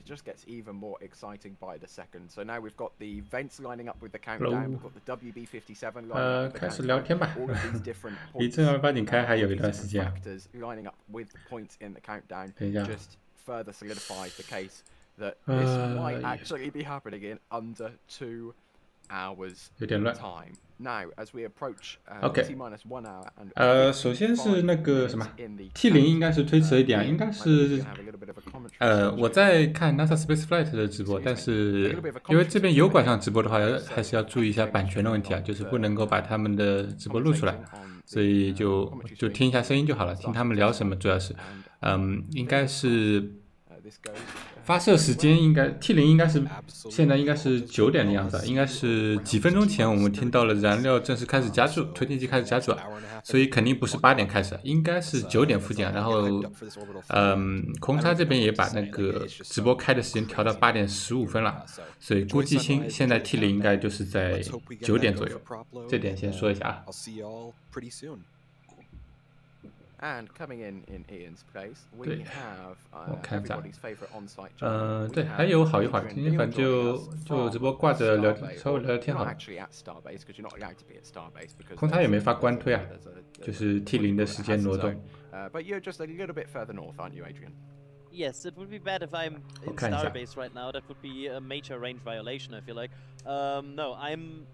it just gets even more exciting by the second. So now we've got the vents lining up with the countdown. We've got the WB57 lining up with the 开始聊 countdown. 天吧。 All of these different 离 points, 正儿八经开还 all 有 of 一 these 段时 different 间啊。 factors lining up with the points in the countdown 等一下， just further solidifies the case that this might actually be happening in under 2 hours 有点乱。 time. Now, as we approach OK T-1 hour and 首先是那个什么 T0应该是推迟了一点啊，应该是我在看 NASA Spaceflight 的直播，但是因为这边油管上直播的话，还是要注意一下版权的问题啊，就是不能够把他们的直播录出来，所以就听一下声音就好了，听他们聊什么主要是，应该是。 发射时间应该 T0应该是现在应该是9点的样子，应该是几分钟前我们听到了燃料正式开始加注，推进器开始加注，所以肯定不是8点开始，应该是9点附近。然后，空差这边也把那个直播开的时间调到8点15分了，所以估计现在 T0应该就是在9点左右，这点先说一下啊。 And coming in Ian's place, we have everybody's favorite on-site. 对，还有好一会儿，今天反正就直播挂着聊，稍微聊聊天好了。空差也没法官推啊，就是 T0的时间挪动。But you're just a little bit further north, aren't you, Adrian? Yes, it would be bad if I'm in Starbase right now. That would be a major range violation, I feel like. No, I'm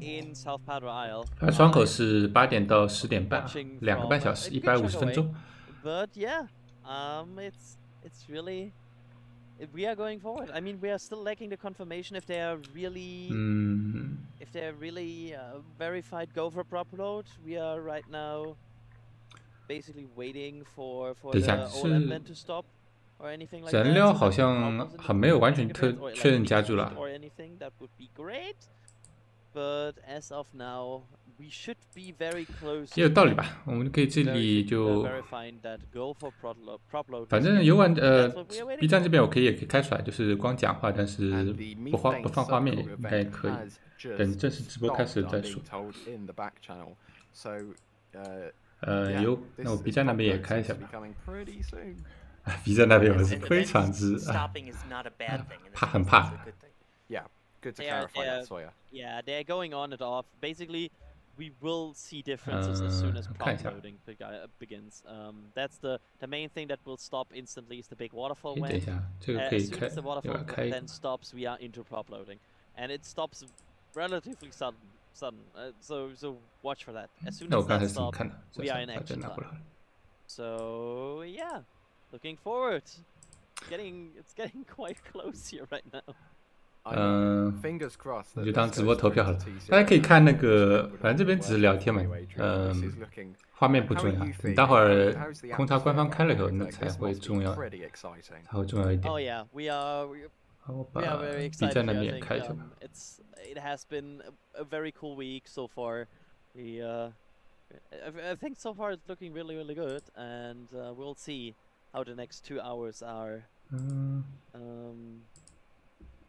in South Padre Isle. 它窗口是8点到10点半，2个半小时，150分钟。 But yeah, it's really we are going forward. I mean, we are still lacking the confirmation if they are really verified go for prop load. We are right now basically waiting for the OLM vent to stop. 燃料好像还没有完全确认加注了。也有道理吧？我们可以这里就，反正油管B 站这边也可以开出来，就是光讲话，但是不放画面应该可以。等正式直播开始再说。那我 B 站那边也开一下吧。 B 站那边我是非常之很怕。 Yeah, good to clarify that, Sawyer. Yeah, they're going on and off. Basically, we will see differences as soon as prop loading begins. That's the main thing that will stop instantly is the big waterfall vent. As soon as the waterfall then stops, we are into prop loading, and it stops relatively sudden. So watch for that. As soon as that stops, we are in action time. So yeah. Looking forward. It's getting quite close here right now. Fingers crossed. 就当直播投票好了。大家可以看那个，反正这边只是聊天嘛，画面不重要。你待会儿空差官方开了以后，那才会重要，才会重要一点。 Oh yeah, we are very excited. B 站那边也开一下吧。 It has been a very cool week so far. I think so far it's looking really good, and we'll see how the next 2 hours are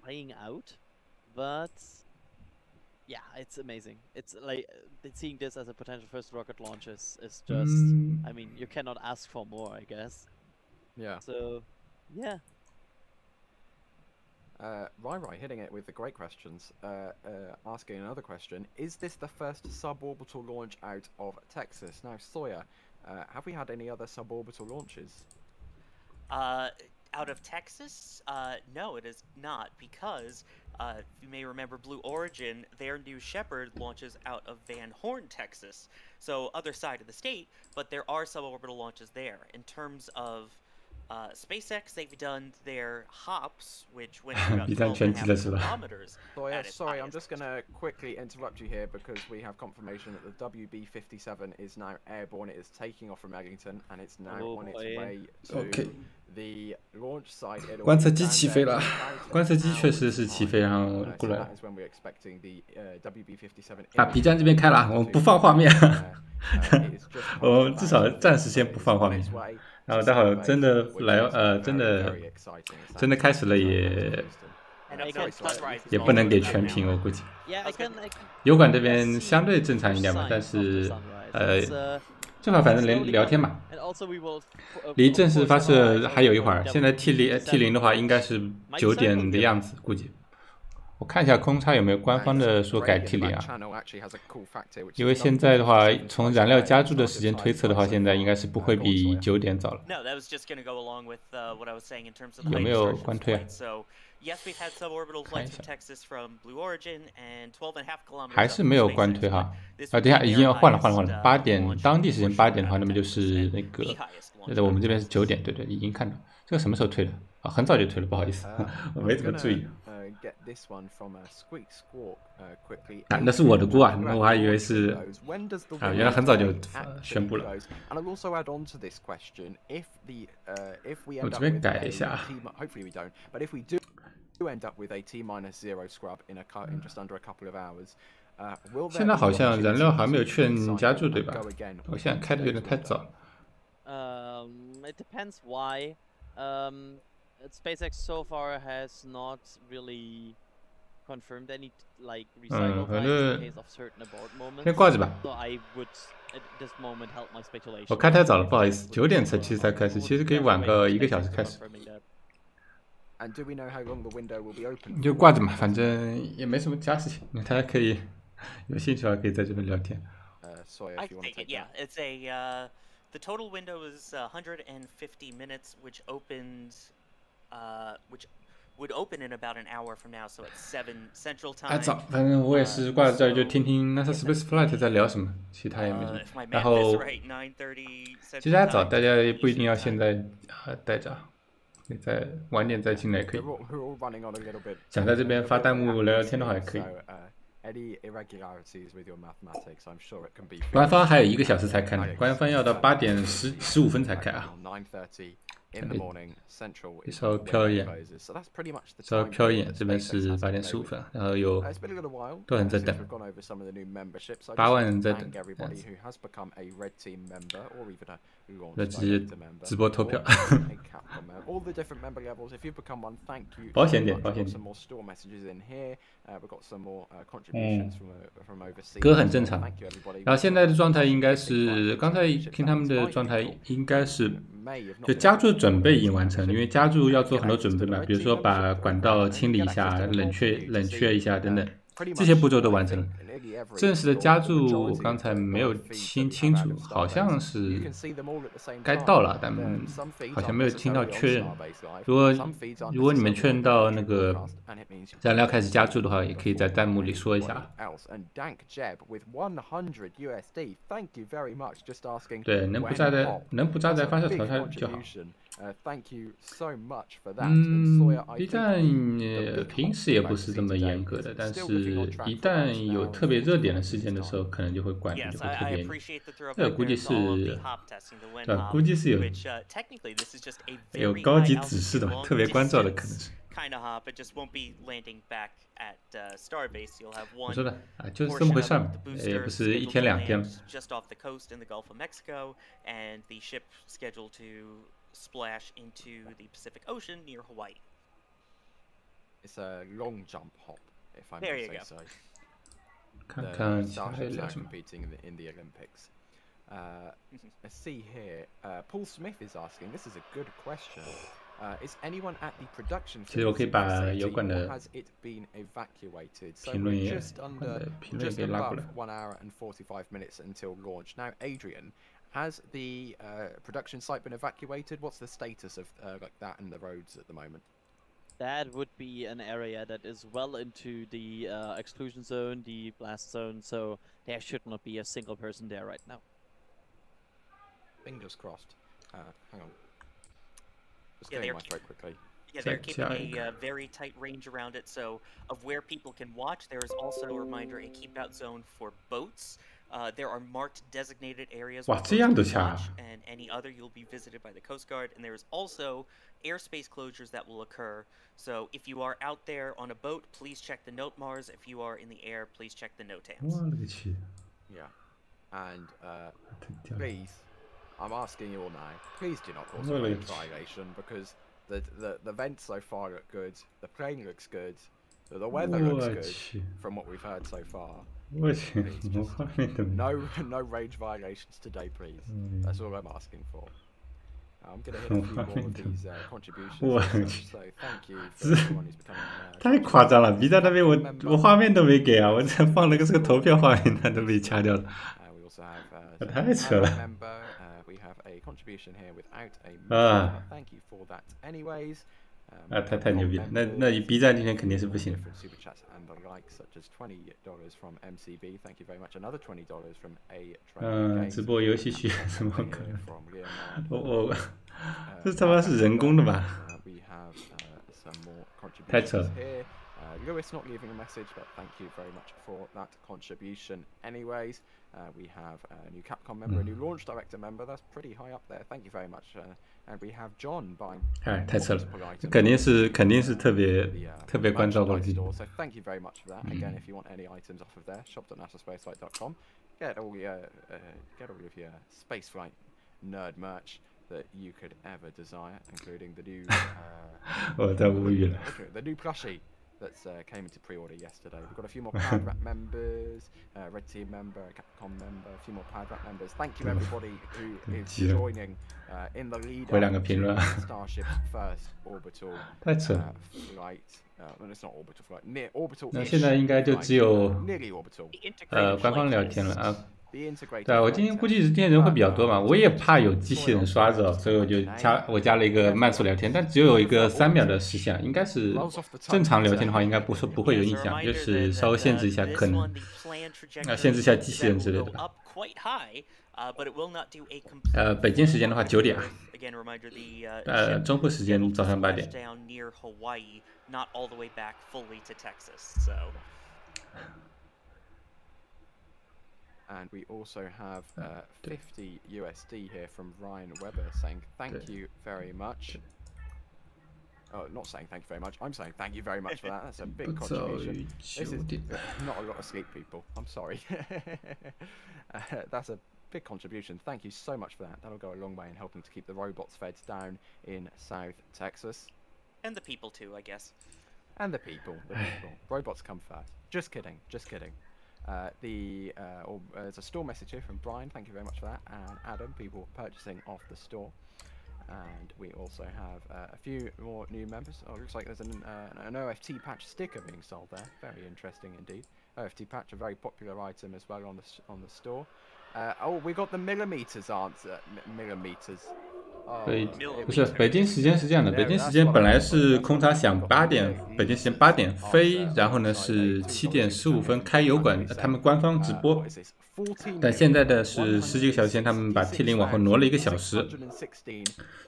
playing out. But yeah, it's amazing. It's like seeing this as a potential first rocket launch is just I mean, you cannot ask for more, I guess. Yeah. So yeah. Rai hitting it with the great questions, asking another question. Is this the first suborbital launch out of Texas? Now, Sawyer, have we had any other suborbital launches? Out of Texas? No, it is not, because you may remember Blue Origin, their new Shepard launches out of Van Horn, Texas. So other side of the state, but there are suborbital launches there. In terms of SpaceX, they've done their hops, which went about 12.5 kilometers. Sorry, I'm just going to quickly interrupt you here because we have confirmation that the WB57 is now airborne. It is taking off from Eglinton and it's now on its way to the launch site. 观测机起飞了，观测机确实是起飞，然后过来。啊 ，B 站这边开了，我们不放画面，我们至少暂时先不放画面。 然后待会儿真的来真的开始了也不能给全屏，我估计。油管这边相对正常一点吧，但是这会儿反正聊天嘛。离正式发射还有一会儿，现在 T0的话应该是9点的样子，估计。我看一下空差有没有官方的说改 T0啊？因为现在的话，从燃料加注的时间推测的话，现在应该是不会比9点早了。有没有官推啊？看一下，还是没有官推哈。啊，等一下，已经换了。8点当地时间8点的话，那么就是那个，我们这边是9点，对，已经看到。这个什么时候推的？啊，很早就推了，不好意思，我没怎么注意。啊，那是我的锅啊，我还以为是啊，原来很早就宣布了。我这边改一下。现在好像燃料还没有确认加注，对吧？我现在开的有点太早了。It depends why. SpaceX so far has not really confirmed any like recycle flights in case of certain abort moments. 先挂着吧。 So I would at this moment help my speculation. 我开太早了，不好意思，9点其实才开始，其实可以晚个1个小时开始。And do we know how long the window will be open? 你就挂着嘛，反正也没什么其他事情，大家可以有兴趣的话可以在这边聊天。Sorry, I if you want to think take yeah, it's a the total window is 150 minutes, which would open in about an hour from now, so it's 7 Central Time. 还早，反正我也是挂在这儿就听听 NASA SpaceFlight 在聊什么，其他也没什么。然后其实还早，大家也不一定要现在待着。 可以再晚点再进来也可以。想在这边发弹幕聊聊天的话也可以。官方还有1个小时才开呢，官方要到8点15分才开啊。稍微飘一眼，稍微飘一眼，这边是8点15分，然后有多少人在等？8万人在等。那直接直播投票。保险点，保险点。歌很正常。然后现在的状态应该是，刚才听他们的状态应该是，就加注准备已经完成，因为加注要做很多准备嘛，比如说把管道清理一下、冷却一下等等，这些步骤都完成了。正式的加注我刚才没有听清楚，好像是该到了，但好像没有听到确认。如果你们确认到那个燃料开始加注的话，也可以在弹幕里说一下。对，能不扎在发射头上就好。B 站平时也不是这么严格的，但是一旦有特别热点的事件的时候，可能就会管的就会特别严。这个估计是，对吧？估计是有高级指示的嘛，特别关照的可能是。我说的啊，就是这么回事嘛，也不是1天2天了。Splash into the Pacific Ocean near Hawaii. It's a long jump hop, if I may say so. 看看 Starships are competing in the Olympics. Let's see here. Paul Smith is asking. This is a good question. Is anyone at the production facility, or has it been evacuated? So we're just above 1 hour and 45 minutes until launch. Now, Adrian. Has the production site been evacuated? What's the status of like that and the roads at the moment? That would be an area that is well into the exclusion zone, the blast zone, so there should not be a single person there right now. Fingers crossed. Hang on. Just getting my throat quickly. Yeah, they're keeping a very tight range around it, so of where people can watch, there is also a reminder, a keep-out zone for boats. There are marked designated areas where boats can watch, and any other you'll be visited by the Coast Guard. And there is also airspace closures that will occur. So if you are out there on a boat, please check the note Mars. If you are in the air, please check the NOTAMs. Yeah, and please, I'm asking you all now, please do not cause a violation because the vents so far look good, the plane looks good, the weather looks good from what we've heard so far. 我去，我画面都没。No range violations today, please. That's all I'm asking for. I'm going to hit a few more of these contributions. So thank you for everyone who's becoming. 太夸张了 ！B 站那边我画面都没给啊，我这放了个这个投票画面，它都被掐掉了。太扯了。We have a contribution here without a thank you for that, anyways. 太牛逼了！那 B 站今天肯定是不行。直播游戏学什么可能？我这他妈是人工的吧？太扯了。Lewis not leaving a message, but thank you very much for that contribution. Anyways, we have a new Capcom member, a new launch director member. That's pretty high up there. Thank you very much. And we have John buying. 太扯了，肯定是特别关照过的。So thank you very much for that. Again, if you want any items off of there, shop.nasaspaceflight.com. Get all of your spaceflight nerd merch that you could ever desire, including the new. 我太无语了。The new plushie. That came into pre-order yesterday. We've got a few more PadRat members, Red Team member, Capcom member, a few more PadRat members. Thank you everybody who is joining in the lead up to Starship's first orbital flight. No, it's not orbital flight. Near orbital. 那现在应该就只有 nearly orbital. 官方聊天了啊。对啊，我今天估计今天人会比较多嘛，我也怕有机器人刷着，所以我加了一个慢速聊天，但只有一个3秒的时限，应该是正常聊天的话，应该不会有影响，就是稍微限制一下，可能限制一下机器人之类的。北京时间的话9点啊，中部时间早上8点。And we also have 50 USD here from Ryan Webber saying thank you very much. Oh, not saying thank you very much. I'm saying thank you very much for that. That's a big contribution. This is not a lot of sleep, people. I'm sorry. That's a big contribution. Thank you so much for that. That'll go a long way in helping to keep the robots fed down in South Texas. And the people too, I guess. And the people. Robots come first. Just kidding. Just kidding. There's a store message here from Brian. Thank you very much for that. And Adam, people purchasing off the store. And we also have a few more new members. Oh, it looks like there's an OFT patch sticker being sold there. Very interesting indeed. OFT patch, a very popular item as well on the store. We got the millimeters answer. Millimeters. 不是，北京时间是这样的，北京时间本来是空察响8点，北京时间8点飞，然后呢是7点15分开油管，他们官方直播。但现在的是10几个小时前，他们把 T0 往后挪了1个小时，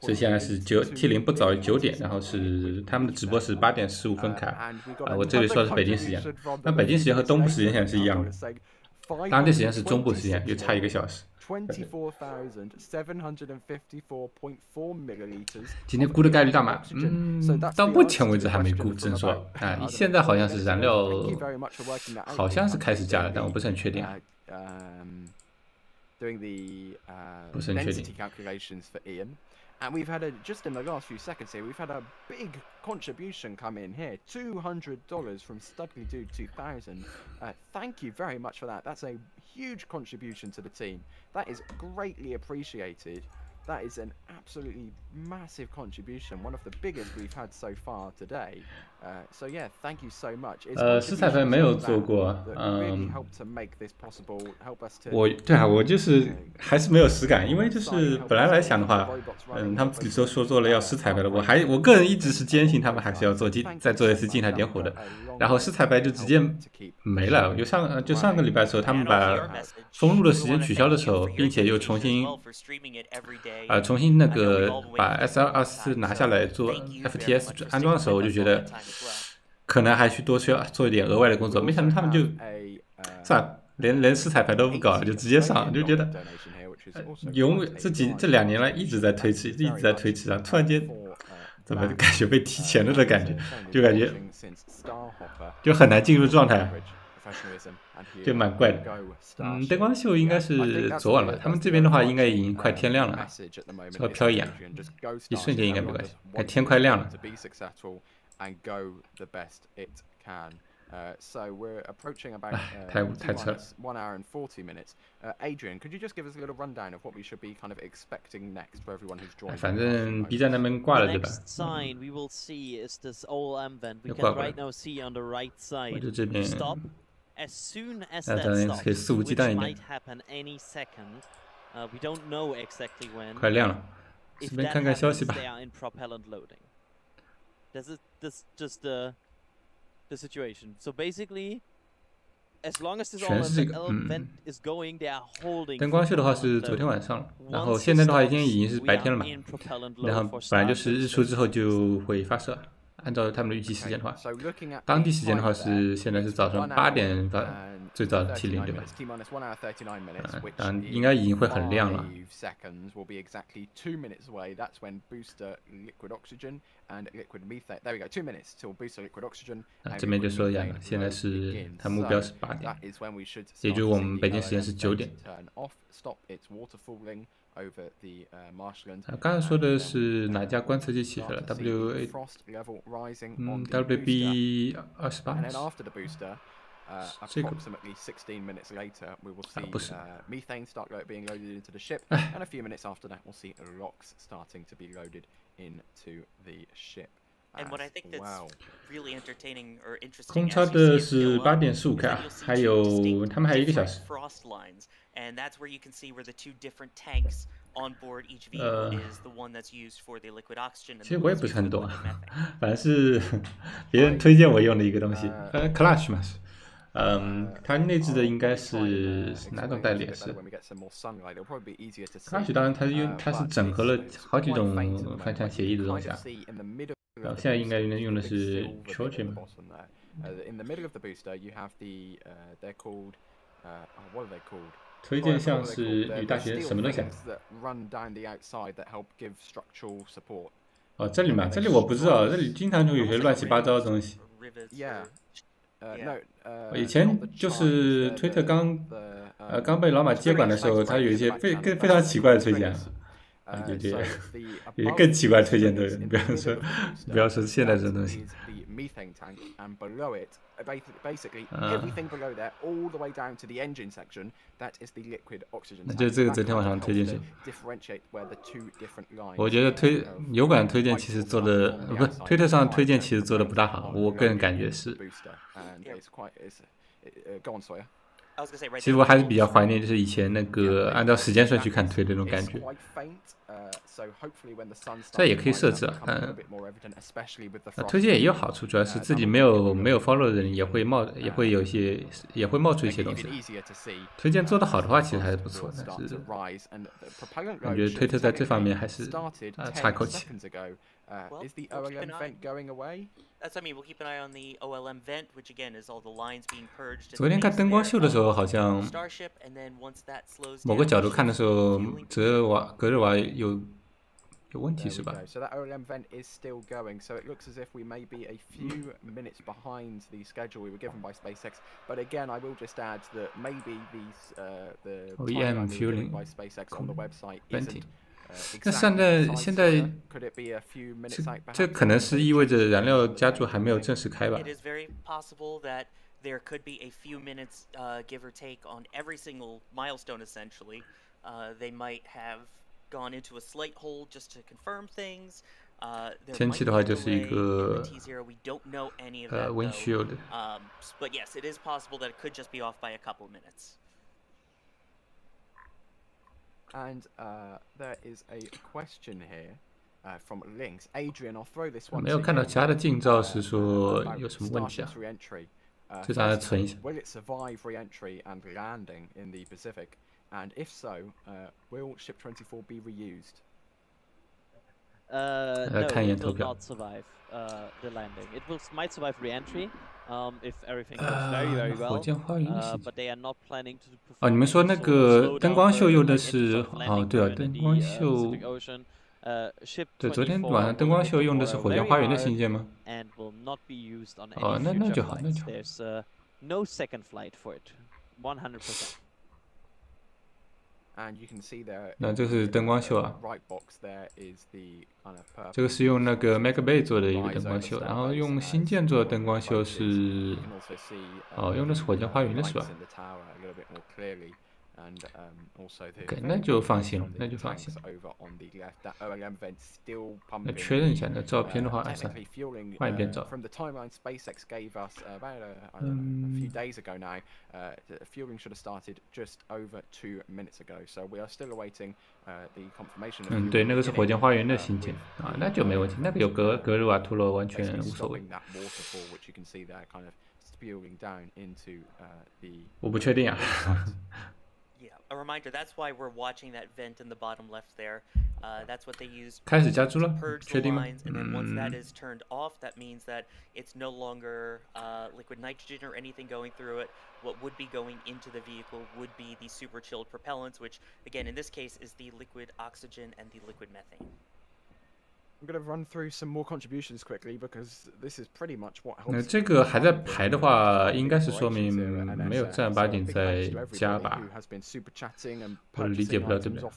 所以现在是T0不早于9点，然后是他们的直播是8点15分开。我这里说的是北京时间，那北京时间和东部时间现在是一样的，当地时间是中部时间，又差1个小时。今天估的概率大吗？到目前为止还没估，只能说啊，现在好像是燃料，好像是开始加了，但我不是很确定。不是很确定。And we've had just in the last few seconds here, we've had a big contribution come in here. $200 from Studley Dude 2000. Thank you very much for that. That's a huge contribution to the team. That is greatly appreciated. That is an absolutely massive contribution, one of the biggest we've had so far today. So yeah, thank you so much. 实彩排没有做过，对啊，我就是还是没有实感，因为就是本来来想的话，他们自己说做了要实彩排的，我个人一直是坚信他们还是要再做一次静态点火的，然后实彩排就直接没了。就上个礼拜的时候，他们把封路的时间取消的时候，并且又重新那个把 SL24 拿下来做 FTS 安装的时候，我就觉得可能还需要做一点额外的工作，没想到他们就连试彩排都不搞，就直接上，就觉得这2年来一直在推迟，然后突然间怎么感觉被提前了的感觉，就感觉就很难进入状态，就蛮怪的。灯光秀应该是昨晚吧，他们这边的话应该已经快天亮了，稍微飘一眼，一瞬间应该没关系，天快亮了。So we're approaching about one hour and 40 minutes. Adrian, could you just give us a little rundown of what we should be kind of expecting next for everyone who's joined? 反正 B 站那边挂了对吧？ The next sign we will see is this OLM vent. We can right now see on the right side. Stop. As soon as that stops, which might happen any second. We don't know exactly when. 快亮了， If 顺便 that 看看消息 happens, 吧。 they are in propellant loading. This just the situation. So basically, as long as this OLM vent is going, they are holding. 灯光秀的话是昨天晚上了，然后现在的话已经是白天了嘛，然后本来就是日出之后就会发射。 按照他们的预计时间的话，当地时间的话是现在是早上8点最早的 T0 对吧？当然应该已经会很亮了。这边就说一样了，现在是它目标是8点，也就是我们北京时间是9点。 刚才说的是哪家观测器起飞了 ？WB 28。这个不是。空超的是8点15开啊，还有他们还有1个小时。 And that's where you can see where the two different tanks on board each vehicle is the one that's used for the liquid oxygen. 其实我也不是很懂啊，反正是别人推荐我用的一个东西，反正 Clash 嘛是，它内置的应该是哪种代理啊？是 Clash， 当然它是整合了好几种反向协议的东西啊，然后现在应该用的是 Trojan 嘛。 In the middle of the booster, you have the they're called what are they called? 推荐项是与大学什么东西啊？哦，这里嘛，这里我不知道，这里经常就有些乱七八糟的东西。以前就是推特刚被老马接管的时候，他有一些非常奇怪的推荐。 有些更奇怪的推荐都有，不要说现在这种东西。那就这个昨天晚上推荐是。我觉得油管推荐其实做的不是推特上推荐其实做的不大好，我个人感觉是。其实我还是比较怀念，就是以前那个按照时间顺序看推的那种感觉。这也可以设置啊，推荐也有好处，主要是自己没有 follow 的人也会冒出一些东西。推荐做得好的话，其实还是不错，但是感觉推特在这方面还是差一口气。 Is the OLM vent going away? That's what I mean. We'll keep an eye on the OLM vent, which again is all the lines being purged. 昨天看灯光秀的时候，好像某个角度看的时候，隔热瓦有问题是吧 ？So that OLM vent is still going. So it looks as if we may be a few minutes behind the schedule we were given by SpaceX. But again, I will just add that maybe the timeline given by SpaceX on the website isn't. 那现在这可能是意味着燃料加注还没有正式开吧 ？It is very possible that there could be a few minutes, give or take, on every single milestone. Essentially, they might have gone into a slight hold just to confirm things. 天气的话就是一个windshield. But yes, it is possible that it could just be off by a couple of minutes. And there is a question here from Links. Adrian, I'll throw this one. 没有看到其他的近照是说有什么问题啊？就让它存一下。Will it survive re-entry and landing in the Pacific? And if so, will Ship 24 be reused? No, it will not survive the landing. It might survive re-entry. If everything goes very well, but they are not planning to perform. 哦，你们说那个灯光秀用的是哦，对啊，灯光秀。对，昨天晚上灯光秀用的是火箭花园的新舰吗？哦，那就好，那就好。There's no second flight for it, 100%. 那这是灯光秀啊，这个是用那个 Mega Bay 做的一个灯光秀，然后用新建做的灯光秀是，用的是火箭花园的是吧？OK， 那就放心了，那就放心了。那确认一下，那照片的话，算了，换一遍照。对，那个是火箭花园的新建啊，那就没问题，那个有格鲁瓦图罗完全无所谓。我不确定啊。A reminder, that's why we're watching that vent in the bottom left there. That's what they use 开始加注了， to purge 确 the 定吗？ lines, and then once that is turned off, that means that it's no longer liquid nitrogen or anything going through it. What would be going into the vehicle would be the super chilled propellants, which, again, in this case, is the liquid oxygen and the liquid methane. I'm going to run through some more contributions quickly because this is pretty much what helps. 那这个还在排的话，应该是说明没有正儿八经在加吧，我理解不了对不对？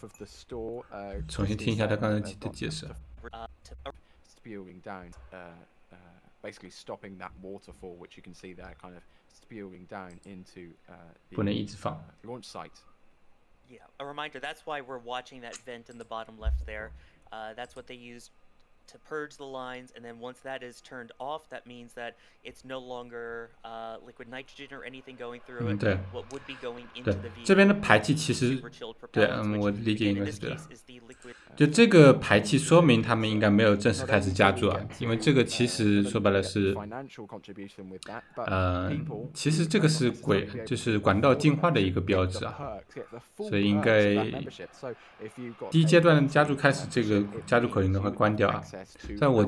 重新听一下他刚才的解释。Spewing down, basically stopping that waterfall, which you can see there, kind of spewing down into 不能一直放。 launch site. Yeah, a reminder, that's why we're watching that vent in the bottom left there. That's what they use to purge the lines, and then once that is turned off, that means that it's no longer liquid nitrogen or anything going through it. 对， What would be going into the vehicle 这边的排气其实 super chilled 对， propellants, 我 which, 理解 again, 应 in 该是 this 对的。 case, is the liquid. 就这个排气说明他们应该没有正式开始加注啊，因为这个其实说白了是，其实这个是就是管道净化的一个标志啊，所以应该第一阶段加注开始，这个加注口应该会关掉啊。但我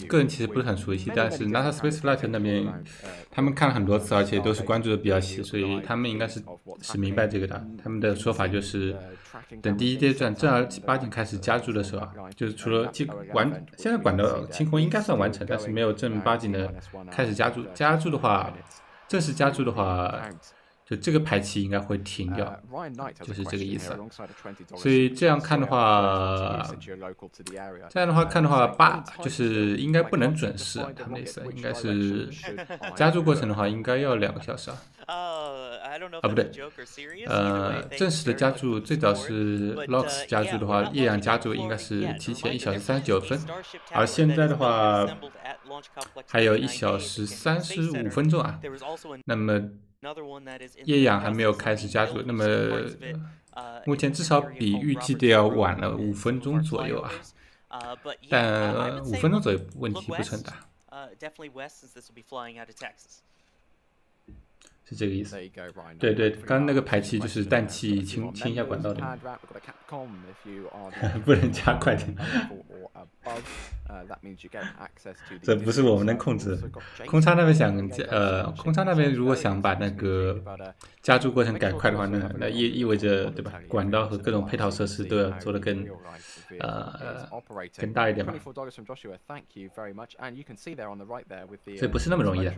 个人其实不是很熟悉，但是 NASA SpaceFlight 那边他们看了很多次，而且都是关注的比较细，所以他们应该是明白这个的。他们的说法就是，等第一阶段正儿八经开始加注的时候啊，就是除了现在管道清空应该算完成，但是没有正儿八经的开始加注。加注的话，正式加注的话，就这个排气应该会停掉，就是这个意思。所以这样看的话，就是应该不能准时，他们的意思应该是加注过程的话，应该要2个小时啊。啊，不对，正式的加注最早是 LOX 加注的话，液氧加注应该是提前1小时39分，而现在的话还有1小时35分钟啊。那么液氧还没有开始加注，那么目前至少比预计的要晚了5分钟左右啊。但5分钟左右问题不是很大。是这个意思。对对，刚刚那个排气就是氮气清一下管道的，不能加快点。这不是我们能控制的。空舱那边空舱那边如果想把那个加注过程改快的话，那意味着对吧？管道和各种配套设施都要做得更大一点吧。所以不是那么容易的。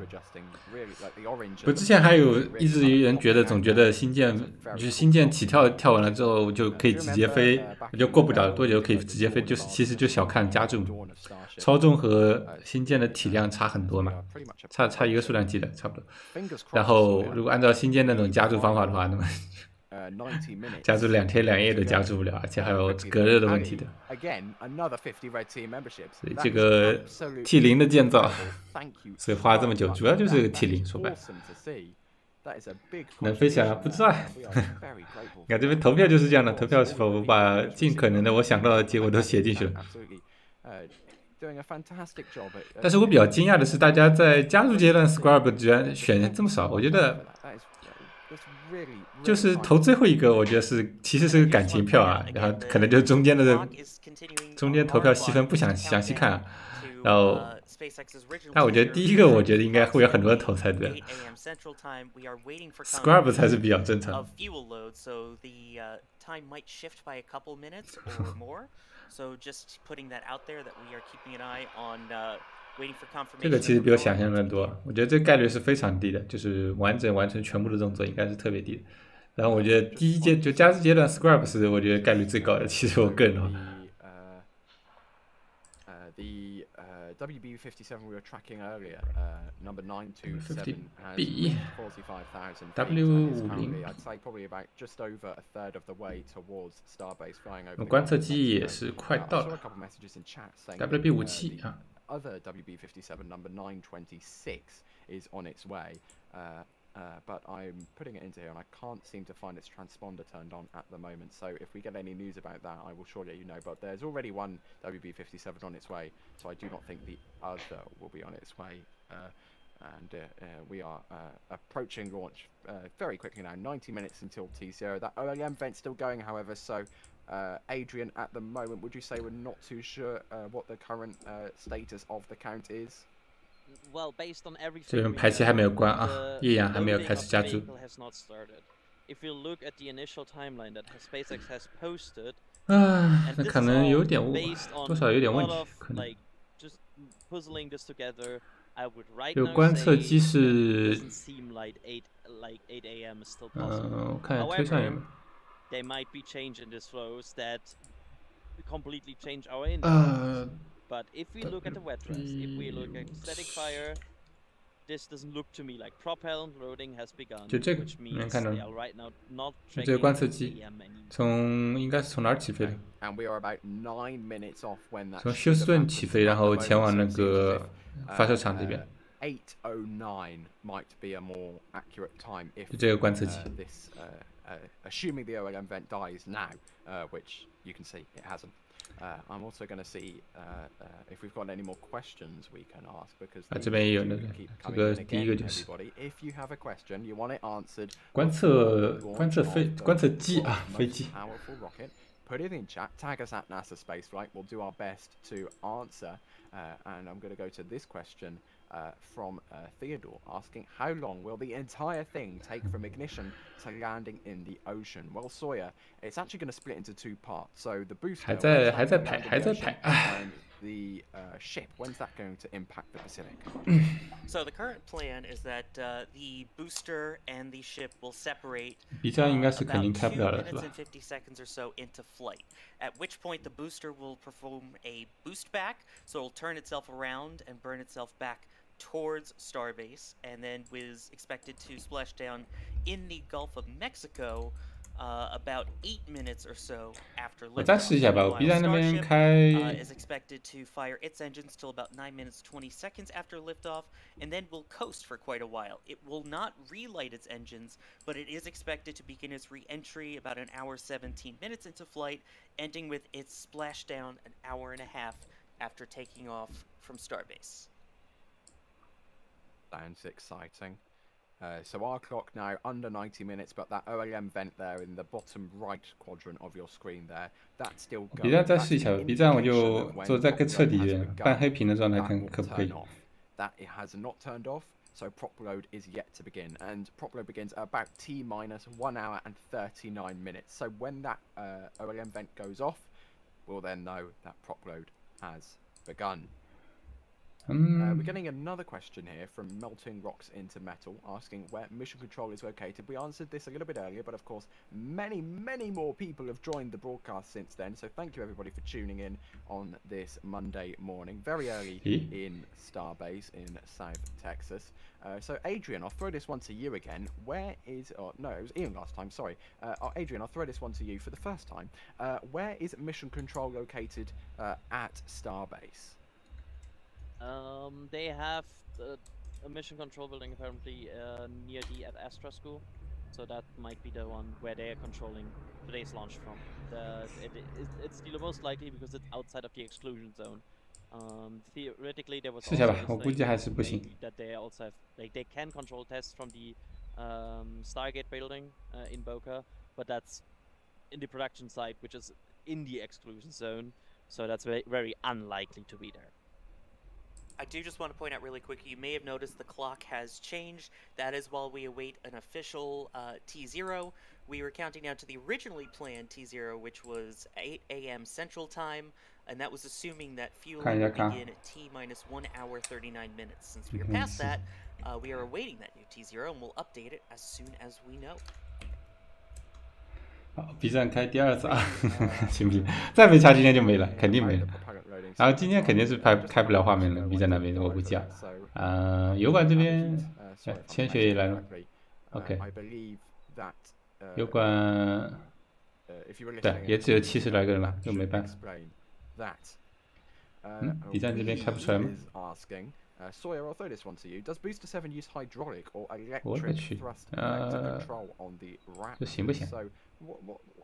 不，之前还有一直有人总觉得新舰起跳完了之后就可以直接飞，就过不了多久可以直接飞，其实就小看加注，操纵和新舰的体量差很多嘛，差一个数量级的差不多。然后如果按照新舰那种加注方法的话，那么加注2天2夜都加注不了，而且还有隔热的问题的。所以这个 T0的建造，所以花这么久，主要就是这个 T0，说白了。能飞起来不知道。你看这边投票就是这样的，投票是否我把尽可能的我想到的结果都写进去了。但是我比较惊讶的是，大家在加入阶段 Scribe 居然选这么少，我觉得就是投最后一个，我觉得其实是个感情票啊，然后可能就是中间投票细分不想详细看啊，然后。但我觉得第一个，我觉得应该会有很多人投才对。Scribe 才是比较正常。这个其实比我想象的多，我觉得这概率是非常低的，就是完成全部的动作应该是特别低的。然后我觉得第一阶就加时阶段 Scrub 是我觉得概率最高的，其实我个人的话。The WB57 we were tracking earlier, number 927 has 45,000 feet and is currently, I'd say, probably about just over a third of the way towards Starbase, flying over. 观测机也是快到了。I saw a couple of messages in chat saying WB57 啊。Other WB57 number 926 is on its way. But I'm putting it into here and I can't seem to find its transponder turned on at the moment. So if we get any news about that, I will surely let you know. But there's already one WB57 on its way, so I do not think the other will be on its way. We are approaching launch very quickly now. 90 minutes until T0. That OLM vent's still going, however. So Adrian, at the moment, would you say we're not too sure what the current status of the count is? Well, based on everything, 这边排气还没有关啊，液氧还没有开始加注。If you look at the initial timeline that SpaceX has posted, 那可能有点多少有点问题，可能。Just puzzling this together, I would right 有 now 观测 say 机是 doesn't seem like 8 a.m. is still possible. 我看推上有。There might be change in these flows that completely change our index. But if we look at the wet rest, if we look at static fire, this doesn't look to me like propellant loading has begun, which means they are right now not tracking 这个观测机从应该是从哪儿起飞的？ And we are about 9 minutes off when that 从休斯顿起飞，然后前往那个发射场这边。 8:09 might be a more accurate time if 这个观测机。 this assuming the OLM vent dies now, which you can see it hasn't. I'm also going to see if we've got any more questions we can ask because 这边也有那个，这个第一个就是。 If you have a question, you want it answered. 观测机啊，飞机。 Powerful rocket. Put it in chat. Tag us at NASA Spaceflight. We'll do our best to answer. And I'm going to go to this question from Theodore asking, how long will the entire thing take from ignition to landing in the ocean? Well, Sawyer, it's actually going to split into 2 parts. So the booster 还在排。 and the ship, when's that going to impact the Pacific? So the current plan is that the booster and the ship will separate about 2 minutes and 50 seconds or so into flight, at which point the booster will perform a boost back, so it'll turn itself around and burn itself back towards Starbase, and then was expected to splash down in the Gulf of Mexico about 8 minutes or so after liftoff. 我再试一下吧，我 B 站那边开。 is expected to fire its engines till about 9 minutes 20 seconds after liftoff, and then will coast for quite a while. It will not relight its engines, but it is expected to begin its re-entry about 1 hour 17 minutes into flight, ending with its splashdown 1 hour and a half after taking off from Starbase. Sounds exciting. So our clock now under 90 minutes, but that OLM vent there in the bottom right quadrant of your screen there, that's still going. B 站再试一下吧 ，B 站我就做在更彻底一点，半黑屏的状态看可不可以。 That it has not turned off, so prop load is yet to begin, and prop load begins at about T minus 1 hour and 39 minutes. So when that OLM vent goes off, we'll then know that prop load has begun. We're getting another question here from Melting Rocks into Metal, asking where mission control is located. We answered this a little bit earlier, but of course, many more people have joined the broadcast since then. So thank you everybody for tuning in on this Monday morning, very early in Starbase in South Texas. So Adrian, I'll throw this one to you again. Where is? Oh, no, it was Ian last time. Sorry, Adrian, I'll throw this one to you for the first time. Where is mission control located at Starbase? They have a mission control building apparently near the Astra school, so that might be the one where they are controlling today's launch from. It's the most likely because it's outside of the exclusion zone. Theoretically, there was also that they also have, like, they can control tests from the Stargate building in Boca, but that's in the production site, which is in the exclusion zone, so that's very unlikely to be there. I do just want to point out really quickly, you may have noticed the clock has changed. That is while we await an official T0. We were counting down to the originally planned T0, which was 8 a.m. Central Time, and that was assuming that fueling would begin at T minus 1 hour 39 minutes. Since we are past that, we are awaiting that new T0, and we'll update it as soon as we know. 好 ，B 站开第2次啊，行不行？再没掐今天就没了，肯定没了。然后今天肯定是开不了画面了 ，B 站那边我估计啊。油管这边，千雪也来了 ，OK。油管，对，也只有70来个人了，就没办法。B 站这边开不出来吗？ Sawyer, I'll throw this one to you. Does Booster 7 use hydraulic or electric thrust vector control on the Raptor? So,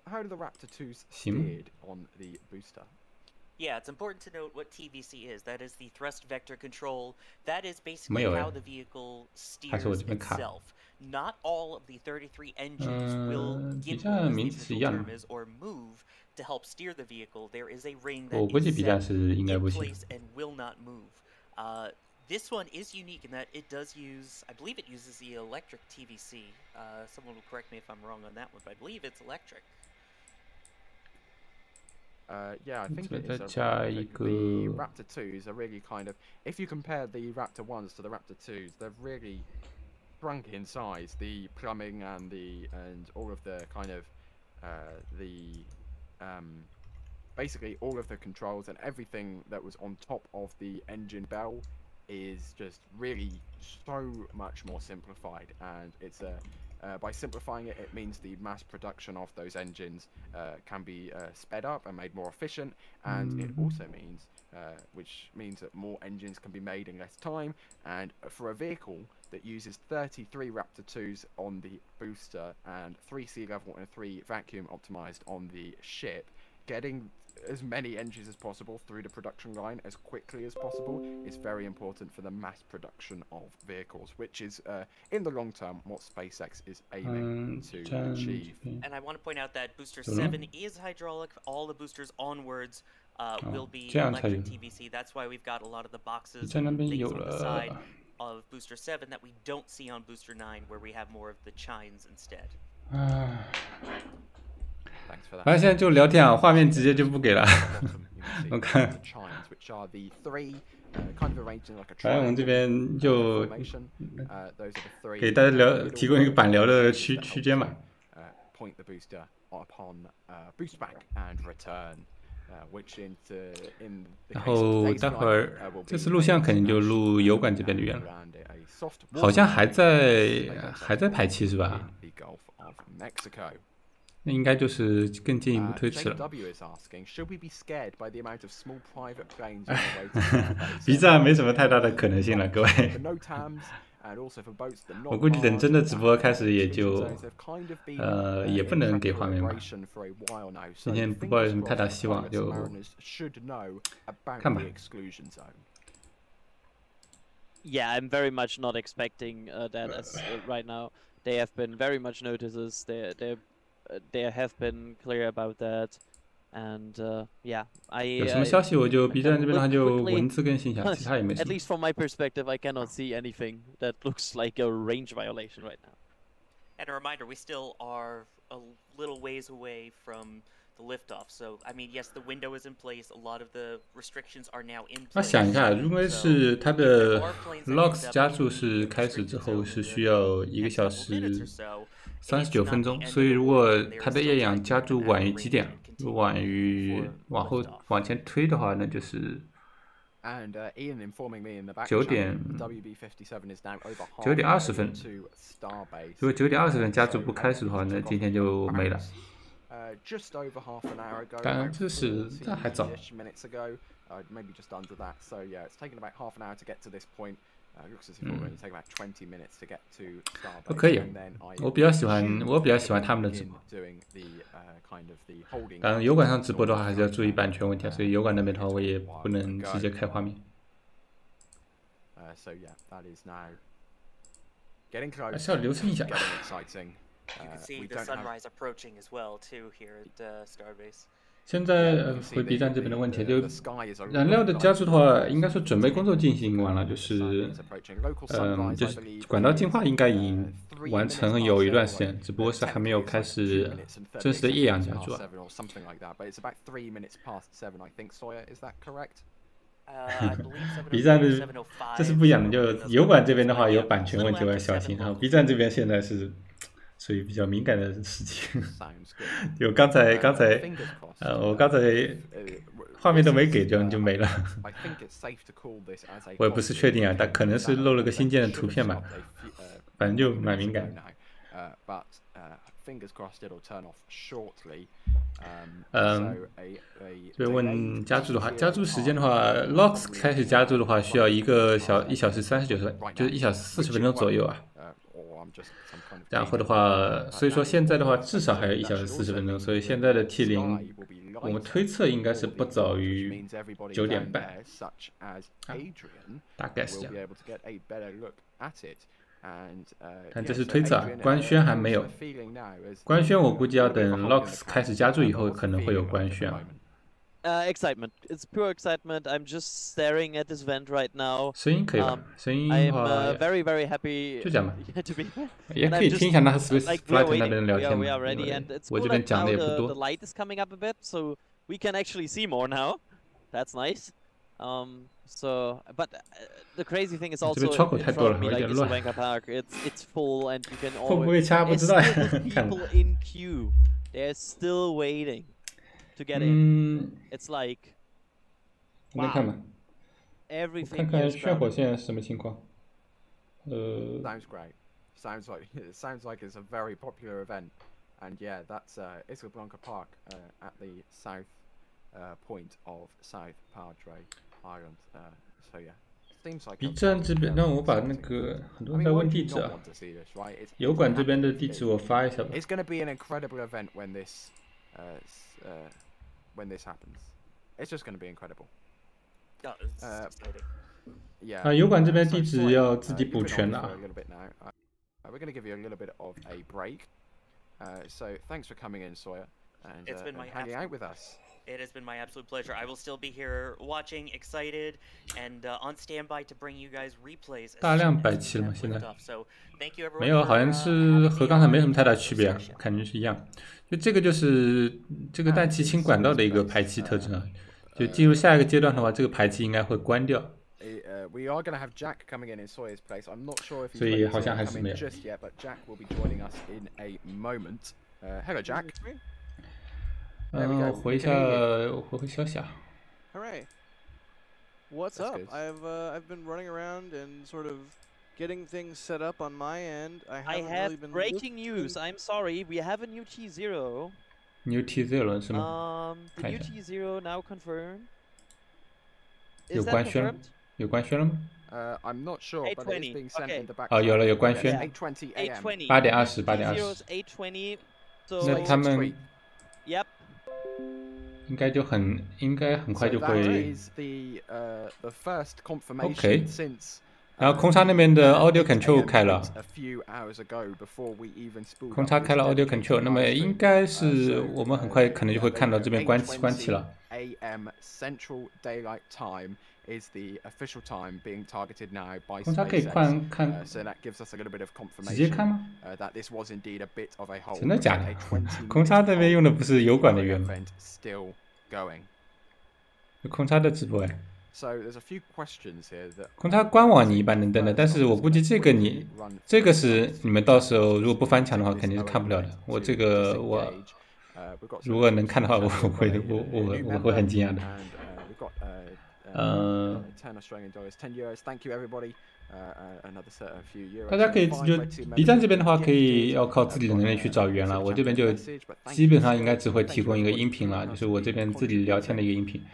how do the Raptor 2s steered on the booster? Yeah, it's important to note what TVC is. That is the thrust vector control. That is basically how the vehicle steers itself. Not all of the 33 engines will gimbal or move to help steer the vehicle. There is a ring that is set in place and will not move. This one is unique in that it does use, I believe it uses the electric TVC. Someone will correct me if I'm wrong on that one, but I believe it's electric. Yeah, I think it is electric. The Raptor 2s are really kind of, if you compare the Raptor 1s to the Raptor 2s, they're really shrunk in size. The plumbing and all of the kind of basically all of the controls and everything that was on top of the engine bell is just really so much more simplified, and it's by simplifying it, it means the mass production of those engines can be sped up and made more efficient, and it also means which means that more engines can be made in less time. And for a vehicle that uses 33 Raptor 2s on the booster and 3 sea level and 3 vacuum optimized on the ship, getting as many engines as possible through the production line as quickly as possible is very important for the mass production of vehicles, which is in the long term what SpaceX is aiming to achieve. And I want to point out that Booster 7 is hydraulic. All the boosters onwards will be electric TVC. That's why we've got a lot of the boxes and things on the side of Booster 7 that we don't see on Booster 9, where we have more of the chines instead. 反正现在就聊天啊，画面直接就不给了。我看，反正我们这边就给大家提供一个板聊的区间嘛。然后待会儿这次录像肯定就录油管这边的源了，好像还在排期是吧？那应该就是更进一步推迟了。B 站没什么太大的可能性了，各位。我估计等真的直播开始也就也不能给画面吧。今天不抱有什么太大希望，就看吧。Yeah, I'm very much not expecting that as right now. They have been very much notices. They have been clear about that, and yeah, 有什么消息我就 B 站这边的话就文字更新一下，其他也没什么。 At least from my perspective, I cannot see anything that looks like a range violation right now. And a reminder, we still are a little ways away from the liftoff. So, I mean, yes, the window is in place. A lot of the restrictions are now in place. 那想一下，如果是它的 LOX 加速是开始之后是需要1个小时39分钟，所以如果它的液氧加注晚于几点？晚于往前推的话，那就是9点20分。如果9点20分加注不开始的话，那今天就没了。当然，这还早。Maybe just under that. So yeah, it's taken about half an hour to get to this point. Looks as if it'll only take about 20 minutes to get to Starbase. 可以，我比较喜欢他们的直播。当然，油管上直播的话还是要注意版权问题，所以油管那边的话我也不能直接开画面。So yeah, that is now getting close. 还是要流程一下。 You can see the sunrise approaching as well too here at Starbase. 现在回 B 站这边的问题，就燃料的加速的话，应该说准备工作进行完了，就是管道净化应该已经完成有一段时间，只不过是还没有开始正式的液氧加注啊。B 站的这是不一样的，就油管这边的话有版权问题，我要小心。然后 B 站这边现在是属于比较敏感的事情。就刚才我刚才画面都没给就没了。我也不是确定啊，但可能是漏了个新建的图片吧，反正就蛮敏感的。所以问加注的话，加注时间的话 ，LOX 开始加注的话需要1小时39分，就是1小时40分钟左右啊。然后的话，所以说现在的话至少还有1小时40分钟，所以现在的 T0，我们推测应该是不早于9点半，大概是这样。但这是推测啊，官宣还没有。官宣我估计要等 LOX 开始加注以后可能会有官宣啊。Excitement. It's pure excitement. I'm just staring at this vent right now. 声音可以吧？声音的话 I'm very, very happy 就这样吧。to be here. 也可以听一下那 SpaceX 那边聊天嘛。 We are ready, and it's 我 cool 这边 that 讲的 now 也不 the 多。 light is coming up a bit, so we can actually see more now. That's nice. But the crazy thing is also in front of me, like this Wanker Park, it's full, and you can always. There's still people in queue. They're still waiting to get in. It's like. 我们看吧。 Everything 看看炫火现在什么情况。Sounds great. Sounds like it's a very popular event, and yeah, that's Isla Park at the south point of South Padre Island. So yeah, seems like. B 站这边，让我把那个很多人在问地址啊。油管这边的地址我发一下吧。 It's going to be an incredible event when this happens. It's just going to be incredible. Yeah. 啊，油管这边地址要自己补全的啊。We're going to give you a little bit of a break. So thanks for coming in, Sawyer, and hanging out with us. It has been my absolute pleasure. I will still be here watching, excited, and on standby to bring you guys replays. 大量摆齐了吗？现在 So thank you everyone. 没有，好像是和刚才没什么太大区别，感觉是一样。就这个就是这个氮气氢管道的一个排气特征啊。就进入下一个阶段的话，这个排气应该会关掉。 We are going to have Jack coming in Sawyer's place. I'm not sure if he's ready to come in just yet, but Jack will be joining us in a moment. Hello, Jack. 我回一下，我回消息啊。 Hooray! What's up? I've been running around and sort of getting things set up on my end. I have breaking news. I'm sorry, we have a new T0. New T0 是吗？ The new T0 now confirmed. 有官宣了？有官宣了吗？I'm not sure, but it's being sent in the back. 哦，有了，有官宣。8:20 a.m. 8点20，8点20。那他们 Yep. 应该很快就会。OK。然后空差那边的 Audio Control 开了。空差开了 Audio Control， 那么应该是我们很快可能就会看到这边关气了。AM Central Daylight Time is the official time being targeted now by SpaceX. 空差可以看 so that gives us a little bit of confirmation. 直接看吗？ That this was indeed a bit of a hold. 真的假的？空差那边用的不是油管的源吗？ Still going. 空差的直播哎。 So there's a few questions here that. 空差官网你一般能登的，但是我估计这个是你们到时候如果不翻墙的话，肯定是看不了的。我这个如果能看的话，我会很惊讶的。$10 Australian €10. Thank you everybody. Another few euros. 大家可以就 B 站这边的话，可以要靠自己的能力去找源了。我这边就基本上应该只会提供一个音频了，就是我这边自己聊天的一个音频。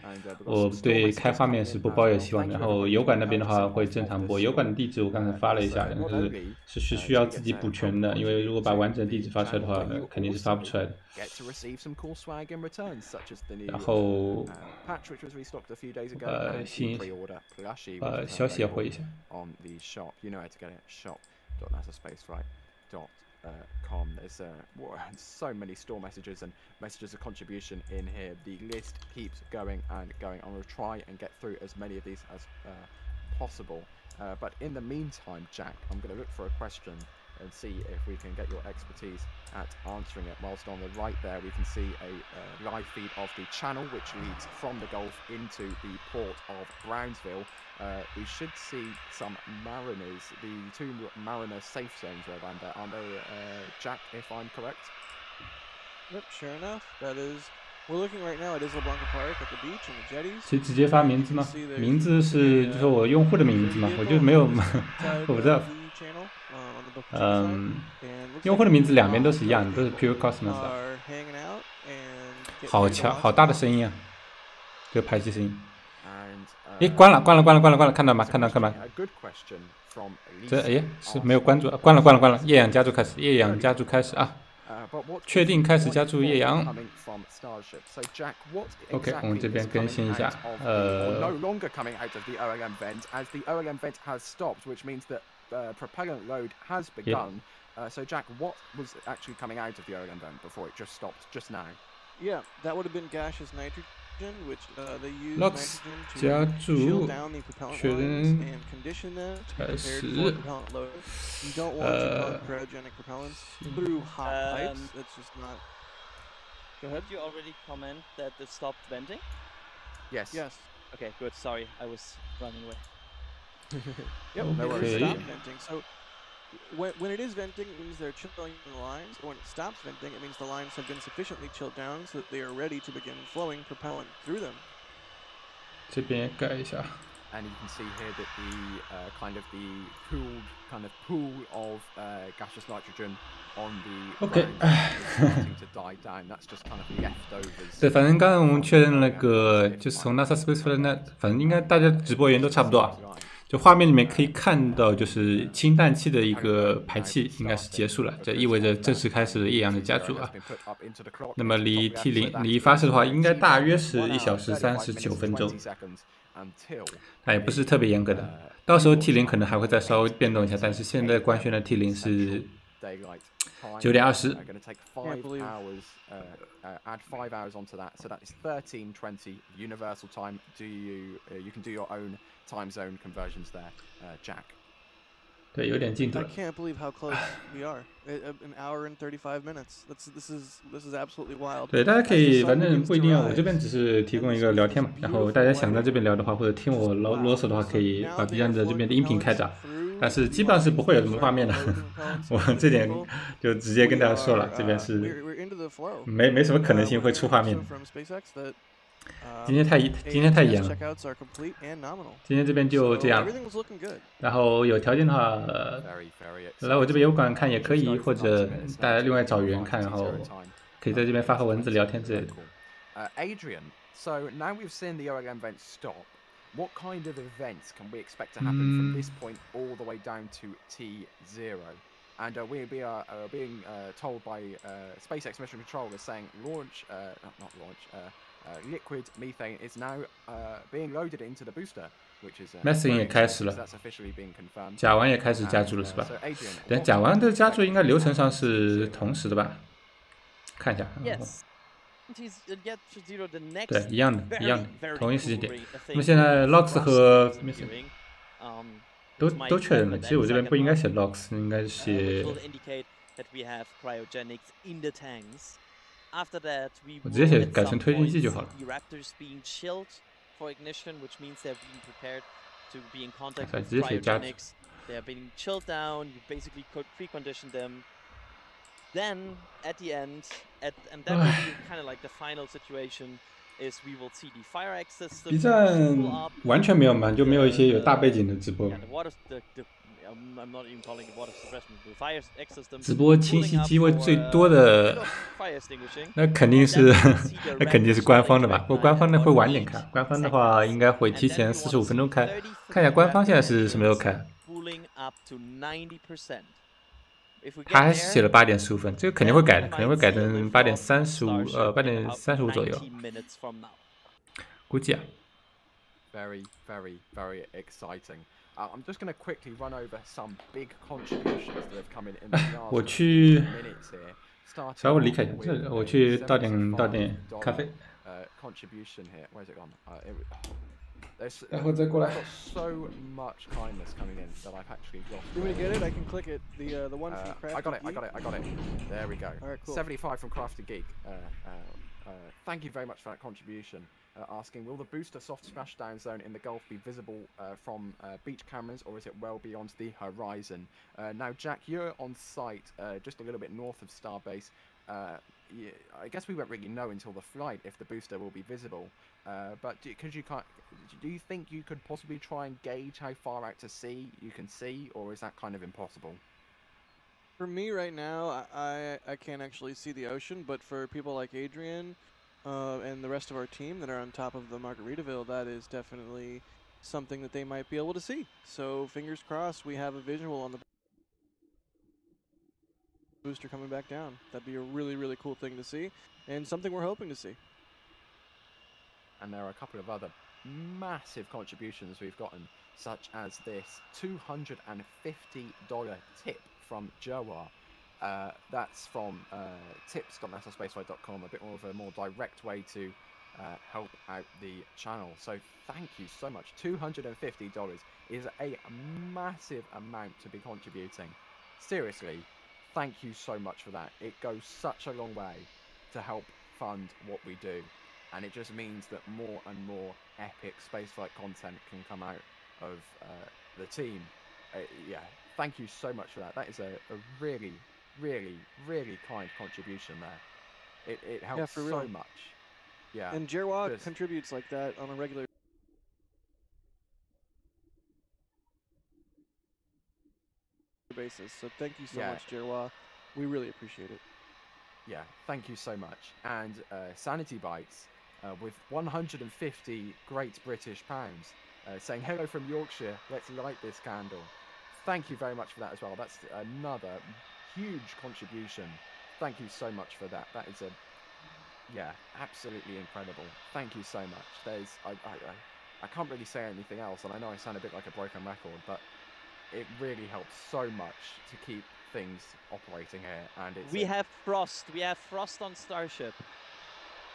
我对开画面是不抱有希望。然后油管那边的话会正常播。油管的地址我刚才发了一下，但是需要自己补全的，因为如果把完整地址发出来的话，肯定是发不出来的。然后消息要回一下。 the shop, you know how to get it. shop.nasaspaceflight.com. There's so many store messages and messages of contribution in here. The list keeps going and going. I'm going to try and get through as many of these as possible. But in the meantime, Jack, I'm going to look for a question and see if we can get your expertise at answering it. Whilst on the right there, we can see a live feed of the channel which leads from the Gulf into the port of Brownsville. We should see some mariners, the 2 mariner safe zones around there, aren't they, Jack, if I'm correct? Yep, sure enough. That is, we're looking right now at Isla Blanca Park at the beach and the jetties. 其实直接发名字吗？名字是就说我用户的名字嘛，我就没有，我不知道。用户的名字两边都是一样的，都是 Pure Cosmos 的。好大的声音啊！这个排气声音。诶，关了，看到吗？看到。这诶是没有关注，关了。液氧加注开始啊！确定开始加注液氧。OK， 我们这边更新一下。propellant load has begun. So Jack, what was actually coming out of the Orlan vent before it just stopped just now? Yeah, that would have been gaseous nitrogen, which they use nitrogen to chill down the propellant lines and condition them to be prepared for propellant load. You don't want to run cryogenic propellants through hot pipes. That's just not. Go ahead. Did you already comment that it stopped venting? Yes. Yes. Okay, good. Sorry, I was running away. Yep, it stopped venting. So when it is venting, it means they're chilling the lines. When it stops venting, it means the lines have been sufficiently chilled down so that they are ready to begin flowing propellant through them. 这边改一下。And you can see here that the kind of the cooled pool of gaseous nitrogen on the OK is starting to die down. That's just kind of leftovers. 对，反正刚刚我们确认那个，就是从 NASA SpaceX 那，反正应该大家直播源都差不多啊。就画面里面可以看到，就是氢氮气的一个排气应该是结束了，这意味着正式开始液氧的加注啊。那么离 T0 离发射的话，应该大约是1小时39分钟，那也不是特别严格的。到时候 T0 可能还会再稍微变动一下，但是现在官宣的 T0 是9点20。Add 5 hours onto that, so that is 13:20 universal time. You can do your own time zone conversions there, Jack. 对，有点进度。I can't believe how close we are. An hour and 35 minutes. This is absolutely wild. 对，大家可以，反正不一定要，我这边只是提供一个聊天嘛。然后大家想在这边聊的话，或者听我啰嗦的话，可以把 B 站的这边的音频开着。但是基本上是不会有什么画面的，我这点就直接跟大家说了，这边是没什么可能性会出画面。今天太严了，今天这边就这样了。然后有条件的话，来我这边油管看也可以，或者大家另外找源看，然后可以在这边发个文字聊天之类的。Adrian, so now we've seen the OLM vent stop. What kind of events can we expect to happen from this point all the way down to T0? And we are being told by SpaceX Mission Controller saying liquid methane is now being loaded into the booster, which is methane 也开始了， that's officially being confirmed. 甲烷也开始加注了是吧？等甲烷的加注应该流程上是同时的吧？看一下。Yes. 对，一样的，同一时间点。那么现在 LOX 和都确认了，其实我这边不应该写 LOX， 应该写。我直接写改成推进剂就好了。直接写加注。Then at the end, and that will be kind of like the final situation, is we will see the fire exit system. B 站完全没有嘛，就没有一些有大背景的直播。I'm not even calling it water suppression. The fire exit system. 直播清晰机位最多的，那肯定是官方的吧？不过官方的会晚点开，官方的话应该会提前45分钟开。看一下官方现在是什么时候开。他还写了8点15分，这个肯定会改的，可能会改成8点35左右，估计啊。Very exciting. I'm just going to quickly run over some big contributions that have come in the last 我去 minutes here. 稍微离开一下，我去倒点咖啡。Contribution here. Where's it gone? got so much kindness coming in that I've actually lost. You want me to get it? I can click it. The one from Crafty Geek. I got it. There we go. All right, cool. 75 from Crafty Geek. Thank you very much for that contribution. Asking, will the booster soft splashdown zone in the Gulf be visible from beach cameras, or is it well beyond the horizon? Now, Jack, you're on site just a little bit north of Starbase. Yeah, I guess we won't really know until the flight if the booster will be visible. But do you think you could possibly try and gauge how far out to sea you can see, or is that kind of impossible? For me right now, I can't actually see the ocean, but for people like Adrian and the rest of our team that are on top of the Margaritaville, that is definitely something that they might be able to see. So fingers crossed we have a visual on the booster coming back down. That'd be a really, really cool thing to see, and something we're hoping to see. And there are a couple of other massive contributions we've gotten, such as this $250 tip from Joa. That's from tips.nasaspaceflight.com, a bit more of a more direct way to help out the channel. So thank you so much. $250 is a massive amount to be contributing. Seriously, thank you so much for that. It goes such a long way to help fund what we do. And it just means that more and more epic spaceflight content can come out of the team. Yeah, thank you so much for that. That is a really, really, really kind contribution there. It helps so much. Yeah. And Jerwa contributes like that on a regular basis. So thank you so much, Jerwa. We really appreciate it. Yeah, thank you so much. And Sanity Bites with 150 Great British pounds saying, hello from Yorkshire, let's light this candle. Thank you very much for that as well. That's another huge contribution. Thank you so much for that. That is yeah, absolutely incredible. Thank you so much. There's, I can't really say anything else, and I know I sound a bit like a broken record, but it really helps so much to keep things operating here. And it's we have frost. We have frost on Starship.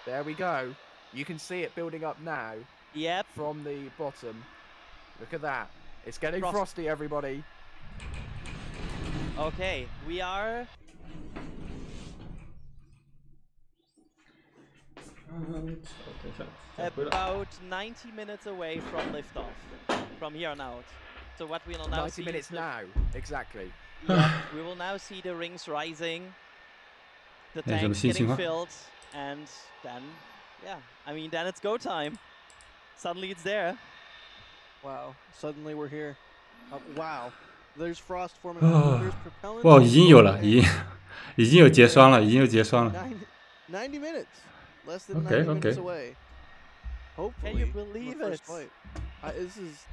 There we go. You can see it building up now. Yep. From the bottom. Look at that. It's getting frosty, everybody. Okay, we are about 90 minutes away from liftoff from here on out. So what we will now 90 minutes now, exactly. Yeah, we will now see the rings rising, the tanks getting filled, and then, yeah, I mean, then it's go time. Suddenly it's there. Wow, suddenly we're here. Wow, there's frost forming. There's propellant. 哇，已经有了，已经有结霜了，已经有结霜了。90 minutes, less than 90 minutes away. Hopefully, can you believe it?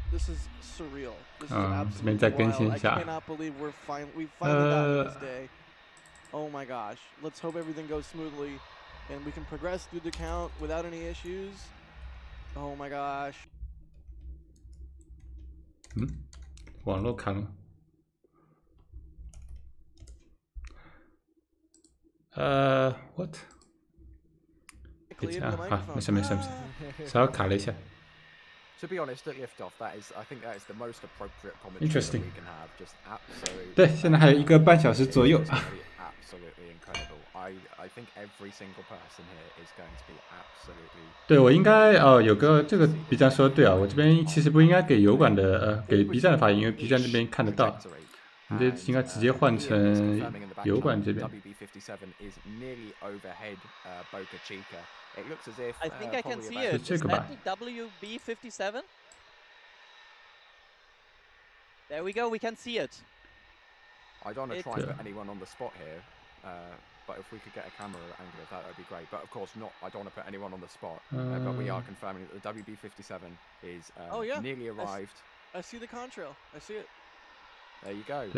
This is surreal. This is absolutely wild. I cannot believe we finally got this day. Oh my gosh! Let's hope everything goes smoothly, and we can progress through the count without any issues. Oh my gosh! 网络卡了。what？ 好，没事，稍微卡了一下。To be honest, at liftoff, I think that is the most appropriate commentary Interesting. we can have. Just absolutely. 对，现在还有1个半小时左右。Absolutely incredible. I think every single person here is going to be absolutely. 对，我应该有个这个 B 站说的对啊，我这边其实不应该给油管的给 B 站的发言，因为 B 站这边看得到。你这应该直接换成油管这边。WB57 is nearly overhead Boca Chica. It looks as if I think I can see it. Is that the WB57? There we go. We can see it. I don't want to try and put anyone on the spot here, but if we could get a camera angle of that, would be great. But of course, not. I don't want to put anyone on the spot. But we are confirming that the WB57 is nearly arrived. I see the contrail. I see it. There you go. And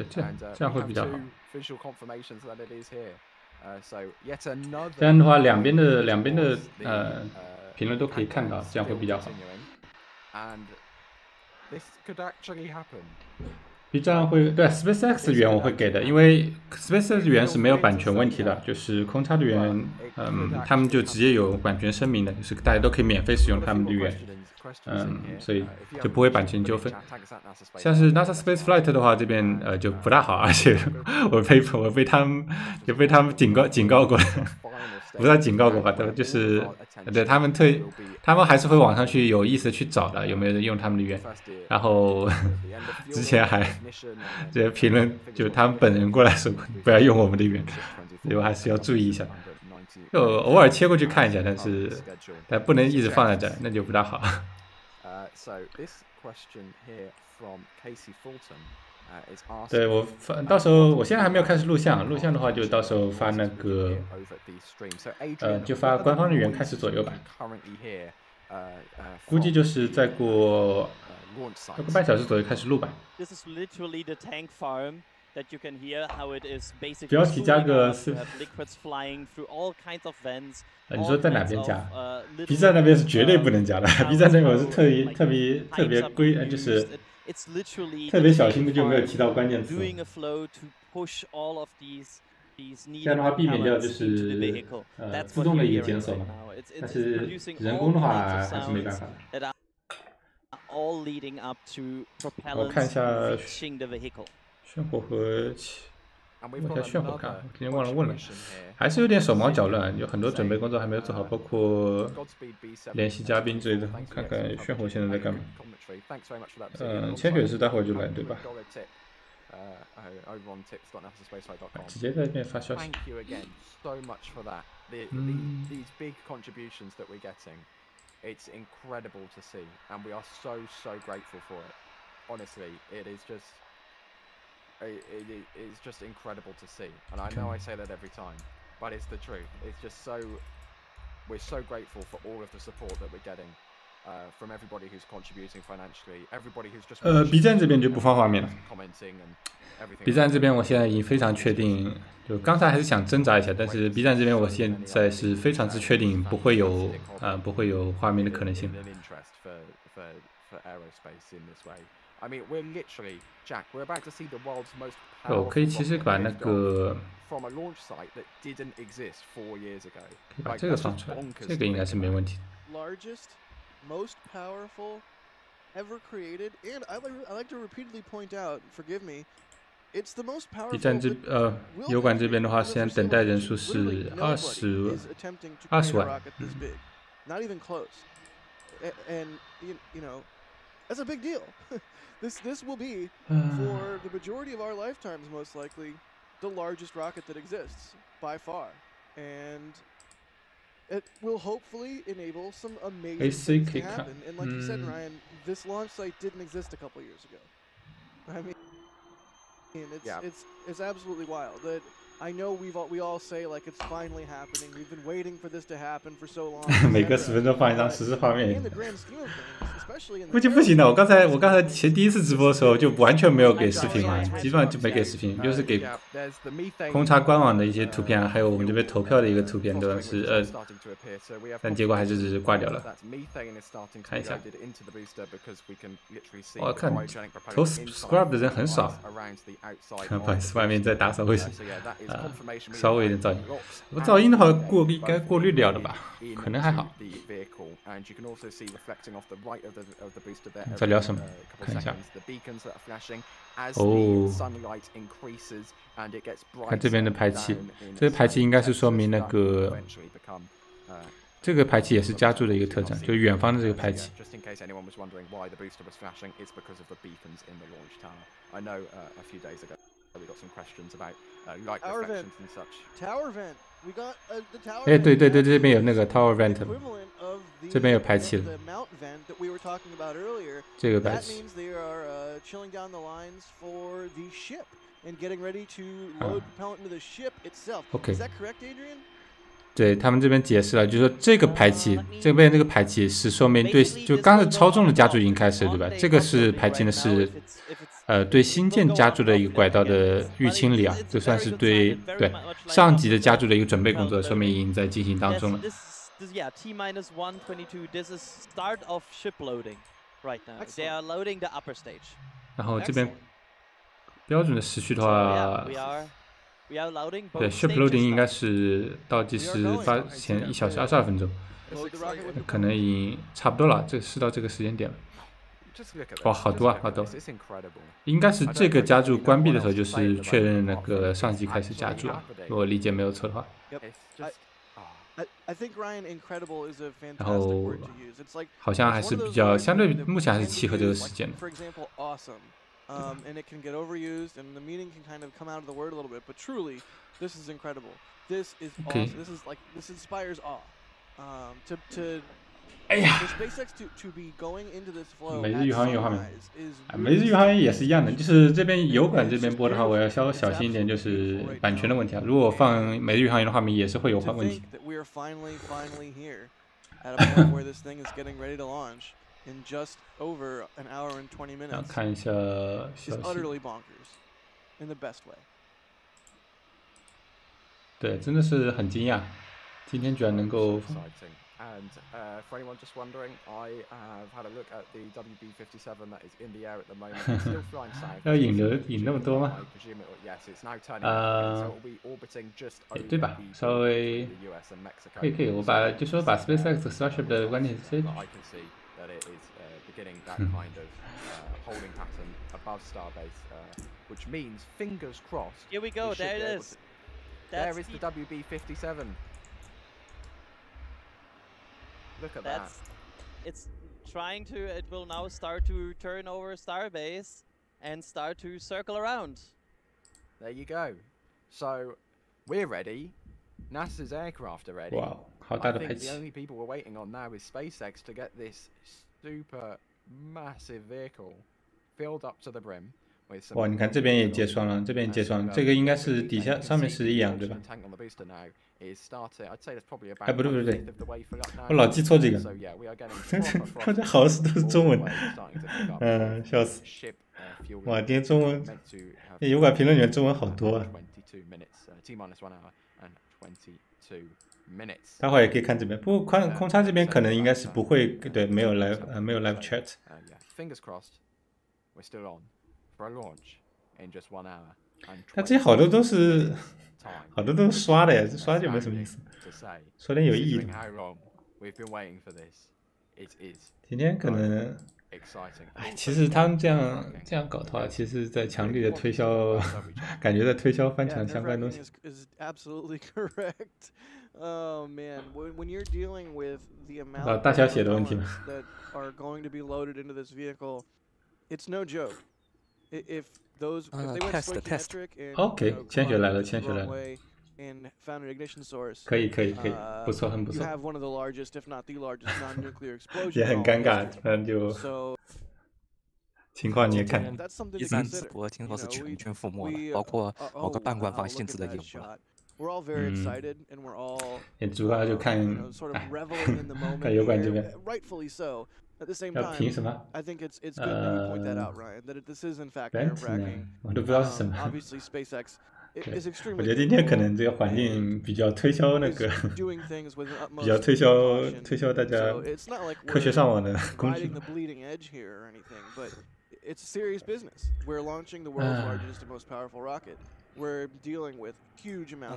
we have 2 visual confirmations that it is here. So yet another. 这样的话，两边的评论都可以看到，这样会比较好。And this could actually happen. B 站会对 SpaceX 源我会给的，因为 SpaceX 源是没有版权问题的，就是空差的源，他们就直接有版权声明的，就是大家都可以免费使用他们的源。所以就不会版权纠纷。像是 NASA Space Flight 的话，这边就不大好，而且我被他们警告过了，不知道警告过吧？就是对他们还是会网上去有意思去找的，有没有人用他们的源？然后之前还这些评论就他们本人过来说不要用我们的源，所以我还是要注意一下。就偶尔切过去看一下，但不能一直放在这儿，那就不大好。对我到时候我现在还没有开始录像的话就到时候发那个就发官方的源开始左右吧。估计就是再过1个半小时左右开始录吧。标题加个你说在哪边加？B 站那边是绝对不能加的，B 站那边我是特别就是特别小心的就没有提到关键词。这样的话避免掉就是自动的一个检索嘛，但是人工的话还是没办法的。我看一下炫火和问一下炫火看，我今天忘了问了，还是有点手忙脚乱，有很多准备工作还没有做好，包括联系嘉宾之类的。看看炫火现在在干嘛？千雪是待会儿就来对吧？直接在那边发消息。It's incredible to see, and we are so grateful for it. Honestly, it is just incredible to see. And I know I say that every time, but it's the truth. It's just we're so grateful for all of the support that we're getting from everybody who's contributing financially, everybody who's just B 站这边就不放画面了。B 站这边我现在已经非常确定，就刚才还是想挣扎一下，但是 B 站这边我现在是非常之确定不会有画面的可能性。我可以其实把那个可以把这个放出来，这个应该是没问题的。Most powerful ever created, and I like to repeatedly point out, forgive me, it's the most powerful. B 站油管这边的话，现在等待人数是20万。Not even close. And you know, that's a big deal. This will be for the majority of our lifetimes, most likely, the largest rocket that exists by far, and it will hopefully enable some amazing things to happen. And like you said, Ryan, this launch site didn't exist a couple years ago. I mean, it's absolutely wild. That I know we all say like it's finally happening. We've been waiting for this to happen for so long. 每个10分钟放一张实时画面。 In the grand scheme of things, especially in 不行的，我刚才第一次直播的时候就完全没有给视频嘛，基本上就没给视频，就是给空差官网的一些图片，还有我们这边投票的一个图片，都是但结果还是只是挂掉了。看一下，我看投 subscribe 的人很少，不好意思，外面在打扫卫生。稍微有点噪音，噪音的话应该过滤掉的吧，可能还好。在聊什么？看一下。哦，看这边的排气，这个排气应该是说明那个。这个排气也是加注的一个特征，就是远方的这个排气。We got some questions about light reflections and such. Tower vent. We got the tower. 哎，对，这边有那个 tower vent， 这边有排气了。这个排气。That means they are chilling down the lines for the ship and getting ready to load propellant into the ship itself. Okay. Is that correct, Adrian? 对他们这边解释了，就是说这个排气，这边这个排气是说明对，就刚才超重的加注已经开始了，对吧？这个是排气呢是。对新建加注的一个轨道的预清理啊，就算是对上级的加注的一个准备工作，说明已经在进行当中了。然后这边标准的时序的话，对 ship loading 应该是倒计时发前1小时22分钟。可能已经差不多了，这是到这个时间点了。哇，好多啊，好多！应该是这个加注关闭的时候，就是确认那个上级开始加注啊，如果理解没有错的话。然后好像还是比较相对，目前还是契合这个时间的。And it can get overused, and the meaning can kind of come out of the word a little bit. But truly, this is incredible. This is awesome. This inspires awe. To SpaceX to be going into this flow. 每日宇航员画面，每日宇航员也是一样的，就是这边油管这边播的话，我要稍微小心一点，就是版权的问题啊。如果放每日宇航员的画面，也是会有问题。In just over an hour and 20 minutes. 看一下消息。It's utterly bonkers, in the best way. 对，真的是很惊讶，今天居然能够。And for anyone just wondering, I have had a look at the WB-57 that is in the air at the moment. It's still flying south. 要引那么多吗？Yes, it's now turning. So it will be orbiting just over 对吧？稍微 the US and Mexico. 可以，我把 SpaceX Starship 的观点先。I can see that it is beginning that kind of holding pattern above Starbase, which means fingers crossed. Here we go. There it is. There is the WB-57. Look at that. It's trying to. It will now start to turn over Starbase and start to circle around. There you go. So we're ready. NASA's aircraft are ready. Wow, I think the only people we're waiting on now is SpaceX to get this super massive vehicle filled up to the brim. 哇，你看这边也结霜了，这边也结霜了，这个应该是底下上面是一样对吧？哎，不对，我老记错这个，大家好像都是中文，笑死！哇，今天中文，油管评论员中文好多啊。待会儿也可以看这边，不过空差这边可能应该是不会，对，没有 live chat。它这些好多都是刷的呀，这刷就没什么意思，说点有意义的。今天可能，哎，其实他们这样搞的话，其实在强力的推销，感觉在推销翻墙相关的东西。大小写的问题吗？OK， 谦学来了，可以，不错，很不错。也很尴尬，反正就情况你也看。第三直播听说是全军覆没了，包括某个半官方性质的业务。也主要就看油管这边。要评什么？Vent，我都不知道是什么。对，我觉得今天可能这个环境比较推销那个，比较推销大家科学上网的工具。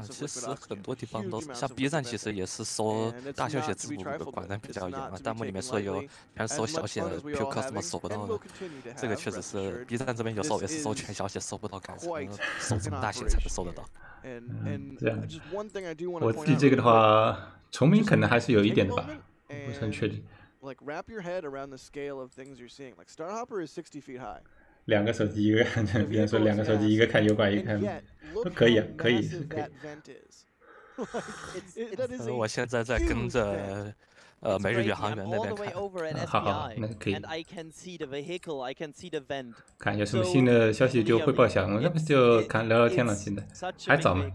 其实很多地方都是，像 B 站其实也是搜大小写字母的管得比较严啊，弹幕里面说全搜小写 Q Cosmos 搜不到的，这个确实是 B 站这边有时候也是搜全小写搜不到，改成搜这么大写才能搜得到。这样，我自己这个的话，重名可能还是有一点的吧，不是很确定。两个手机一个看，别人说两个手机一个看油管一个看，都可以啊，可以。我现在在跟着每日宇航员那边看，好，那可以。看有什么新的消息就汇报一下，我那不就聊聊天了，现在还早嘛。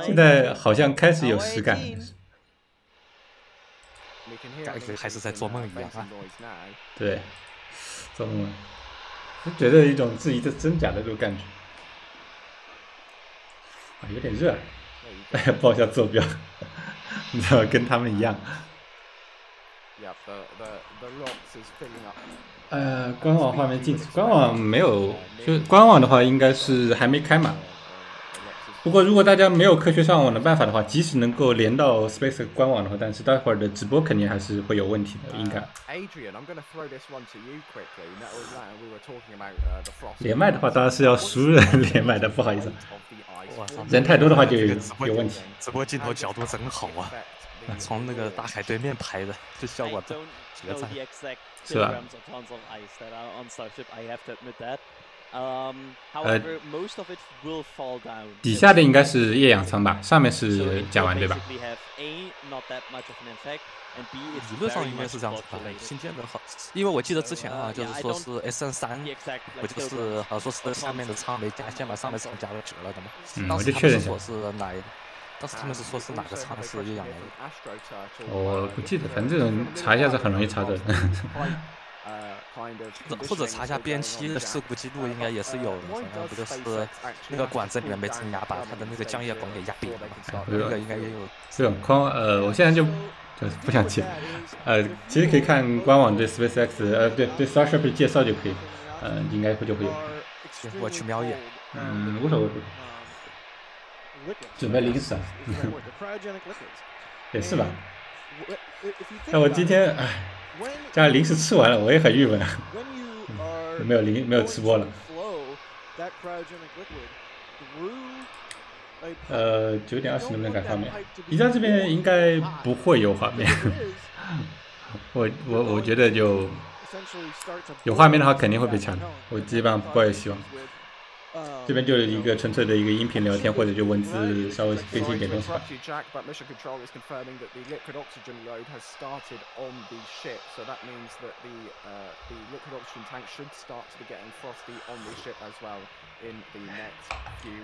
现在好像开始有实感。感觉还是在做梦一样啊！对，做梦，就觉得一种质疑这真假的这种感觉。啊，有点热，大家报一下坐标，你知道跟他们一样。官网画面禁止，官网没有，就官网的话应该是还没开嘛。不过如果大家没有科学上网的办法的话，即使能够连到 SpaceX 官网的话，但是待会儿的直播肯定还是会有问题的，应该。连麦的话当然是要熟人连麦的，不好意思。人太多的话就有问题。直播镜头角度真好啊！从那个大海对面拍的，这效果绝赞。是吧？底下的应该是液氧舱吧，上面是甲烷对吧？理论上应该是这样子吧。新建的好，因为我记得之前啊，就是说是 SN3，我就是好像说是下面的舱没加线嘛，上面舱加了折了的嘛。我就确认一下。当时他们是说是哪个舱是液氧来的？我不记得，反正查一下是很容易查的。或者查一下边期的事故记录，应该也是有的。好像不就是那个管子里面没增压，把它的那个降液管给压扁了嘛？这个应该也有。这种我现在就不想记。其实可以看官网对 SpaceX， 对 Starship 的介绍就可以。应该就会有。我去瞄一眼。无所谓。准备零食啊？也是吧。但我今天家零食吃完了，我也很郁闷啊。没有吃播了。9点20能不能改画面？B站这边应该不会有画面。我觉得有画面的话肯定会被抢，我基本上不抱有希望。这边就是一个纯粹的一个音频聊天，或者就文字稍微更新一点东西吧。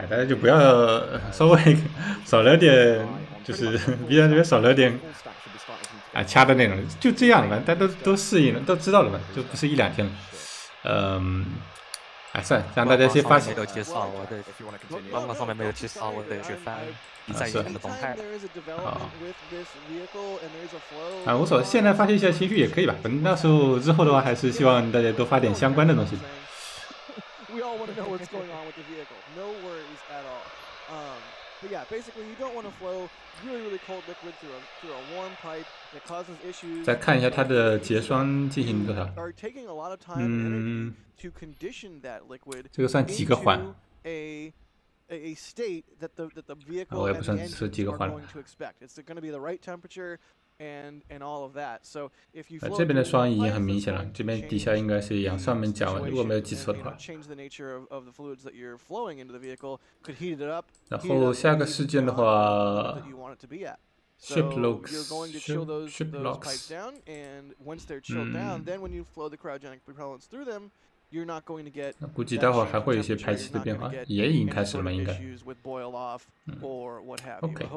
大家就不要稍微少聊点，就是 B 站这边少聊点掐的内容，就这样了，大家都适应了，都知道了嘛，就不是1、2天了。算了，让大家先发起。没有介绍，我得官网上面没有介绍，我得去翻B站以前的动态。无所谓，现在发泄一下情绪也可以吧。反正到时候之后的话，还是希望大家多发点相关的东西。But yeah, basically you don't want to flow really cold liquid through a warm pipe that causes issues. 再看一下它的结霜进行多少。这个算几个环？我也不算是几个环了。这边的霜已经很明显了，这边底下应该是一样，上面甲烷，如果没有记错的话。然后下个事件的话 ，ship locks， 那估计待会儿还会有一些排气的变化，也已经开始了嘛，应该。OK。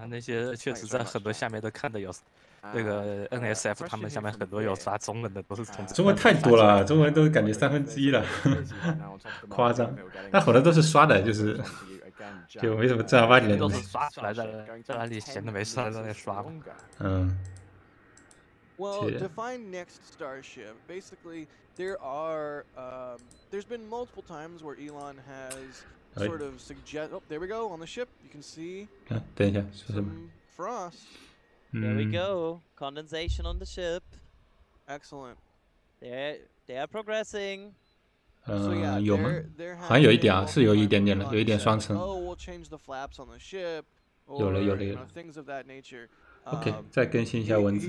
那些确实在很多下面都看的有，那个 NSF 他们下面很多有刷中文的，都是从中文太多了，中文都感觉1/3了，夸张。那很多都是刷的，就没什么正儿八经的东西。都是刷出来的，在哪里闲的没事在那刷。Well, to find next Starship, basically there's been multiple times where Elon has sort of suggest. Oh, there we go on the ship. You can see some frost. There we go. Condensation on the ship. Excellent. They are progressing. 有吗？好像有一点啊，是有一点点的，有一点双层。Oh, we'll change the flaps on the ship. 有了。Things of that nature. OK， 再更新一下文字。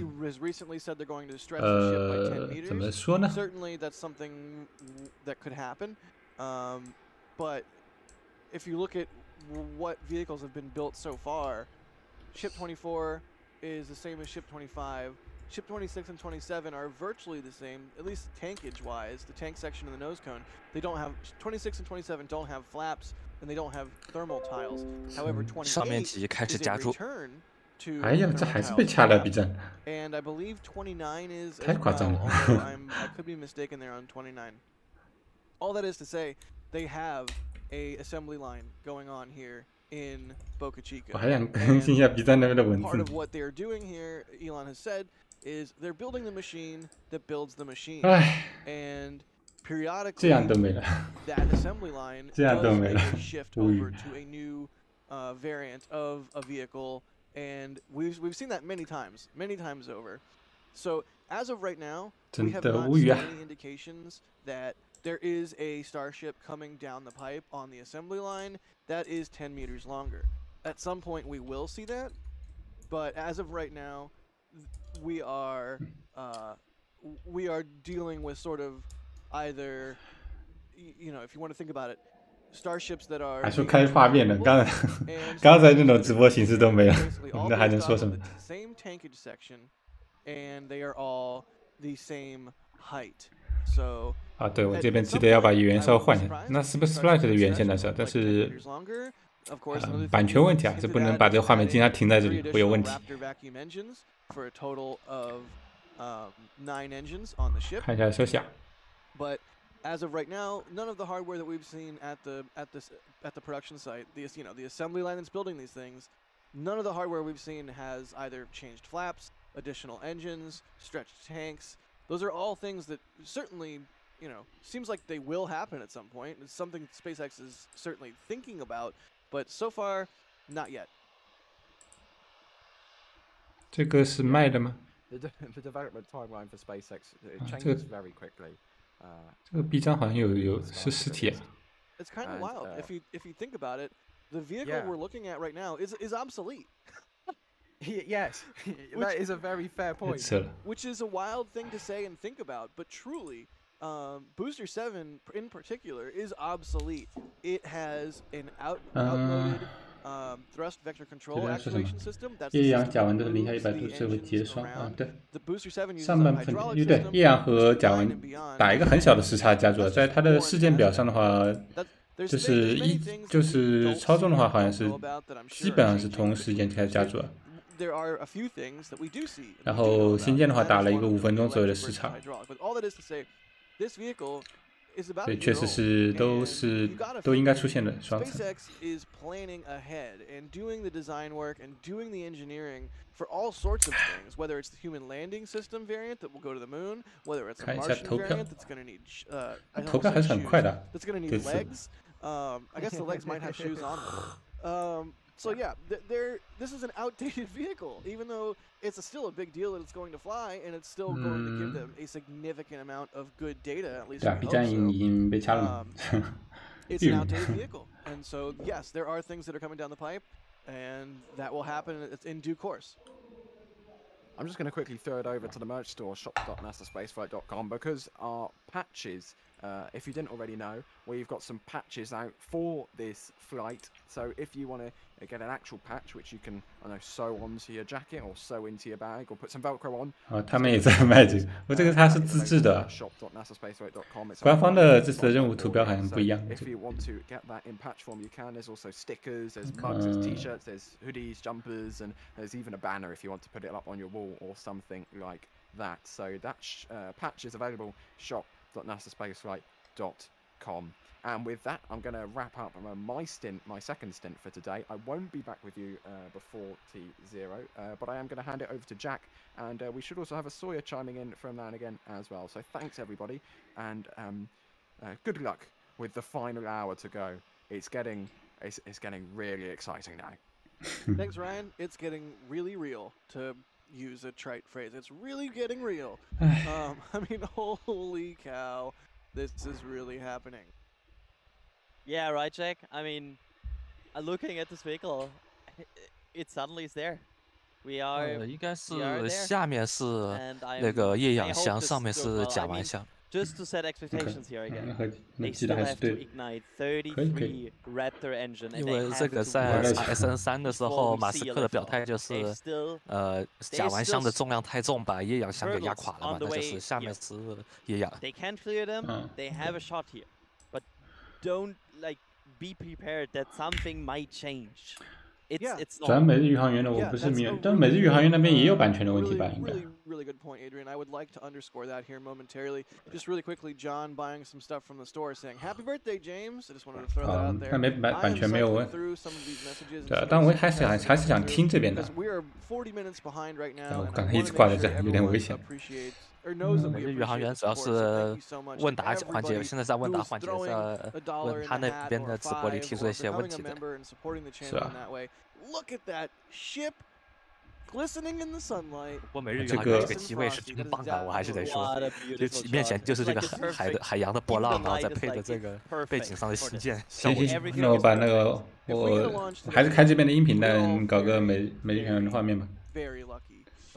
怎么说呢？ Certainly, that's something that could happen. But if you look at what vehicles have been built so far, Ship 24 is the same as Ship 25. Ship 26 and 27 are virtually the same, at least tankage-wise. The tank section and the nose cone, they don't have 26 and 27 don't have flaps and they don't have thermal tiles. However, 28 is a return. 哎呀，这还是被掐了，B站。太夸张了。I could be mistaken there on 29. All that is to say, they have a assembly line going on here in Boca Chica. 我还想更新一下 B 站那边的文字。 Part of what they're doing here, Elon has said, is they're building the machine that builds the machine. And periodically that assembly line does make a shift over to a new variant of a vehicle, and we've seen that many times over. So as of right now, we have not seen any indications that there is a Starship coming down the pipe on the assembly line that is 10 meters longer. At some point we will see that, but as of right now, we are dealing with sort of either, you know, if you want to think about it, Starships that are 还说开画面呢，刚才那种直播形式都没了，那还能说什么 ？Same tankage section, and they are all the same height. So 啊，对，我这边记得要把语言稍微换一下。那 SpaceX 的语言现在是，但是版权问题啊，这不能把这个画面经常停在这里，会有问题。看一下消息啊。But as of right now, none of the hardware that we've seen at the production site, the assembly line that's building these things, none of the hardware we've seen has either changed flaps, additional engines, stretched tanks. Those are all things that certainly, you know, seems like they will happen at some point. It's something SpaceX is certainly thinking about, but so far, not yet. 这个是卖的吗？ The development timeline for SpaceX it changes very quickly. 这个臂章好像是实体啊。It's kind of wild. If you think about it, the vehicle we're looking at right now is obsolete. Yes, that is a very fair point. Which is a wild thing to say and think about, but truly, Booster 7 in particular is obsolete. It has an outmoded thrust vector control actuation system. That's 液氧甲烷都是零下100度就会结霜啊，对。 The Booster 7 uses 上半部分对液氧和甲烷打一个很小的时差加注，在它的事件表上的话，就是操纵的话，好像是基本上是同时间开始加注了。 然后新建的话打了一个5分钟左右的时差，对，确实是都应该出现的双层。SpaceX is planning ahead and doing the design work and doing the engineering for all sorts of things, whether it's the human landing system variant that will go to the moon, whether it's a Martian variant that's going to need 投票还是很快的， that's going to need legs. I guess the legs might have shoes on them. So yeah, this is an outdated vehicle, even though it's still a big deal that it's going to fly, and it's still going to give them a significant amount of good data, at least we hope so. It's an outdated vehicle, and so yes, there are things that are coming down the pipe, and that will happen in due course. I'm just going to quickly throw it over to the merch store, shop.nasaspaceflight.com, because our patches, if you didn't already know, we've got some patches out for this flight. So if you want to get an actual patch, which you can, I know, sew onto your jacket or sew into your bag or put some Velcro on. 哦，他们也在卖这个，我这个它是自制的，官方的这次的任务图标好像不一样。If you want to get that in patch form, you can. There's also stickers, there's mugs, there's t-shirts, there's hoodies, jumpers, and there's even a banner if you want to put it up on your wall or something like that. So that patch is available. shop.nasaspaceflight.com. And with that, I'm going to wrap up my second stint for today. I won't be back with you before T0, but I am going to hand it over to Jack, and we should also have a Sawyer chiming in from now and again as well. So thanks everybody, and good luck with the final hour to go. It's getting really exciting now. Thanks, Ryan. It's getting really real, to use a trite phrase. It's really getting real. I mean, holy cow, this is really happening. Yeah, right, Jack. I mean, looking at this vehicle, it suddenly is there. We are. 应该是下面是那个液氧箱，上面是甲烷箱。Just to set expectations here again, they still have to ignite 33 Raptor engine. 因为这个在 SN3 的时候，马斯克的表态就是甲烷箱的重量太重，把液氧箱给压垮了嘛，那就是下面是液氧。They can clear them. They have a shot here, but don't be prepared that something might change. It's 转每日宇航员的我不是明，但每日宇航员那边也有版权的问题吧？应该。Really good point, Adrian. I would like to underscore that here momentarily. Just really quickly, John buying some stuff from the store saying "Happy birthday, James." I just wanted to throw that out there. 那版权没有问。对，但我还是想听这边的。We are 40 minutes behind right now. 我刚才一直挂在这，有点危险。每日宇航员主要是问答环节，现在在问答环节，在问他那边的直播里提出一些问题的。是吧？不过每日宇航员这个机位是真棒啊，我还是得说，就面前就是这个海洋的波浪，然后再配着这个背景上的星舰。行，那我把那个我还是开这边的音频，但搞个每日宇航员的画面吧。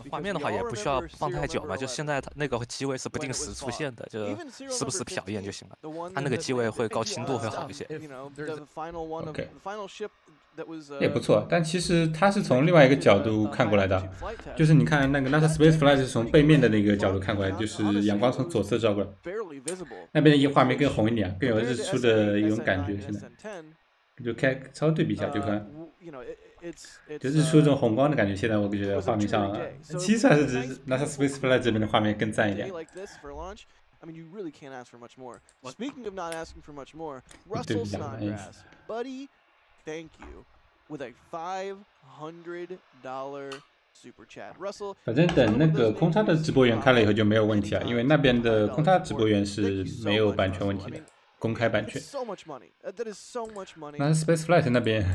画面的话也不需要放太久嘛，就现在它那个机位是不定时出现的，就时不时瞟一眼就行了。它那个机位会高清度会好一些。OK， 也不错，但其实它是从另外一个角度看过来的，就是你看那个 NASA Spaceflight 是从背面的那个角度看过来，就是阳光从左侧照过来，那边的画面更红一点，更有日出的一种感觉。现在就稍微对比一下就看。就日出这种红光的感觉，现在我觉得画面上，其实还是NASA Spaceflight 这边的画面更赞一点。对比较的意思。反正等那个空差的直播源开了以后就没有问题了，因为那边的空差直播源是没有版权问题的。公开版权，那 Spaceflight 那边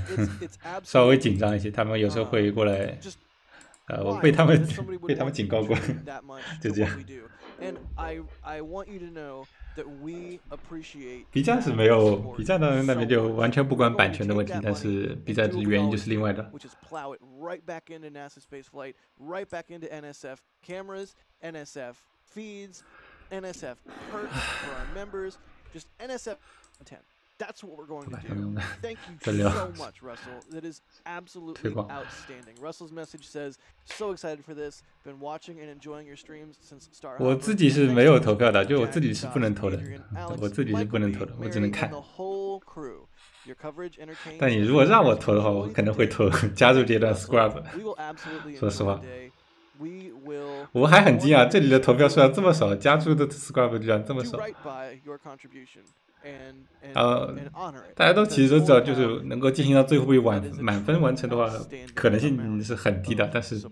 稍微紧张一些，他们有时候会过来，我被他们警告过，就这样。B 站是没有 ，B 站的那边就完全不管版权的问题，但是 B 站的原因就是另外的。Just NSF content. That's what we're going to do. Thank you so much, Russell. That is absolutely outstanding. Russell's message says, "So excited for this. Been watching and enjoying your streams since Star." 我自己是没有投票的，就我自己是不能投的，我自己是不能投的，我只能看。但你如果让我投的话，我可能会投加入阶段 Scrub。说实话。我还很惊讶，这里的投票数量这么少，加注的 Scrub 居然这么少。大家都其实都知道，就是能够进行到最后满分完成的话，可能性是很低的。但是，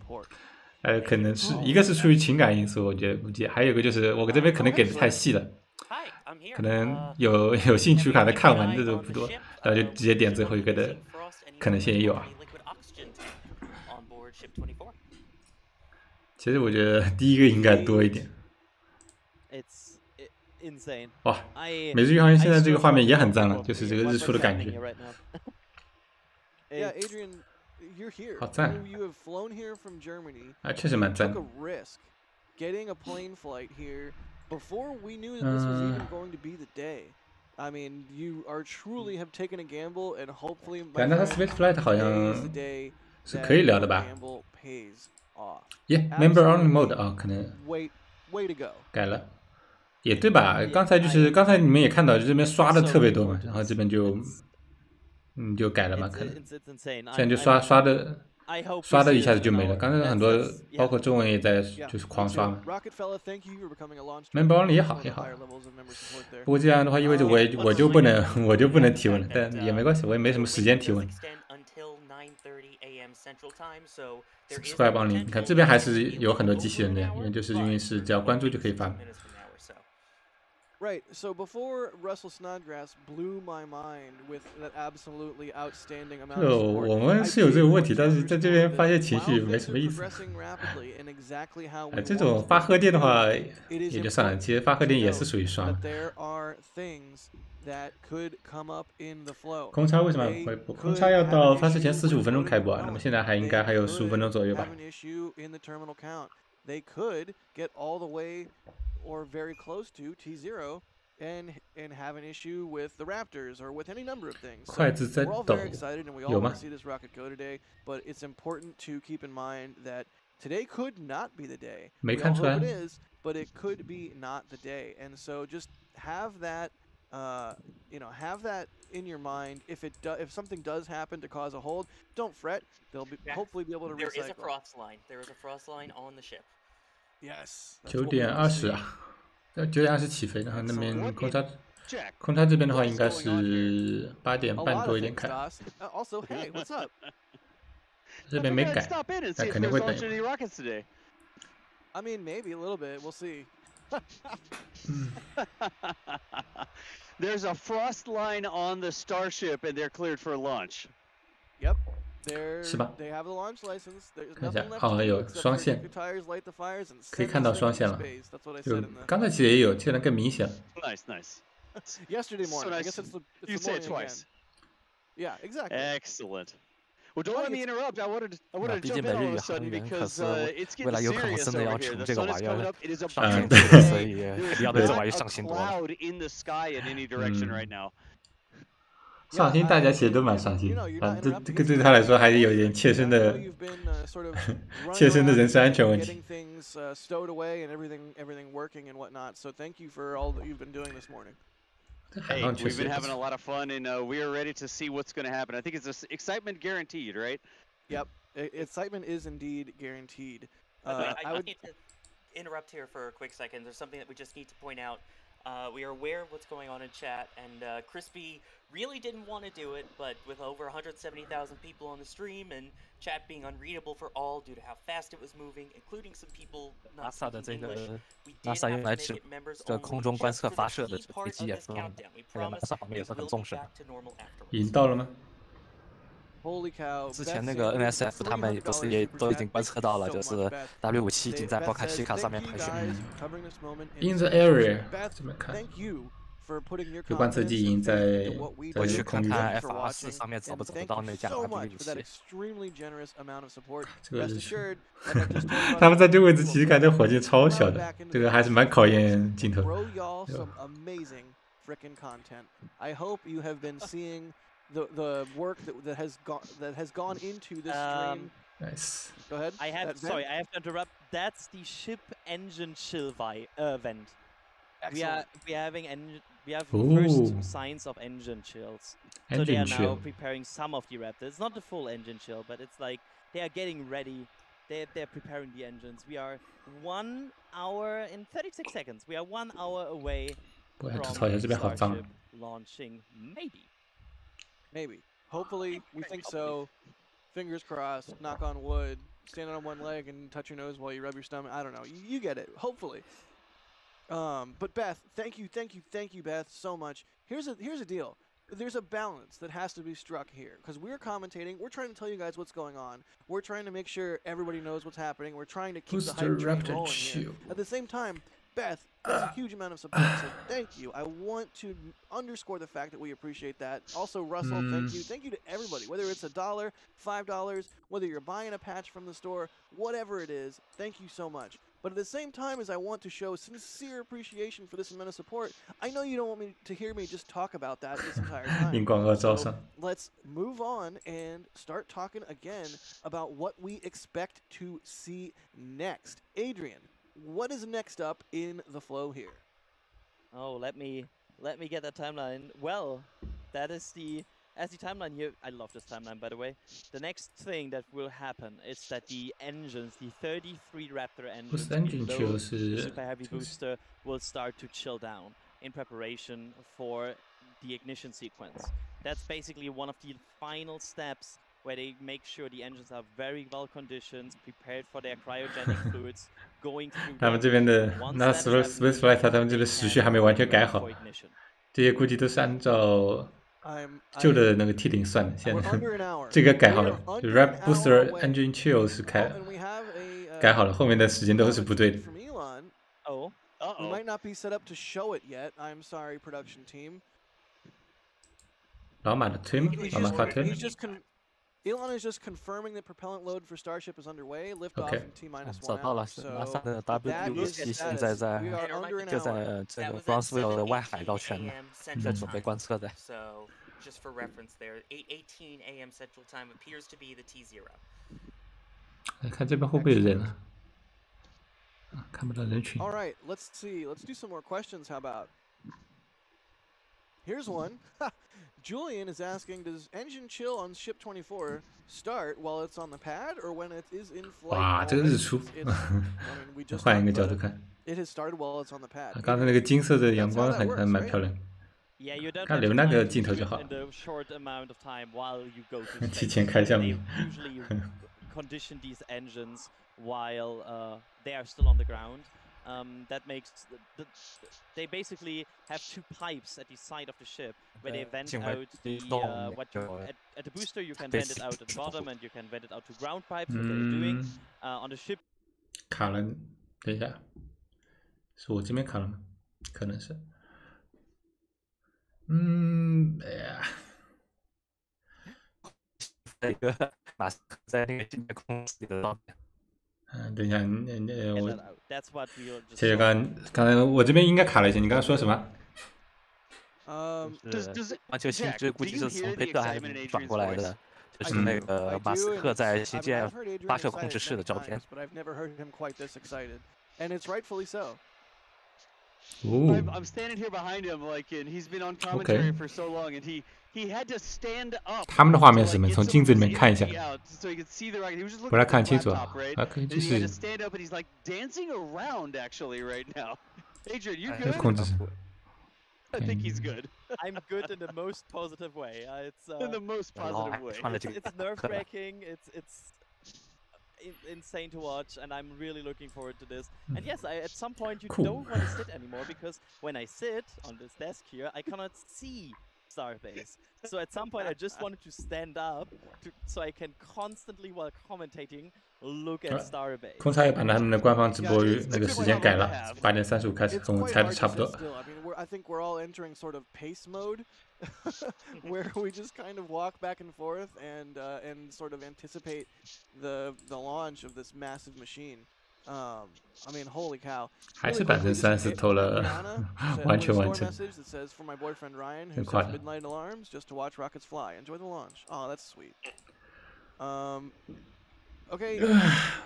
可能是一个是出于情感因素，我觉得估计还有一个就是我这边可能给的太细了，可能有兴趣把它看完的都不多，然后就直接点最后一个的可能性也有啊。其实我觉得第一个应该多一点。哇，每日宇航员现在这个画面也很赞了，就是这个日出的感觉。好赞！啊，确实蛮赞的。但那它 Spaceflight 好像是可以聊的吧？ member only mode 啊，可能改了，也对吧？刚才你们也看到，就这边刷的特别多嘛，然后这边就改了嘛，可能现在就刷的一下子就没了。刚才很多包括中文也在就是狂刷嘛。member only 也好，不过这样的话意味着我就不能提问了，但也没关系，我也没什么时间提问。Subscribe 帮你看这边还是有很多机器人的，因为是只要关注就可以发。Right, so before Russell Snodgrass blew my mind with that absolutely outstanding amount of support. 我们是有这个问题，但是在这边发泄情绪没什么意思。这种发贺电的话也就算了，其实发贺电也是属于刷。空差为什么会播？空差要到发射前45分钟开播啊，那么现在应该还有15分钟左右吧。Or very close to T0 and have an issue with the Raptors or with any number of things. So we're all very excited and we all want to see this rocket go today, but it's important to keep in mind that today could not be the day. We all hope it is, but it could be not the day. And so just have that have that in your mind. If something does happen to cause a hold, don't fret. They'll hopefully be able to recycle. There is a frost line. There is a frost line on the ship. Yes. 9点20啊，9点20起飞，然后那边空差这边的话应该是8点半多一点开。Also, hey, what's up? 这边没改，但肯定会等。I mean, maybe a little bit. We'll see. There's a frost line on the Starship, and they're cleared for launch. Yep. They have the launch license. There's nothing left to do except for kick the tires, light the fires, and send this thing into space. That's what I said in the. 刚才其实也有，现在更明显。Nice, nice. Yesterday morning. So nice. I guess it's the you say it twice. Again. Yeah, exactly. Excellent. Well, don't let me interrupt. I wanted to jump in all of a sudden because it's getting serious over here. The sun is coming up. It is about a cloud in the sky in any direction right now. 上心，大家其实都蛮上心。这个对他来说还是有点切身的切身的人身安全问题。Hey, we've been having a lot of fun, and we are ready to see what's going to happen. I think it's excitement guaranteed, right? Yep, excitement is indeed guaranteed. I need to interrupt here for a quick second. There's something that we just need to point out. We are aware of what's going on in chat, and Crispy really didn't want to do it, but with over 170,000 people on the stream and chat being unreadable for all due to how fast it was moving, including some people not speaking English, we did have to make it members only just for the key part of this countdown. We promise we will be back to normal afterwards. 引到了吗？ Holy cow！ 之前那个 NSF 他们不是也都已经观测到了，就是 W57已经在报卡西卡上面盘旋。In the area， 这边看。有观测器已经在我去看看 FR4上面找不找得到那架 W57。这个是，他们在这个位置其实感觉火箭超小的，这个还是蛮考验镜头。The work that has gone into this stream. Nice. Go ahead. I have to interrupt. That's the ship engine chill vent. Excellent. We have first two signs of engine chills. So they are now preparing some of the Raptors. It's not the full engine chill, but it's like they are getting ready. They're preparing the engines. We are 1 hour and 36 seconds. We are 1 hour away from Starship launching. Maybe. Hopefully, we think so. Fingers crossed. Knock on wood. Stand on one leg and touch your nose while you rub your stomach. I don't know. You get it. Hopefully. But Beth, thank you, Beth, so much. Here's a deal. There's a balance that has to be struck here because we're commentating. We're trying to tell you guys what's going on. We're trying to make sure everybody knows what's happening. We're trying to keep the hype train rolling here. At the same time, Beth, that's a huge amount of support, so thank you. I want to underscore the fact that we appreciate that. Also, Russell, thank you. Thank you to everybody, whether it's $1, $5, whether you're buying a patch from the store, whatever it is, thank you so much. But at the same time as I want to show sincere appreciation for this amount of support, I know you don't want me to hear me just talk about that this entire time. So let's move on and start talking again about what we expect to see next. Adrian, what is next up in the flow here? Oh, let me get that timeline. Well, that is the timeline here. I love this timeline, by the way. The next thing that will happen is that the engines, the 33 Raptor engines below the Super Heavy booster, will start to chill down in preparation for the ignition sequence. That's basically one of the final steps where they make sure the engines are very well conditioned, prepared for their cryogenic fluids, going through. 他们这边的那 SpaceX 他们这个时序还没完全改好，这些估计都是按照旧的那个 T0算的。现在这个改好了，就 Rapid Booster Engine Chill 是改好了，后面的时间都是不对的。We might not be set up to show it yet. I'm sorry, production team. 老马的推吗？老马发推。 Elon is just confirming the propellant load for Starship is underway. Liftoff in T-1 找到了，NASA 的 W57现在就在这个 Brownsville 的外海绕圈呢，在准备观测的。 So just for reference, there 8:18 a.m. Central Time appears to be the T0. 来看这边会不会有人啊？看不到人群。 All right, let's see. Let's do some more questions. How about? Here's one. Julian is asking, does engine chill on ship 24 start while it's on the pad or when it is in flight? 哇，这个日出！换一个角度看。It has started while it's on the pad. 刚才那个金色的阳光还蛮漂亮。看留那个镜头就好。提前开项目。condition these engines while they are still on the ground. That makes they basically have 2 pipes at the side of the ship where they vent out the at the booster you can vent it out at the bottom and you can vent it out to ground pipes. What they're doing on the ship. 卡了，等一下，是我这边卡了吗？可能是。哎呀。那个马斯克在那个境内空里的照片。等一下，我其实刚才我这边应该卡了一下，你刚才说什么？环球星这估计是从推特还转过来的，就是那个马斯克在新建发射控制室的照片。I'm standing here behind him, like, and he's been on commentary for so long, and he had to stand up. 他们的画面是什么？从镜子里面看一下，不太看清楚啊。可以继续。stand up, and he's like dancing around actually right now. Adrian, you good? 控制室。I think he's good. I'm good in the most positive way. It's in the most positive way. It's nerve-wracking. It's insane to watch, and I'm really looking forward to this. And yes, at some point you don't want to sit anymore, because when I sit on this desk here, I cannot see Starbase. So at some point I just wanted to stand up so I can constantly, while commentating, look at Starbase. 空差也把他们的官方直播那个时间改了，8点35开始，跟我猜的差不多。I think we're all entering sort of pace mode, where we just kind of walk back and forth and sort of anticipate the launch of this massive machine. I mean, holy cow! 还是30%投了，完全完成。很快的。Midnight alarms just to watch rockets fly. Enjoy the launch. Oh, that's sweet. Okay.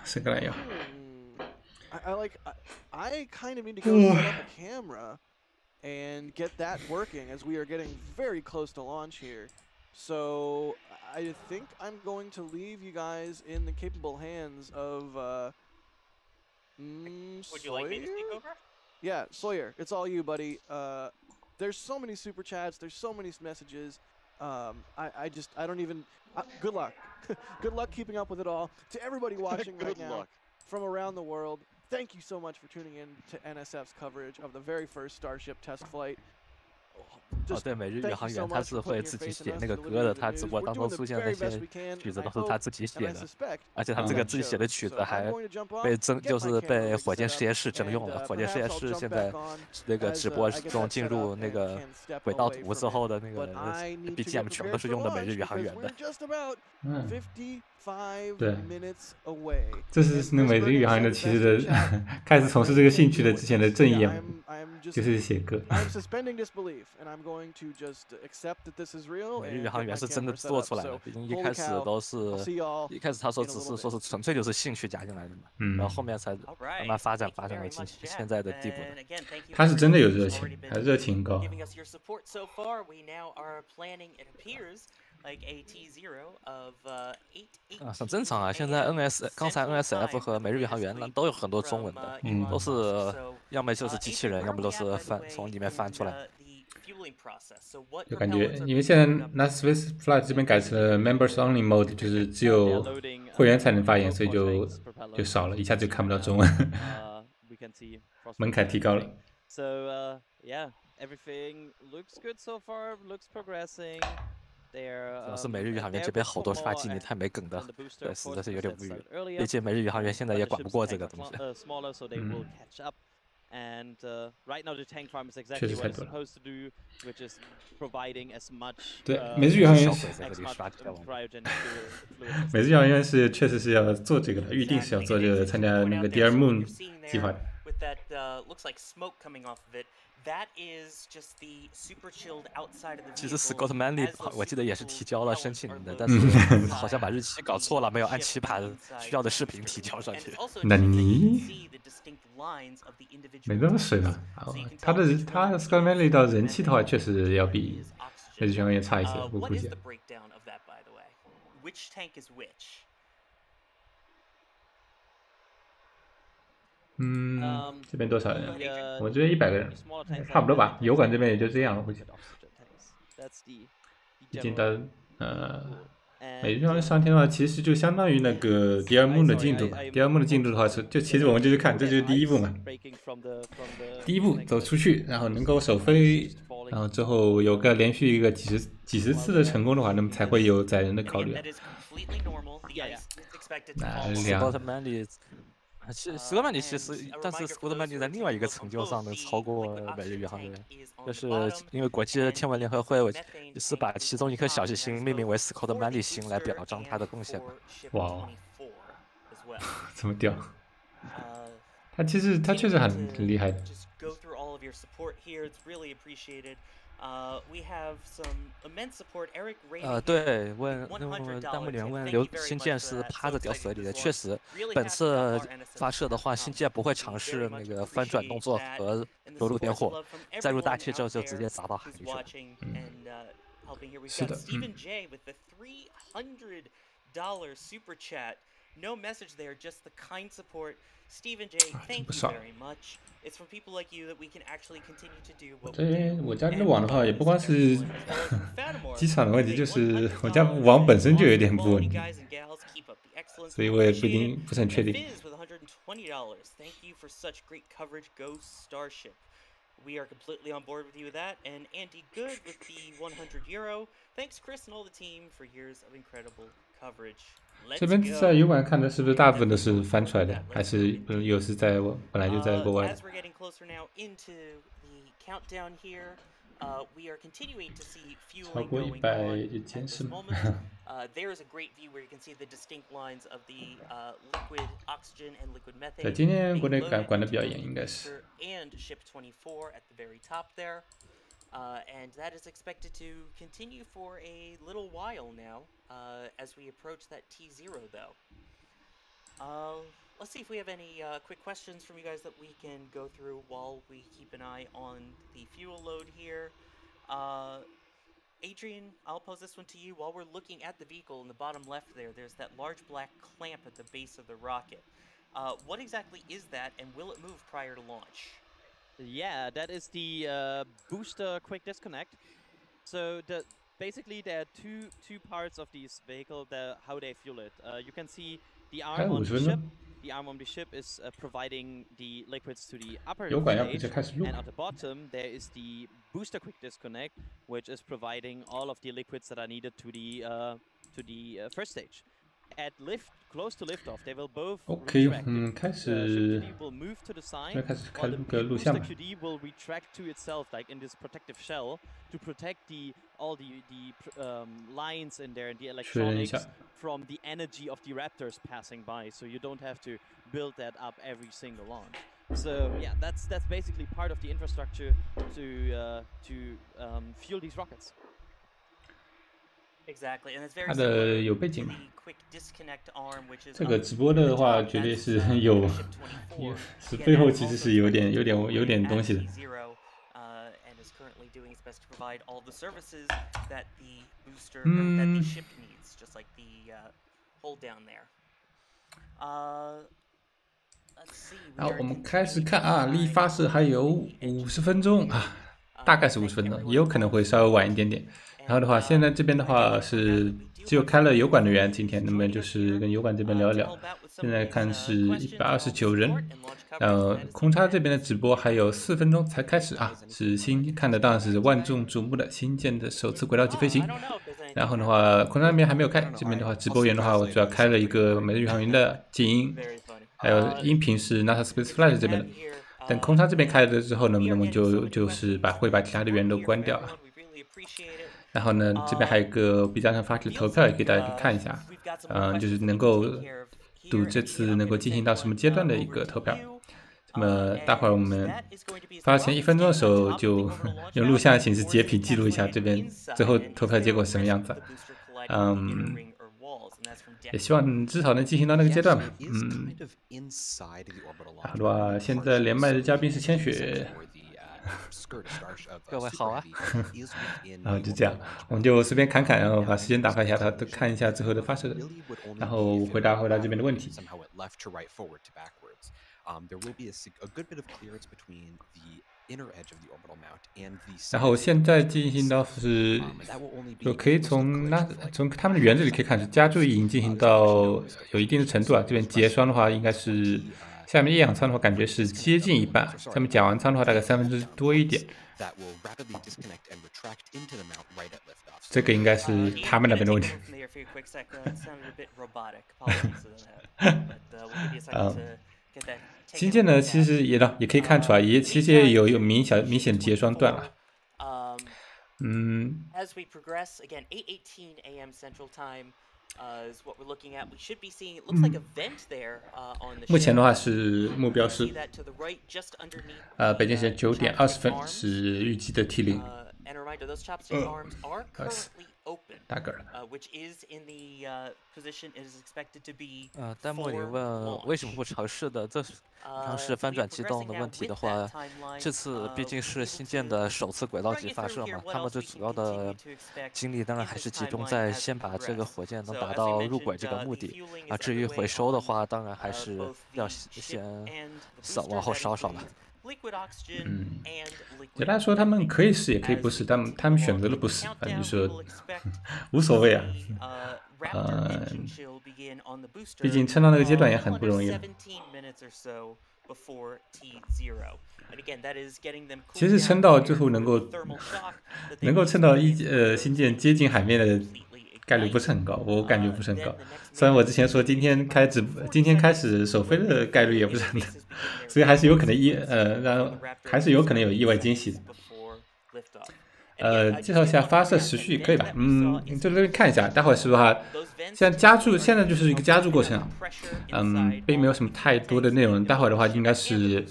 是个来要。I kind of need to go set up a camera and get that working, as we are getting very close to launch here. So I think I'm going to leave you guys in the capable hands of Would you like me to take over? Yeah, Sawyer, it's all you, buddy. There's so many super chats, there's so many messages. I don't even good luck. Good luck keeping up with it all. To everybody watching right now from around the world, thank you so much for tuning in to NSF's coverage of the very first Starship test flight. 对，每日宇航员他是会自己写那个歌的，他直播当中出现那些曲子都是他自己写的，而且他这个自己写的曲子还就是被火箭实验室征用了。火箭实验室现在那个直播中进入那个轨道图之后的那个 BGM 全都是用的每日宇航员的。对，这是那每日宇航员的其实的开始从事这个兴趣的之前的正业，就是写歌。每日宇航员是真的做出来的，毕竟一开始他说只是说是纯粹就是兴趣加进来的嘛，然后后面才慢慢发展为现在的地步的。他是真的有热情，他热情高。很正常啊，现在刚才 NSF 和每日宇航员都有很多中文的，都是要么就是机器人，要么都是从里面翻出来。就感觉，因为现在 NASA SpaceX 这边改成了 Members Only Mode， 就是只有会员才能发言，所以就少了，一下就看不到中文，门槛提高了。So yeah, everything looks good so far, looks progressing. 主要是每日宇航员这边好多刷机你太没梗的，对，实在是有点无语。毕竟每日宇航员现在也管不过这个东西。And right now the tank farm is exactly what it's supposed to do, which is providing as much 对，每日宇航员每日宇航员是确实是要做这个的，预定是要做这个参加那个 Dear Moon 计划的。其实 Scott Manley 我记得也是提交了申请的，但是好像把日期搞错了，没有按期把需要的视频提交上去。那你没那么水吧？他 Scott Manley 到人气的话，确实要比每日宇航员差一些，我估计。这边多少人？我这边100个人，差不多吧。油管这边也就这样了，估计。已经到每日上上天的话，其实就相当于那个第二幕的进度吧。第二幕的进度的话就其实我们就去看，这就是第一步嘛。第一步走出去，然后能够首飞，然后之后有个连续一个几十次的成功的话，那么才会有载人的考虑。那斯科曼尼其实，但是斯科曼尼在另外一个成就上能超过每日宇航员，就是因为国际天文联合会是把其中一颗小行星命名为斯科特曼尼星来表彰他的贡献。哇哦，这么屌！他确实很厉害的。对，弹幕里面问星舰是趴着掉水里的，确实，本次发射的话，星舰不会尝试那个翻转动作和着陆点火，再入大气之后就直接砸到海里去了。是的。No message there, just the kind support. Stephen J, thank you very much. It's from people like you that we can actually continue to do what we do. 我家这个网的话，也不光是机场的问题，就是我家网本身就有点不稳定，所以我也不是很确定。Thank you for such great coverage. Go Starship. We are completely on board with you with that. And Andy Good with the €100. Thanks, Chris and all the team for years of incredible coverage. 这边在油管看的是不是大部分都是翻出来的，还是有是在本来就在国外的？ We are continuing to see 超过100就监视吗？ There is a great view where you can see the distinct lines of the liquid oxygen and liquid methane. 对，今天国内管的比较严，应该是。And ship 24 at the very top there. And that is expected to continue for a little while now, as we approach that T0 though. Let's see if we have any quick questions from you guys that we can go through while we keep an eye on the fuel load here. Adrian, I'll pose this one to you. While we're looking at the vehicle in the bottom left there's that large black clamp at the base of the rocket. What exactly is that, and will it move prior to launch? Yeah, that is the booster quick disconnect. So basically there are two parts of this vehicle, how they fuel it. You can see the arm on the ship. The arm on the ship is providing the liquids to the upper stage, and at the bottom there is the booster quick disconnect, which is providing all of the liquids that are needed to the first stage. At close to liftoff, they will both retract. 开始 will move to the side, 开始开 while the booster QD will retract to itself, like in this protective shell, to protect all the lines in there and the electronics from the energy of the Raptors passing by. So you don't have to build that up every single launch. So yeah, that's basically part of the infrastructure to fuel these rockets. Exactly, and it's very 它的有背景嘛？ quick disconnect arm, which is 这个直播的话，绝对是有，是背后其实是有点东西的。And is currently doing its best to provide all the services that the booster that the ship needs, just like the hold down there. Let's see. 好，我们开始看啊，离发射还有50分钟啊，大概是50分钟，也有可能会稍微晚一点点。 然后的话，现在这边的话是只有开了油管的员，今天那么就是跟油管这边聊一聊。现在看是129人，空差这边的直播还有4分钟才开始啊，是看的当然是万众瞩目的新建的首次轨道级飞行。然后的话，空差那边还没有开，这边的话直播员的话，我主要开了一个每日宇航员的静音，还有音频是 NASA SpaceX 这边的。等空差这边开了之后呢，那么就是会把其他的员都关掉啊。 然后呢，这边还有一个 B 站上发起的投票，也给大家看一下，就是能够赌这次能够进行到什么阶段的一个投票。那么待会儿我们发前1分钟的时候，就用录像的形式截屏记录一下这边最后投票结果是什么样子。也希望至少能进行到那个阶段吧。好的话，现在连麦的嘉宾是千雪。 各位好啊，然后就这样，我们就随便侃侃，然后把时间打发一下，他都看一下最后的发射，然后回答这边的问题。There will be a good bit of clearance between the 然后现在进行到是，就可以从他们的原则里可以看出，加注已经进行到有一定的程度啊。这边结霜的话，应该是下面液氧舱的话，感觉是接近一半，下面甲烷舱的话大概1/3多一点。这个应该是他们那边的问题。新建呢，其实也可以看出来，其实也有明显的结霜段了。As we progress, again, 8:18 a.m. Central Time is what we're looking at. We should be seeing. It looks like a vent there on the. 目前的话是目标是北京时间9点20分是预计的 T0。And a reminder, those chopstick arms are currently open, 大个了。which is in the position it is expected to be. 弹幕里问为什么不尝试的？这尝试翻转机动的问题的话，这次毕竟是新建的首次轨道级发射嘛，他们最主要的精力当然还是集中在先把这个火箭能达到入轨这个目的啊。至于回收的话，当然还是要先往后稍了。简单说，他们可以试也可以不试，但他们选择了不试，反正就说无所谓啊。毕竟撑到那个阶段也很不容易了。其实撑到最后能够撑到新建接近海面的概率不是很高，我感觉不是很高。虽然我之前说今天开始首飞的概率也不是很大，所以还是有可能还是有可能有意外惊喜的。介绍一下发射时序可以吧？这边看一下，待会儿是的话，现在就是一个加注过程，并没有什么太多的内容。待会儿的话应该是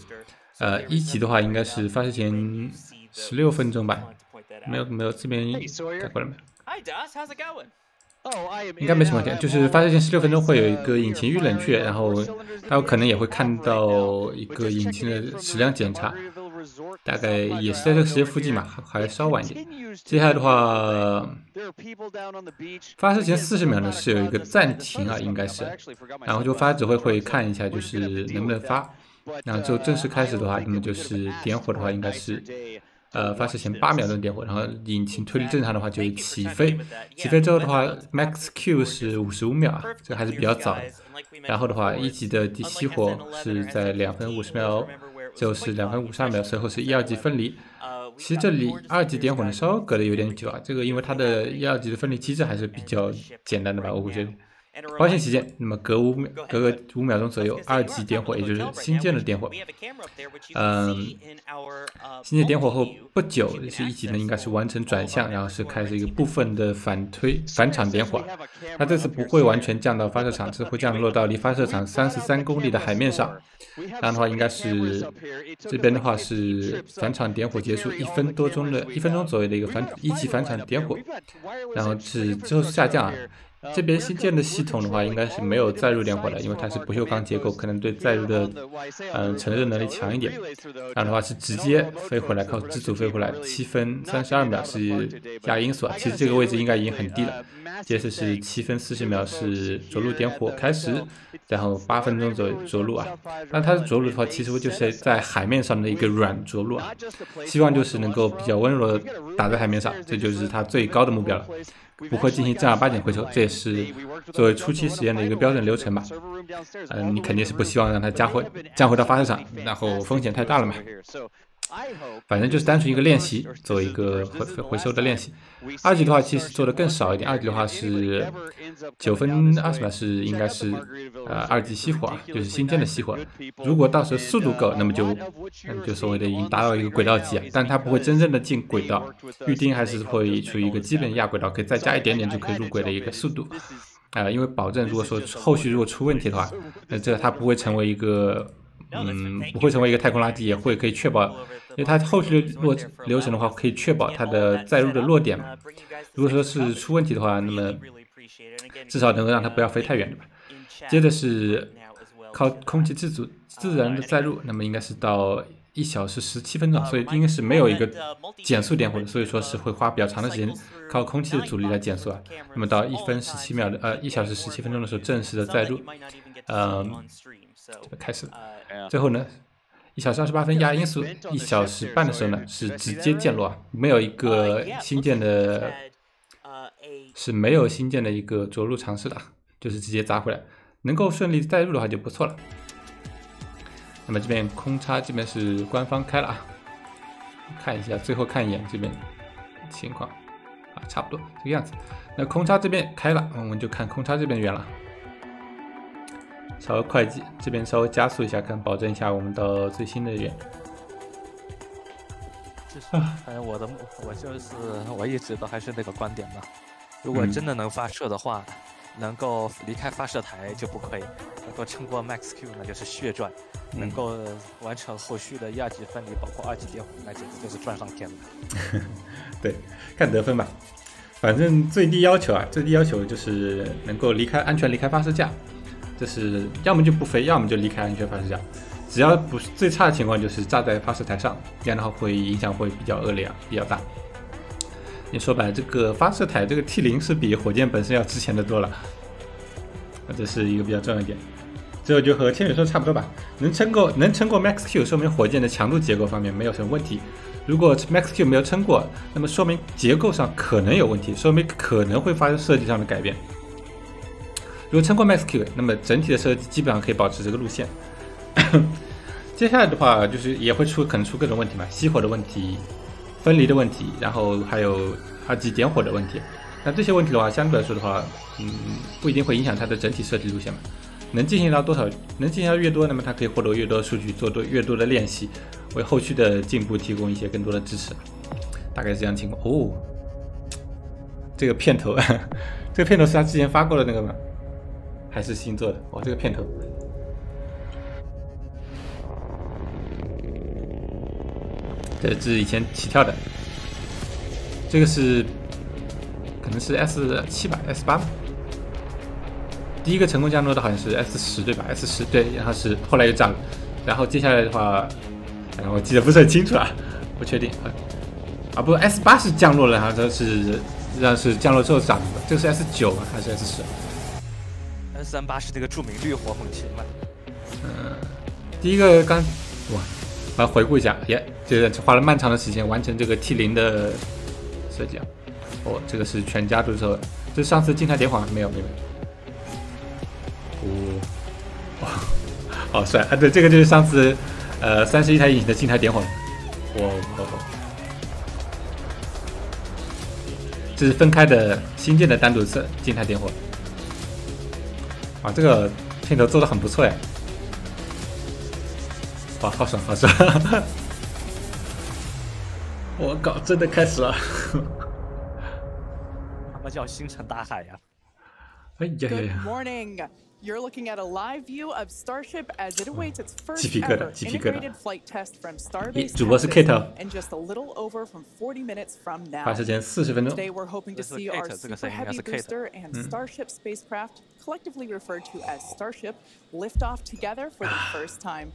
1级的话应该是发射前16分钟吧？没有，这边改过来没有？应该没什么问题，就是发射前16分钟会有一个引擎预冷却，然后还有可能也会看到一个引擎的质量检查，大概也是在这个时间附近嘛，还稍晚一点。接下来的话，发射前40秒呢是有一个暂停啊，应该是，然后就发射指挥会看一下就是能不能发，然后就正式开始的话，那么就是点火的话应该是。发射前8秒钟点火，然后引擎推力正常的话就起飞。起飞之后的话 ，max Q 是55秒啊，这个还是比较早的。然后的话，1级的熄火是在2分50秒，就是2分52秒，随后是1、2级分离。其实这里2级点火呢稍微隔得有点久啊，这个因为它的1、2级的分离机制还是比较简单的吧，我觉得。保险起见，那么隔个5秒钟左右，2级点火，也就是新建的点火。新建点火后不久，是1级呢应该是完成转向，然后是开始一个部分的反场点火。它这次不会完全降到发射场，只会降落到离发射场33公里的海面上。这样的话，应该是这边的话是返场点火结束1分钟左右的一个1级返场点火，然后是之后下降啊。这边新建的系统的话，应该是没有载入点火的，因为它是不锈钢结构，可能对载入的承热能力强一点。这样的话是直接飞回来，靠自主飞回来，7分32秒是压因素啊。其实这个位置应该已经很低了。接着是7分40秒是着陆点火开始，然后8分钟左右着陆啊。那它的着陆的话，其实就是在海面上的一个软着陆啊。希望就是能够比较温柔的打在海面上，这就是它最高的目标了。不会进行正儿八经回收，这也是作为初期实验的一个标准流程吧。你肯定是不希望让它降回到发射场，然后风险太大了嘛。反正就是单纯一个练习，做一个回收的练习。2级的话其实做的更少一点，2级的话是9分20秒是应该是2级熄火，就是新建的熄火。如果到时候速度够，那么就所谓的已经达到一个轨道级啊，但它不会真正的进轨道，预定还是会处于一个基本亚轨道，可以再加一点点就可以入轨的一个速度。因为保证如果说后续如果出问题的话，这个它不会成为一个太空垃圾，也会可以确保。因为它后续的流程的话，可以确保它的载入的落点嘛。如果说是出问题的话，那么至少能够让它不要飞太远，对吧？接着是靠空气自然的载入，那么应该是到1小时17分钟，所以应该是没有一个减速点火的，所以说是会花比较长的时间靠空气的阻力来减速啊。那么到1小时17分钟的时候正式的载入，这个开始了。最后呢？ 1小时28分压音速，1小时半的时候呢是直接降落啊，没有一个新建的，是没有新建的一个着陆尝试的，就是直接砸回来，能够顺利带入的话就不错了。那么这边空差这边是官方开了啊，看一下，最后看一眼这边情况啊，差不多这个样子。那空差这边开了，我们就看空差这边远了。稍微快几，这边稍微加速一下，看保证一下我们到最新的远。我一直都还是那个观点嘛，如果真的能发射的话，能够离开发射台就不亏，能够撑过 Max Q 那就是血赚，能够完成后续的1级分离，包括2级点火，那简直就是赚上天了。对，看得分吧。反正最低要求啊，最低要求就是能够安全离开发射架，就是要么就不飞，要么就离开安全发射架。只要不是最差的情况，就是炸在发射台上，这样的话影响会比较恶劣啊，比较大。你说白了，这个发射台这个 T0是比火箭本身要值钱的多了，这是一个比较重要一点。最后就和千羽说差不多吧，能撑过 Max Q， 说明火箭的强度结构方面没有什么问题。如果 Max Q 没有撑过，那么说明结构上可能有问题，说明可能会发生设计上的改变。如果撑过 Max Q， 那么整体的设计基本上可以保持这个路线。接下来的话，就是也会可能出各种问题嘛，熄火的问题、分离的问题，然后还有2级点火的问题。那这些问题的话，相对来说的话，不一定会影响它的整体设计路线嘛。能进行到越多，那么它可以获得越多的数据，做越多的练习，为后续的进步提供一些更多的支持。大概是这样的情况。哦，这个片头，这个片头是他之前发过的那个吗？还是新做的？哦，这个片头。这是以前起跳的，这个是可能是 S7 吧 ，S8 吧。第一个成功降落的好像是 S10 对吧 ？S10 对，然后是后来又炸了，然后接下来的话，我记得不是很清楚啊，不确定啊。不 ，S8 是降落了，好像是降落之后炸的，这个是 S9 还是 S38 是那个著名绿火猛禽嘛？第一个我回顾一下，这个花了漫长的时间完成这个 T0的设计啊。哦，这个是全加注之后，这是上次静态点火没有。哦，好帅啊！对，这个就是上次31台引擎的静态点火。这是分开的新建的单独静态点火。哇，这个片头做的很不错哎。哇，好爽！我靠，真的开始了！他妈叫星辰大海呀！哎呀呀 Good morning. You're looking at a live view of Starship as it awaits its first ever integrated flight test from Starbase in just a little over from 40 minutes from now. 发射前40分钟。Today we're hoping to see our Super Heavy booster and Starship spacecraft, collectively referred to as Starship, lift off together for the first time.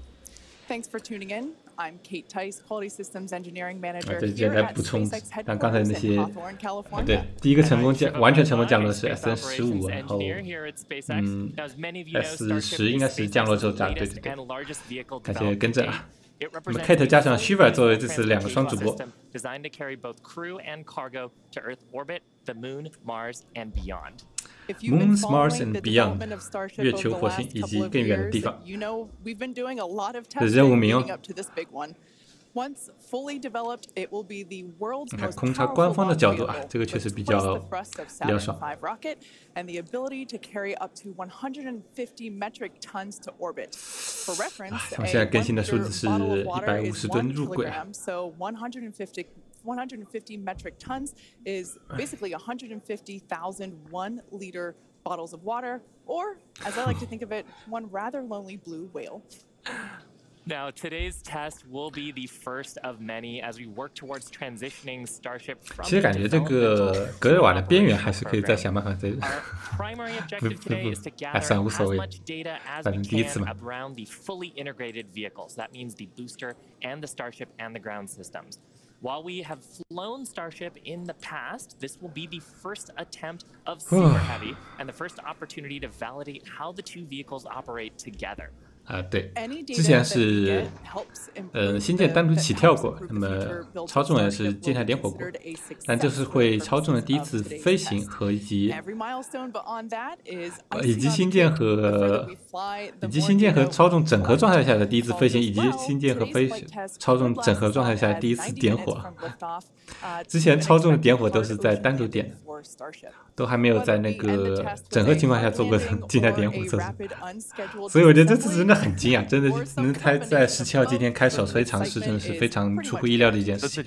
Thanks for tuning in. I'm Kate Tice, Quality Systems Engineering Manager here at SpaceX headquarters in Hawthorne, California. 对，第一个完全成功降落是 SN15， 然后S10应该是降落之后炸，对，感谢更正啊。那么 Kate 加上 Shiva 作为这次2个双主播。Designed to carry both crew and cargo to Earth orbit, the Moon, Mars, and beyond. Moon, Mars, and beyond. 月球、火星以及更远的地方。这是任务名哦。Once fully developed, it will be the world's most 空差官方的角度啊，这个确实比较爽。And the ability to carry up to 150 metric tons to orbit. For reference, 我现在更新的数字是150吨入轨。So 150 metric tons is basically 150,000 1-liter bottles of water, or as I like to think of it, one rather lonely blue whale. Now, today's test will be the first of many as we work towards transitioning Starship from 其实感觉这个格瑞瓦的边缘还是可以再想办法再算无所谓，反正第一次嘛。around the fully integrated vehicles. That means the booster and the Starship and the ground systems. While we have flown Starship in the past, this will be the first attempt of Super Heavy and the first opportunity to validate how the two vehicles operate together. 对，之前是星舰单独起跳过，那么超重也是舰下点火过，但这是会超重的第一次飞行和以及星舰和超重整合状态下的第一次飞行，以及星舰和超重整合状态下第一次点火。之前超重的点火都是在单独点的，都还没有在那个整合情况下做过舰下点火测试，所以我觉得这次真的很惊讶，真的能在17号今天开首飞尝试，真的是非常出乎意料的一件事情。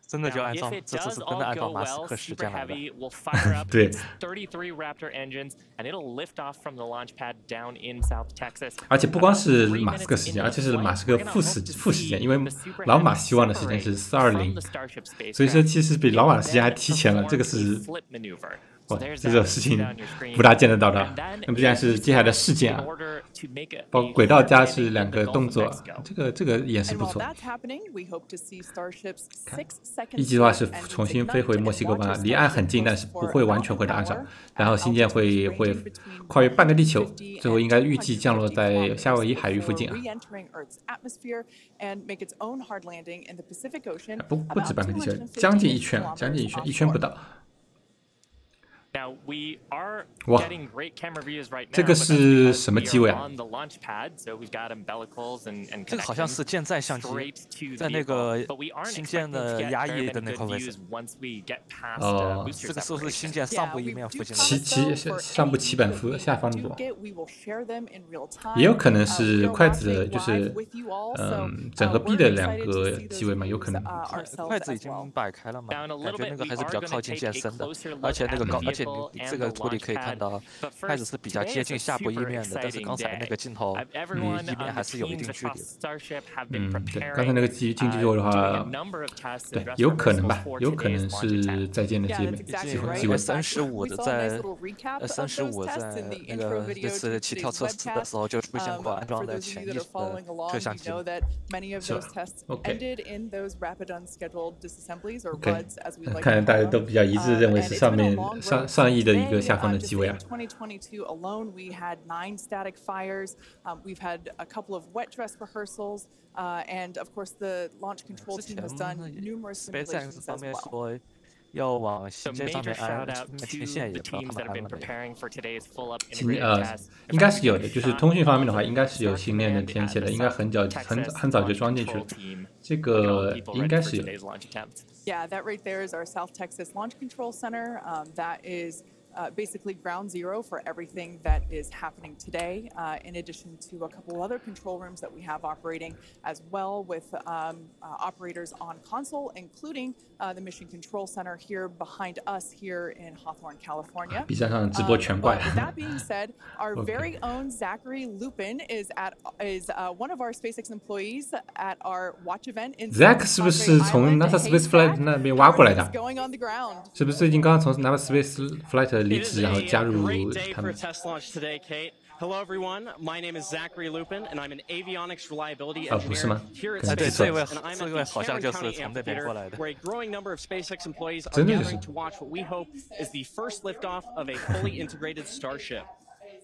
真的就按照，这次是真的按照马斯克实践来的。对。而且不光是马斯克时间，而且是马斯克副时间，因为老马希望的时间是420，所以说其实比老马的时间还提前了，这个是。这种事情不大见得到的。那么既然是接下来的事件啊，包括轨道加是2个动作，这个也是不错。一级的话是重新飞回墨西哥湾，离岸很近，但是不会完全回到岸上。然后星舰会跨越半个地球，最后应该预计降落在夏威夷海域附近啊。不止半个地球，将近一圈，一圈不到。哇，这个是什么机位啊？这个好像是舰载相机，在那个星舰的压翼的那块位置。哦，这个是不是星舰上部一面附近？上部旗板下方部，也有可能是筷子的，就是整合臂的2个机位嘛，有可能。筷子已经摆开了嘛，感觉那个还是比较靠近舰身的，而且你这个图里可以看到，筷子是比较接近下部翼面的，但是刚才那个镜头离翼面还是有一定距离的。对，刚才那个经济座的话，对，有可能吧，有可能是在舰的机位。315在那个这次起跳测试的时候就出现过安装在前翼的摄像机。是吧 ？OK， 看来大家都比较一致，认为是上翼的一个下方的机位啊。2022 alone, we had 9 static fires. We've had a couple of wet dress rehearsals, and of course, the launch control team has done numerous simulations as well. 要往星舰上面安天线也帮他们安了。应该是有的，就是通讯方面的话，应该是有星链的天线的，应该很早就装进去了，这个应该是有的。Yeah, that right there is our South Texas Launch Control Center. That is basically ground zero for everything that is happening today, in addition to a couple other control rooms that we have operating as well with operators on console, including the Mission Control Center here behind us here in Hawthorne, California. B 站上直播全怪。With that being said, our very own Zachary Lupin is one of our SpaceX employees at our watch event in Zach 是不是从 NASA Space Flight 那边挖过来的？是不是最近刚刚从 NASA Space Flight 离职，然后加入他们？Hello everyone, my name is Zachary Lupin, and I'm an avionics reliability engineer here at SpaceX, and I'm at the Cameron County Amphitheater, where a growing number of SpaceX employees are gathering to watch what we hope is the first liftoff of a fully integrated Starship.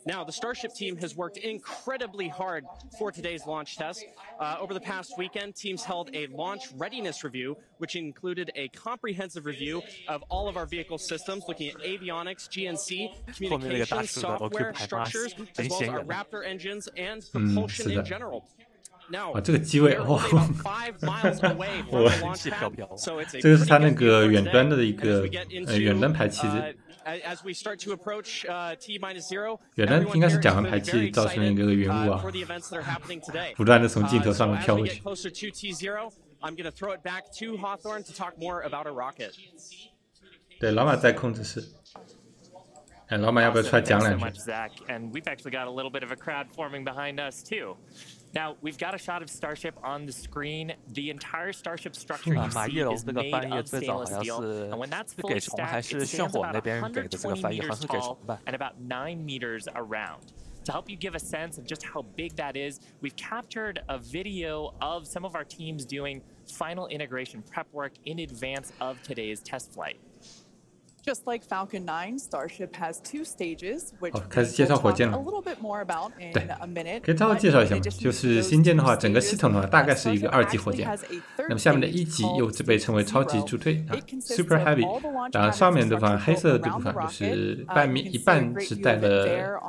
Now, the Starship team has worked incredibly hard for today's launch test. Over the past weekend, teams held a launch readiness review, which included a comprehensive review of all of our vehicle systems, looking at avionics, GNC, communications, software, structures, as well as our Raptor engines and propulsion in general. 哇，这个机位哇，这个是它那个远端的一个远端排气的。远端应该是甲烷排气造成的一个缘物啊，不断的从镜头上面飘过去。对，老马在控制室。哎，老马要不要出来讲两句？ Now, we've got a shot of Starship on the screen. The entire Starship structure you see is made of stainless steel. And when that's fully stacked, it stands about 120 meters tall and about 9 meters around. To help you give a sense of just how big that is, we've captured a video of some of our teams doing final integration prep work in advance of today's test flight. Just like Falcon 9, Starship has 2 stages, which 开始介绍火箭了。a little bit more about in a minute. 可以稍微介绍一下吗？就是新建的话，整个系统的话大概是一个2级火箭。那么下面的1级又被称为超级助推，Super Heavy。然后上面的话，黑色的部分就是一半是带了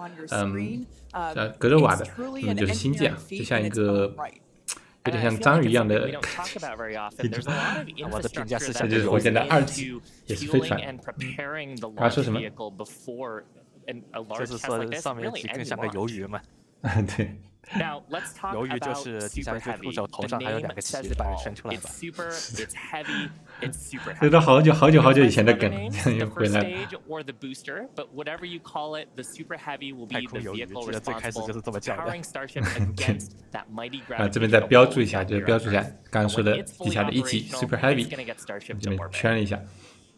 隔热瓦的，那么就是新建，就像一个。有点像章鱼一样的，我的评价是这就是火箭的2级，也是飞船。刚刚说什么？就是说上面更像个鱿鱼嘛。对。鱿鱼就是底下一个触手，头上还有2个鳍把人伸出来吧。这都好久以前的梗，又回来了。太空鱿鱼，记得最开始就是这么叫的。啊，这边再标注一下，就是标注一下刚刚说的底下的1级 Super Heavy， 这边圈了一下。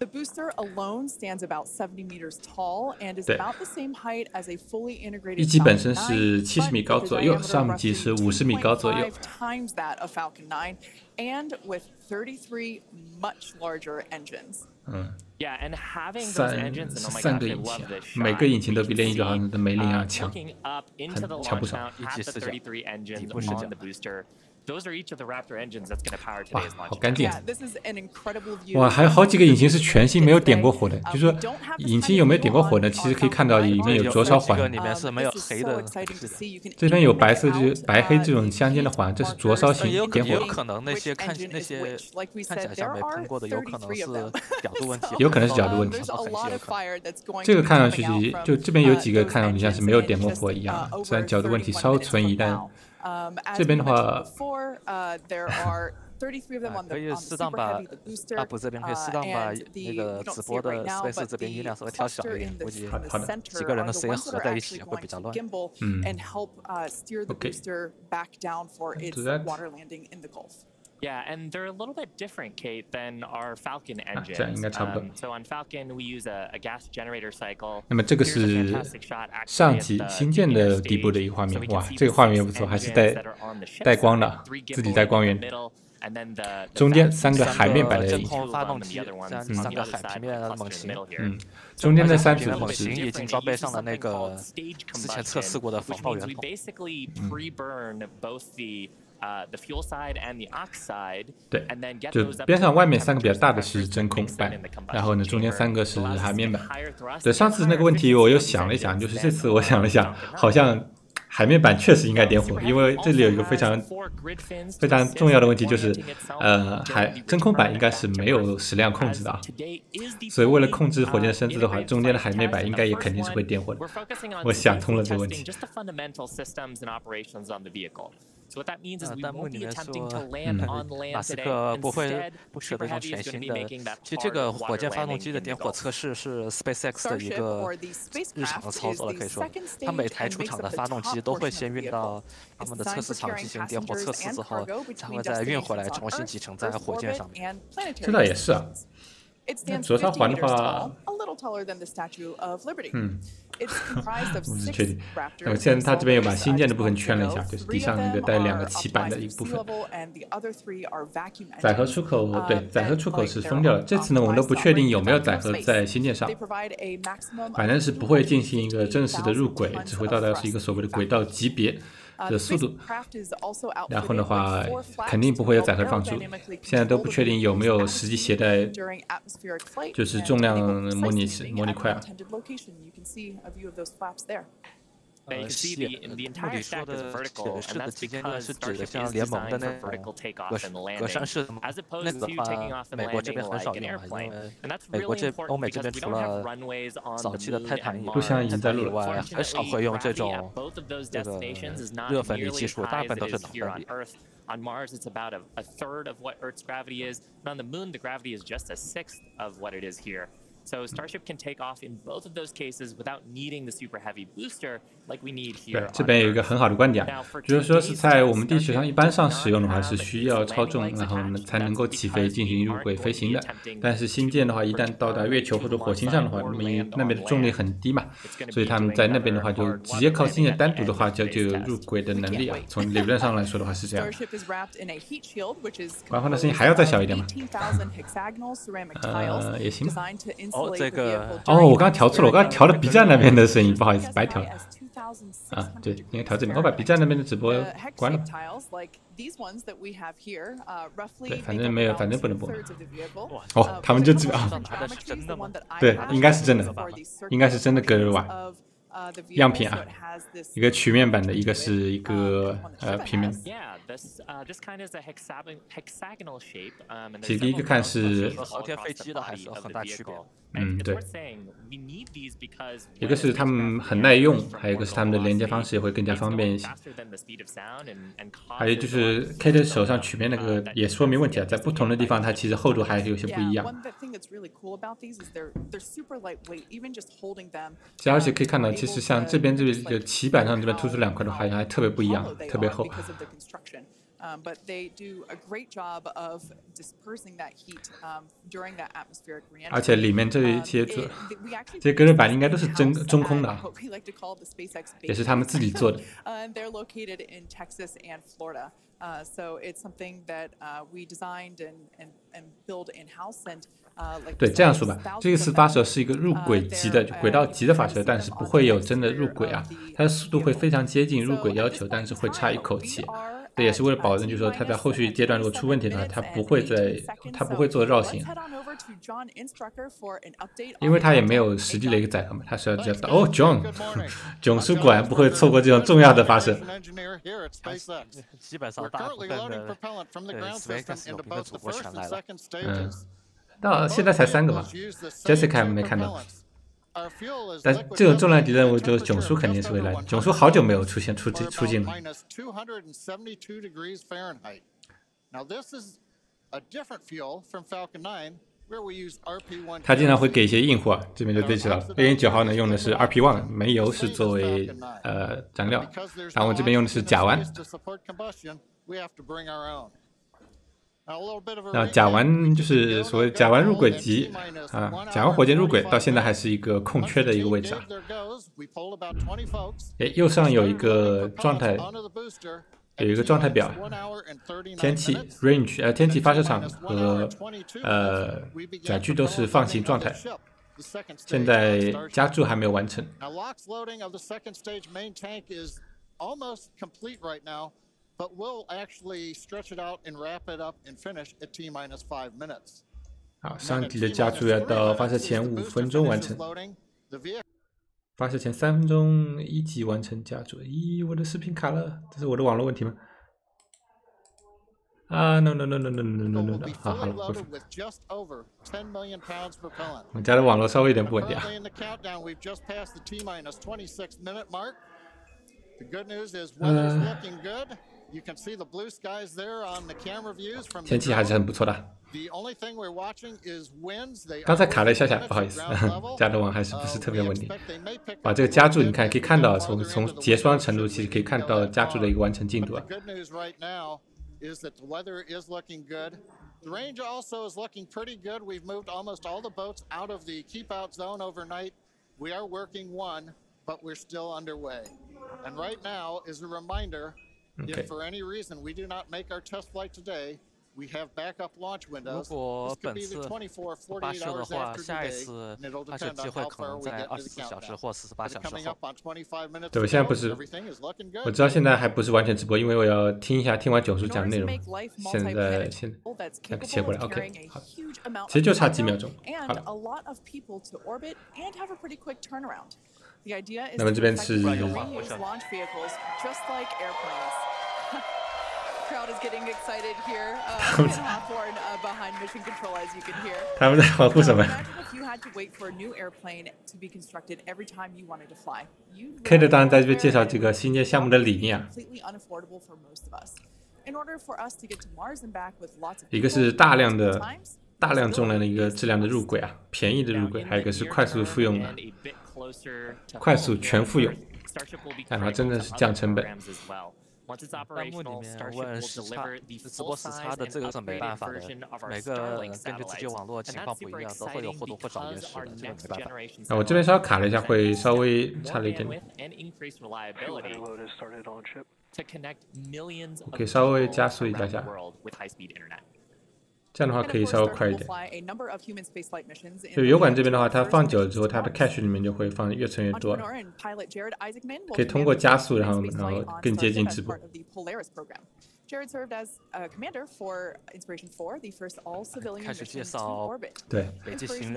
The booster alone stands about 70 meters tall and is about the same height as a fully integrated 1级本身是70米高左右，上级是50米高左右。 times that of Falcon 9 and with 33 much larger engines. Yeah, and having those engines, and oh my gosh, I love this shot. 每个引擎都比另一个好像的梅林要强，强不少。33 engines on the booster. Those are each of the Raptor engines that's going to power today's launch. 好干净！ This is an incredible view. 哇，还有好几个引擎是全新没有点过火的，就是说引擎有没有点过火呢？其实可以看到里面有灼烧环，里面是没有黑的。这边有白色，就是白黑这种相间的环，这是灼烧型点火。也有可能那些看起来像没喷过的，有可能是角度问题。有可能是角度问题。这个看上去就这边有几个看上去像是没有点过火一样，虽然角度问题稍存疑，但。这边的话，可以适当把UP这边可以适当把那个直播的 SpaceX 这边音量稍微调小一点，估计几个人的声音合在一起会比较乱。OK。Yeah, and they're a little bit different, Kate, than our Falcon engines. So on Falcon, we use a gas generator cycle. 那么这个是上级新建的底部的一个画面，哇，这个画面也不错，还是带光的，自己带光源。中间3个海面版的真空发动机，3个海平面的猛禽，中间的3组猛禽已经装备上了那个之前测试过的防爆圆筒。The fuel side and the ox side, 对，就边上外面3个比较大的是真空版，然后呢中间3个是海面版。对，上次那个问题我又想了一想，就是这次我想了想，好像海面版确实应该点火，因为这里有一个非常重要的问题，就是真空版应该是没有矢量控制的啊，所以为了控制火箭的身姿的话，中间的海面版应该也肯定是会点火的。我想通了这个问题。So what that means is we 弹幕 won't 里 be 面 attempting to 说 land on land 马斯 today. 克不 Instead, 舍得用 Super Heavy 全 is going to 新 be 的。 making that 其实 part 这个 of 火箭 water 发动 landing 机的 in 点 the 火 Gulf. 测试是 SpaceX 的一个日常的操作了，可以说，它每台出厂的发动机都会先运到他们的测试场进行点火测试之后，才会再运回来重新集成在火箭上面。这倒也是啊。灼烧环的话，不是确定。现在它这边又把新建的部分圈了一下，就是地上那个带2个鳍板的一部分。载荷出口，对，载荷出口是封掉了。这次呢，我们都不确定有没有载荷在新建上，反正是不会进行一个正式的入轨，只会到达是一个所谓的轨道级别的速度，然后的话肯定不会有载荷放出，现在都不确定有没有实际携带，就是重量模拟块啊。You can see the entire stack is vertical, and that's because Starship is designed for vertical takeoff and landing, as opposed to taking off and landing like an airplane. And that's really important because we don't have runways on the moon and Mars. Unfortunately, both of those destinations is not nearly as high as it is here on Earth. On Mars, it's about a third of what Earth's gravity is, and on the moon, the gravity is just a sixth of what it is here. So Starship can take off in both of those cases without needing the super heavy booster like we need here. 对，这边有一个很好的观点，就是说是在我们地球上一般上使用的话是需要超重，然后呢才能够起飞进行入轨飞行的。但是新建的话，一旦到达月球或者火星上的话，那么因为那边的重力很低嘛，所以他们在那边的话就直接靠新建单独的话就有入轨的能力啊。从理论上来说的话是这样。官方的声音还要再小一点吗？也行。哦，这个哦，我刚刚调错了，我刚刚调了 B 站那边的声音，不好意思，白调了。啊，对，应该调这边，我把 B 站那边的直播关了。对，反正没有，反正不能播。哦，他们就知道啊，对，应该是真的，应该是真的割肉啊。样品啊，一个曲面版的，一个是一个平面的。其实第一个看是航天飞机的，还是有很大区别。嗯，对。一个是他们很耐用，还有一个是他们的连接方式也会更加方便一些。还有就是 Kate 手上曲面那个也说明问题啊，在不同的地方它其实厚度还是有些不一样。而且可以看到，其实像这边这个鳍板上这边突出2块的话，还特别不一样，特别厚。But they do a great job of dispersing that heat during that atmospheric reentry. 而且里面这些隔热板应该都是中空的啊，也是他们自己做的。They're located in Texas and Florida. So it's something that we designed and build in-house and 对，这样说吧，这次发射是一个入轨级的轨道级的发射，但是不会有真的入轨啊，它的速度会非常接近入轨要求，但是会差一口气。这也是为了保证，就是说它在后续阶段如果出问题的话，它不会做绕行，因为它也没有实际的一个载荷嘛，它是要这样的。哦 ，John 叔果然不会错过这种重要的发射。基本上大部分的SpaceX 有评的主播全来了。到现在才3个吧 ，Jessica 没看到。但这种重量级任务，就是囧叔肯定是会来的。囧叔好久没有出镜了。他经常会给一些硬货，这边就对知道了。A9号呢用的是 RP1， 煤油是作为燃料，然后我这边用的是甲烷。那甲烷就是所谓甲烷入轨级啊，甲烷火箭入轨到现在还是一个空缺的一个位置啊。右上有一个状态，表，天气 range 天气发射场和载具都是放行状态。现在加注还没有完成。But we'll actually stretch it out and wrap it up and finish at T-5 minutes. 好，上级的加注要到发射前5分钟完成，发射前3分钟一级完成加注。咦，我的视频卡了，这是我的网络问题吗？啊 ，no， 好了，恢复。我家的网络稍微有点不稳定啊。天气还是很不错的。刚才卡了一下，不好意思，家的网还是不是特别稳定。把这个加注你看可以看到，从结霜程度其实可以看到加注的一个完成进度啊。The range also is looking pretty good. We've moved almost all the boats out of the keep out zone overnight. We are working one, but we're still underway. And right now is a reminder, if for any reason we do not make our test flight today, we have backup launch windows. 如果本次发射的话，下一次发射机会可能在24小时或48小时后。对，我现在不是，我知道现在还不是完全直播，因为我要听完囧叔讲的内容。现在切过来 ，OK， 好，其实就差几秒钟，好了。那么这边是。Crowd is getting excited here. 他们在欢呼什么 ？Kate 当然在这边介绍这个新建项目的理念啊。一个是大量重量的一个质量的入轨啊，便宜的入轨，还有一个是快速复用的，快速全复用，然后真的是降成本。弹幕里面问时差，直播时差的这个是没办法的，每个人根据自己网络情况不一样，都会有或多或少延时的，这个没办法。我这边稍微卡了一下，会稍微差了一点点。可以稍微加速一下。这样的话可以稍微快一点。就油管这边的话，它放久了之后，它的 cache 里面就会放越存越多，可以通过加速，然后更接近直播。Jared served as a commander for Inspiration 4, the first all-civilian mission to orbit. 对，北极星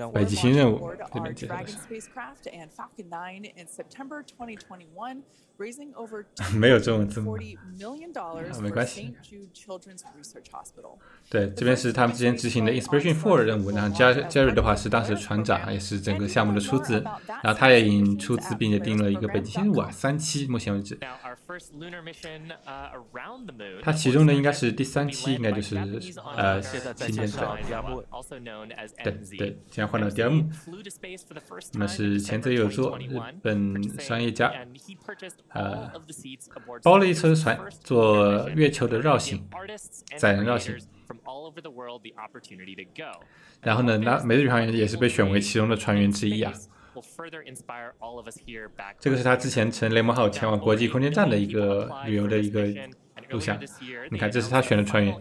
任务这边 Dragon spacecraft and Falcon 9 in September 2021, raising over $240 million for St. Jude Children's Research Hospital. 对，这边是他们之前执行的 Inspiration 4的任务，然后 Jared 的话是当时的船长，也是整个项目的出资，然后他也已经出资并且定了一个北极星任务3期，目前为止。他其中的应该是第3期，应该就是新编队。对，现在换到第2幕。那么是前泽友作，日本商业家，包了一艘船做月球的绕行，载人绕行。然后呢，每日宇航员也是被选为其中的船员之一啊。这个是他之前乘雷蒙号前往国际空间站的一个旅游的一个录像。你看，这是他选的船员。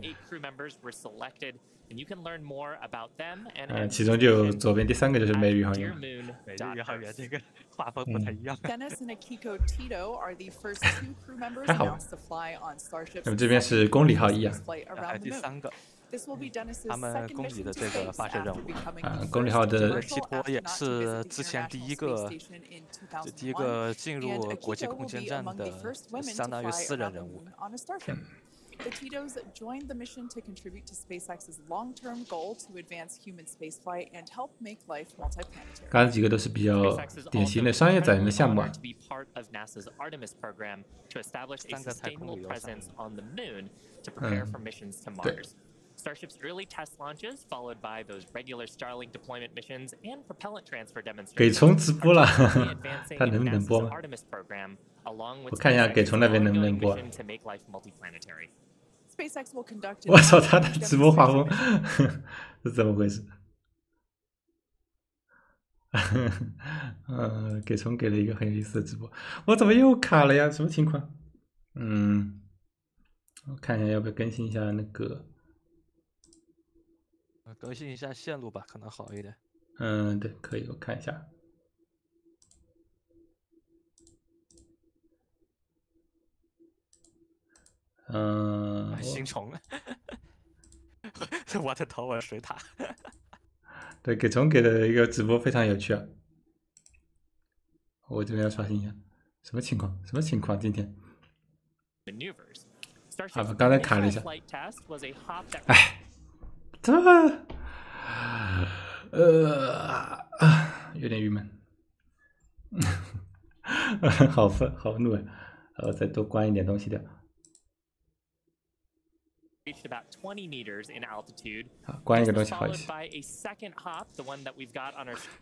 其中就有左边第3个就是每日宇航员。每日宇航员这个画风不太一样。还好。那么这边是公里号1啊。还有第3个。他们公里的这个发射任务公里号的提托也是之前第一个进入国际空间站的，相当于私人任务。The Titos joined the mission to contribute to SpaceX's long-term goal to advance human spaceflight and help make life multiplanetary. 刚才几个都是比较典型的商业载人的项目啊。Starship's early test launches, followed by those regular Starlink deployment missions and propellant transfer demonstrations. 给虫直播了，他能不能播吗？我看一下给虫那边能不能播。我操，他的直播画风是怎么回事？给虫给了一个很有意思的直播，我怎么又卡了呀？什么情况？我看一下要不要更新一下那个。更新一下线路吧，可能好一点。对，可以，我看一下。星虫，我的头文水塔。对，给虫给的一个直播非常有趣啊！我这边要刷新一下，什么情况？什么情况？今天？好吧，刚才卡了一下。哎。这有点郁闷，好愤好怒啊！我再多关一点东西掉。好，关一个东西好一些。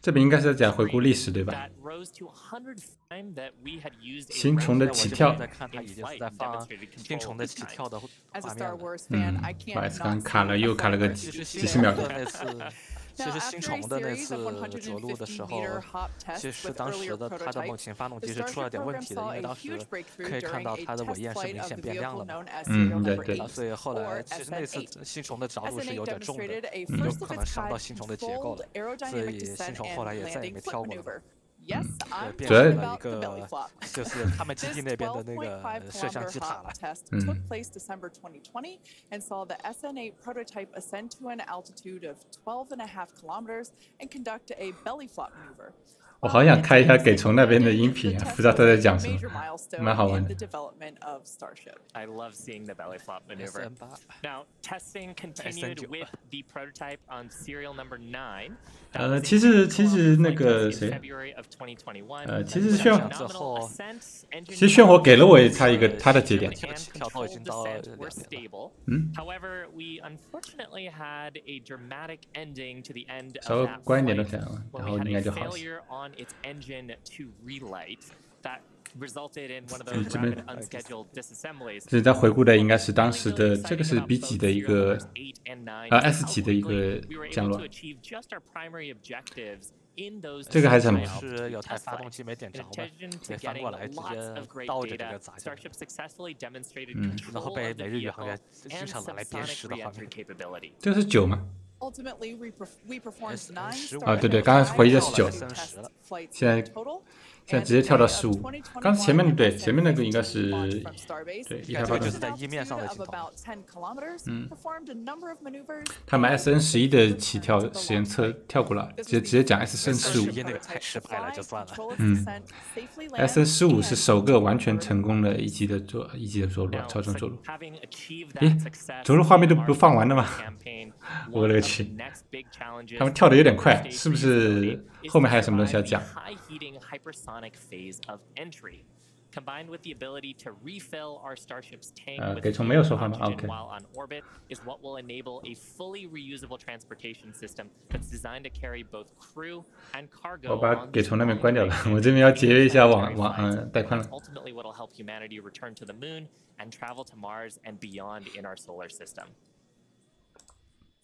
这边应该是在讲回顾历史，对吧？星虫的起跳。再看它已经是在放星虫的起跳的画面。不好意思，刚卡了，又卡了个几十秒钟。其实星虫的那次着陆的时候，其实当时的它的猛禽发动机是出了点问题的，因为当时可以看到它的尾焰是明显变亮了嘛。对。所以后来其实那次星虫的着陆是有点重的，有可能伤到星虫的结构了，所以星虫后来也再也没跳过了。变成了一个就是他们基地那边的那个摄像机塔了。took place December 2020 and saw the SN8 prototype ascend to an altitude of 12.5 kilometers and conduct a belly flop maneuver. 我好想开一下给虫那边的音频啊，不知道他在讲什么，蛮好玩的。I love seeing the belly flop maneuver. Now, testing continued with the prototype on serial number 9. 其实那个谁，其实炫火给了我他一个他的节点。跳头已经到了However, we unfortunately had a dramatic ending to the end of 稍微关一点东西啊，然后应该就好了。its engine to relight that resulted in one of those rapid unscheduled disassemblies. 这在回顾的应该是当时的这个是 B 级的一个S 级的一个降落。这个还是很是有台发动机没点着嘛，得翻过来直接倒着这个砸进去，然后被美日宇航员经常拿来鞭尸的画面。这个是9吗？啊，对，刚才回忆的是9，现在直接跳到15。刚才前面那个应该是对1台发动机就是在页面上的镜头。他们 SN11的起跳实验测跳过了，直接讲 SN15。那个太失败了就算了。SN15是首个完全成功的一级的着陆，超声着陆。咦，着陆画面都不放完的吗？我勒个去！他们跳的有点快，是不是后面还有什么东西要讲给虫没有说话吗 ？OK。我把给虫那边关掉了，我这边要节约一下带宽了。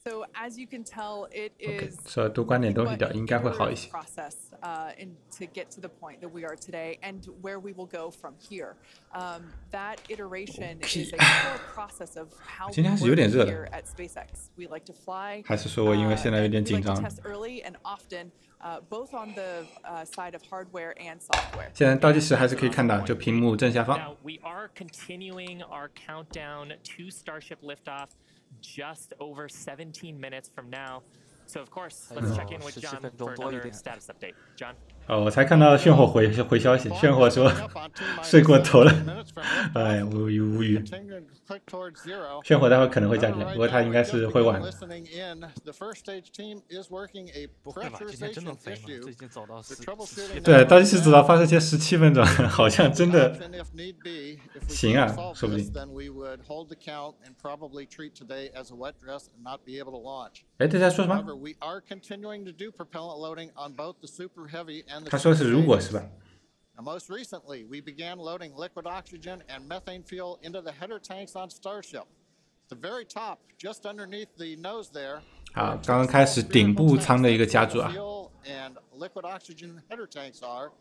So as you can tell, it is 所以多关点东西掉，应该会好一些。process to get to the point that we are today and where we will go from here. That iteration is a core process of how we work here at SpaceX. We like to fly. 还是说我因为现在有点紧张。Test early and often, both on the side of hardware and software. 现在倒计时还是可以看到，就屏幕正下方。Now we are continuing our countdown to Starship liftoff. Just over 17 minutes from now. So of course, let's check in with John for another status update. John. 我才看到炫火回消息，炫火说睡过头了，哎，无语。炫火待会可能会加点，不过他应该是会晚。不会吧？今天真的飞吗？这已经走到17。对，倒计时走到发射前17分钟，好像真的行啊，说不定。哎，这在说什么？他说是如果是吧？ Most recently, we began loading liquid oxygen and methane fuel into the header tanks on Starship. The very top, just underneath the nose there. 好，刚刚开始顶部舱的一个加注啊。And liquid oxygen header tanks are.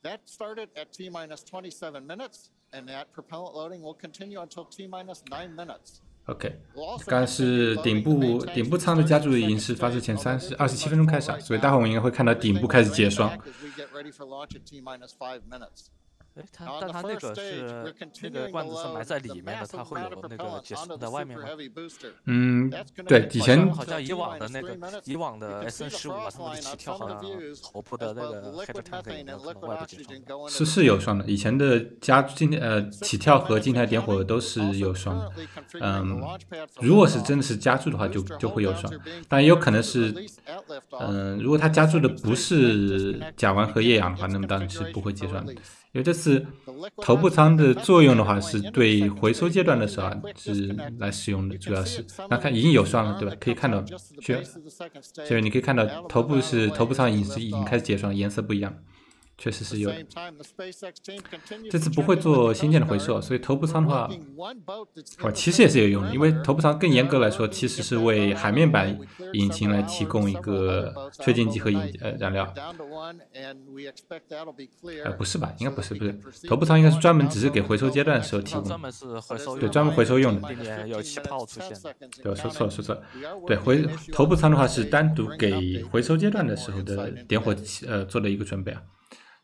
That started at T-27 minutes, and that propellant loading will continue until T-9 minutes. OK， 刚刚是顶部舱的加注已经是发射前27分钟开始啊，所以待会我们应该会看到顶部开始结霜。哎，但它那个是那个罐子是埋在里面的，它会有那个解释在外面吗？对，以前好像以往的SN15他们的起跳好像头部的那个 header tank 有没有可能外部解霜？是有霜的，以前的起跳和静态点火都是有霜的。如果是真的是加注的话就会有霜，但也有可能是如果它加注的不是甲烷和液氧的话，那么当然是不会结霜的。 因为这次头部舱的作用的话，是对回收阶段的时候是来使用的，主要是那看已经有霜了，对吧？可以看到，所以你可以看到头部舱已经开始结霜，颜色不一样，确实是有的。这次不会做新建的回收，所以头部舱的话，其实也是有用的，因为头部舱更严格来说，其实是为海面版引擎来提供一个推进剂和燃料。 不是吧？应该不是，头部舱应该是专门只是给回收阶段的时候提供，对，专门回收用的。里面有气泡出现。对，我说错了。对，头部舱的话是单独给回收阶段的时候的点火做的一个准备啊。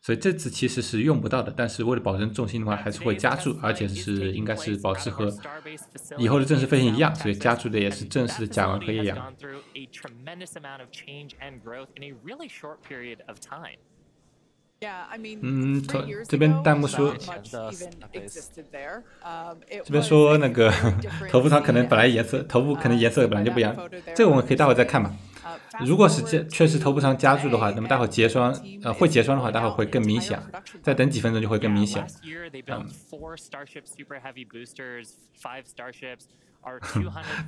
所以这次其实是用不到的，但是为了保证重心的话，还是会加注，而且应该是保持和以后的正式飞行一样，所以加注的也是正式的甲烷和液氧。这边弹幕说，这边说那个头部舱可能本来头部可能颜色本来就不一样，这个我们可以待会再看吧。 如果是确实头部舱加注的话，那么待会结霜，会结霜的话，待会会更明显。再等几分钟就会更明显。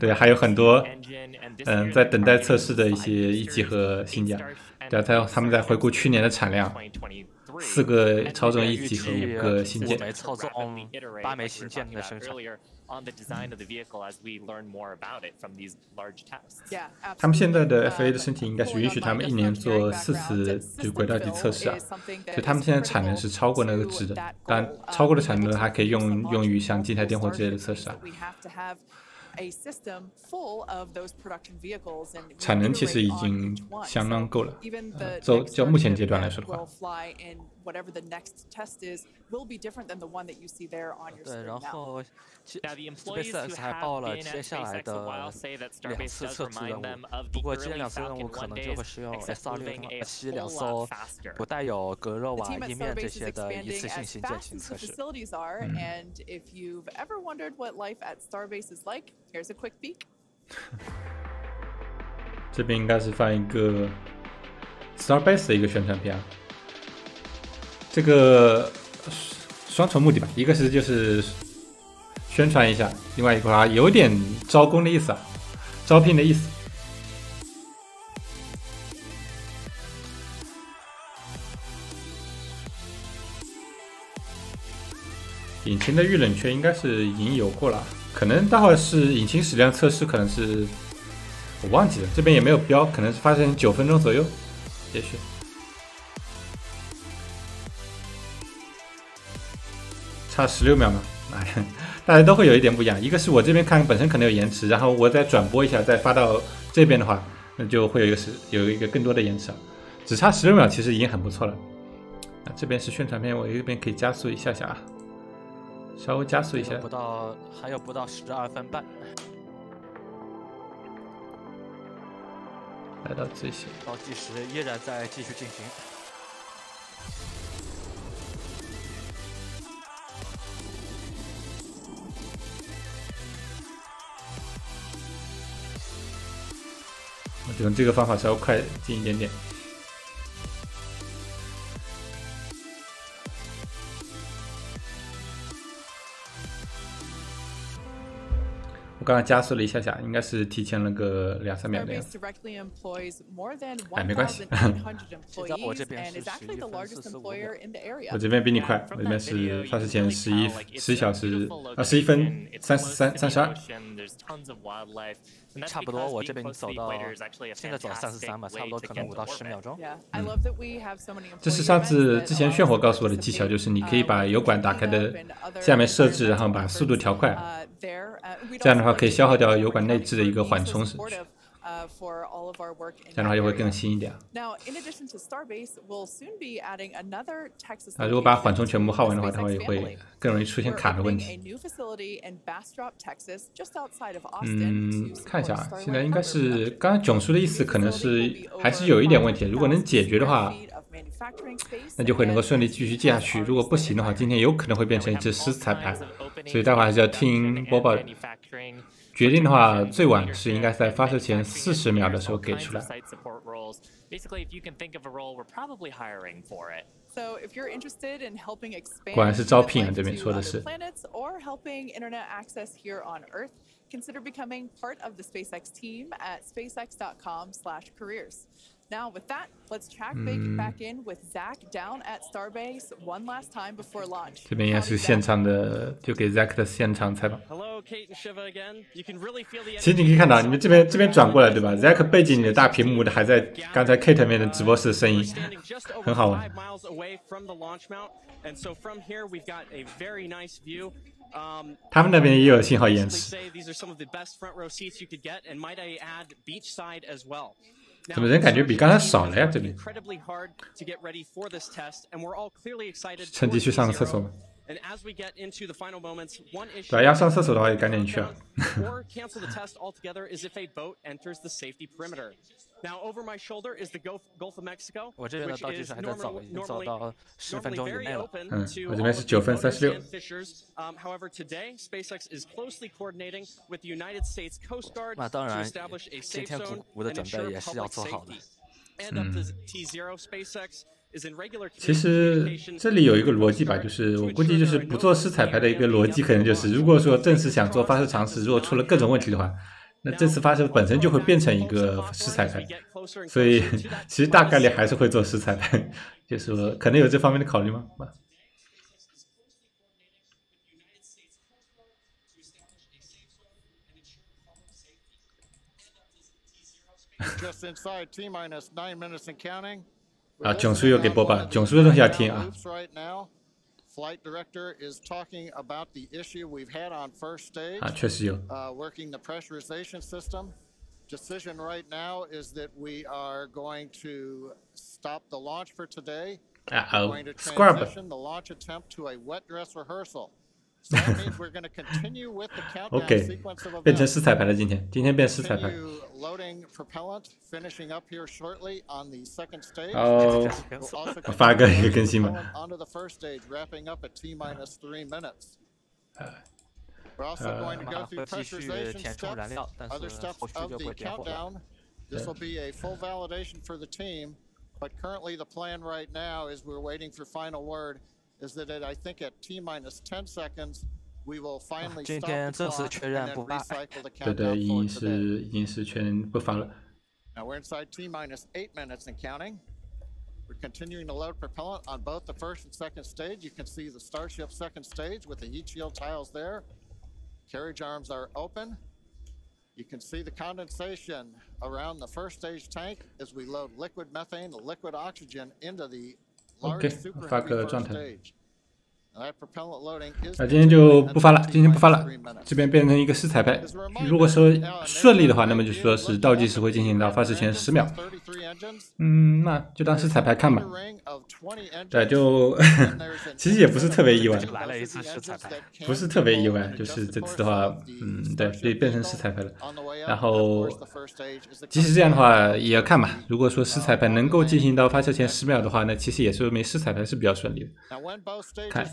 对，还有很多在等待测试的一些1级和新架。对啊，他们在回顾去年的产量，4个超重1级和5个新件。操纵8枚新件的生产。on the design of the vehicle as we learn more about it from these large tests. Yeah, 他们现在的 FAA 的申请应该是允许他们1年做4次就轨道级测试啊，就他们现在产能是超过那个值的，当然超过的产能还可以用于像静态点火之类的测试啊。产能其实已经相当够了，就目前阶段来说的话。Whatever the next test is will be different than the one that you see there on your screen now. 然后 SpaceX 还报了接下来的2次测试任务，不过这2次任务可能就会使用 S26和27两艘不带有隔热瓦翼面这些的一次性舰型测试。And if you've ever wondered what life at Starbase is like, here's a quick peek. 这边应该是放一个 Starbase 的一个宣传片啊。这个双重目的吧，一个是就是宣传一下，另外一个有点招工的意思啊，招聘的意思。引擎的预冷却应该是已经有过了，可能待会儿是引擎矢量测试，可能是我忘记了，这边也没有标，可能是发生9分钟左右，也许。差16秒嘛，哎，大家都会有一点不一样。一个是我这边看本身可能有延迟，然后我再转播一下，再发到这边的话，那就会有一个更多的延迟。只差16秒，其实已经很不错了。那这边是宣传片，我这边可以加速一下下啊，稍微加速一下。还有不到12分半。来到这些，倒计时依然在继续进行。我就用这个方法稍微快进一点点。我刚刚加速了一下下，应该是提前了个2-3秒的样子。哎，没关系。我这边是11分45秒。我这边比你快，我这边是发射前11小时11分32。差不多，我这边走到现在走33嘛，差不多可能5到10秒钟。这是之前炫火告诉我的技巧，就是你可以把油管打开的下面设置，然后把速度调快，这样的话可以消耗掉油管内置的一个缓冲时区。这样的话就会更新一点。如果把缓冲全部耗完的话，它也会更容易出现卡的问题。看一下啊，现在应该是刚刚囧叔的意思，可能是还是有一点问题。如果能解决的话，那就会能够顺利继续接下去。如果不行的话，今天有可能会变成一只狮子彩排，所以待会还是要听播报的。决定的话，最晚是应该在发射前40秒的时候给出来。果然是招聘啊，这边说的是。Consider becoming part of the SpaceX team at spacex.com/careers. Now, with that, let's check back in with Zach down at Starbase one last time before launch. 这边也是现场的，就给 Zach 的现场采访。其实你可以看到，你们这边转过来对吧 ？Zach 背景里的大屏幕的还在刚才 Kate 面的直播室的声音，很好玩。他们那边也有信号延迟。怎么人感觉比刚才少了呀？这边。趁机去上个厕所吧。对，要上厕所的话也赶紧去啊。我这边的倒计时还在走，已经走到10分钟以内了。我这边是9分36。那当然，今天鼓鼓的准备也是要做好的。其实这里有一个逻辑吧，就是我估计就是不做试彩排的一个逻辑，可能就是如果说正式想做发射尝试，如果出了各种问题的话，那这次发射本身就会变成一个试彩排，所以其实大概率还是会做试彩排，就是说可能有这方面的考虑吗？ Just inside T minus 9 minutes and counting. 啊，囧叔又给播报了，囧叔的东西要听啊。Flight director is talking about the issue we've had on first stage. 啊，确实有。Working the pressurization system. Decision right now is that we are going to stop the launch for today. We're going to transition the launch attempt to a wet dress rehearsal. So that means we're going to continue with the countdown sequence of events. 变成4彩排了，今天变4彩排。Loading propellant, finishing up here shortly on the second stage. 我发个一个更新吧。Onto the first stage, wrapping up at T minus 3 minutes. We're also going to go through pressurization steps, other steps of the countdown. This will be a full validation for the team, but currently the plan right now is we're waiting for final word. Is that I think at T minus 10 seconds, we will finally stop the clock and then recycle the countdown for today. 已经是确认不发了。Now we're inside T minus 8 minutes and counting. We're continuing to load propellant on both the first and second stage. You can see the Starship second stage with the heat shield tiles there. Carriage arms are open. You can see the condensation around the first stage tank as we load liquid methane and liquid oxygen into the large super heavy first stage. 今天就不发了，这边变成一个4彩排。如果说顺利的话，那么就说是倒计时会进行到发射前10秒。那就当4彩排看吧。对，就其实也不是特别意外，不是特别意外，就是这次的话，对，所以变成4彩排了。然后，即使这样的话也要看嘛。如果说4彩排能够进行到发射前10秒的话，那其实也说明4彩排是比较顺利的。看。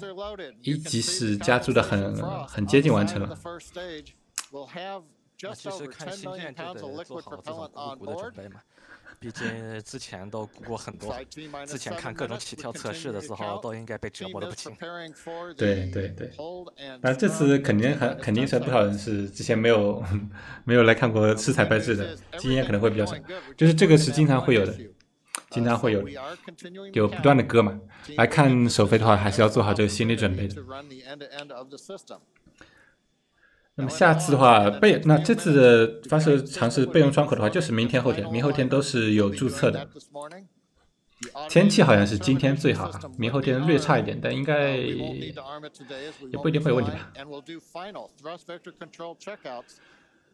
一级是加注的很接近完成了。其实看芯片就得做好这种鼓的准备嘛，毕竟之前都鼓过很多，之前看各种起跳测试的时候都应该被折磨的不轻。对，但这次肯定是不少人是之前没有来看过4彩排制的，经验可能会比较少，就是这个是经常会有的。有不断的割嘛，来看首飞的话，还是要做好这个心理准备的。那么下次的话，那这次的发射尝试备用窗口的话，就是明天、后天，明后天都是有注册的。天气好像是今天最好啊，明后天略差一点，但应该也不一定会有问题吧。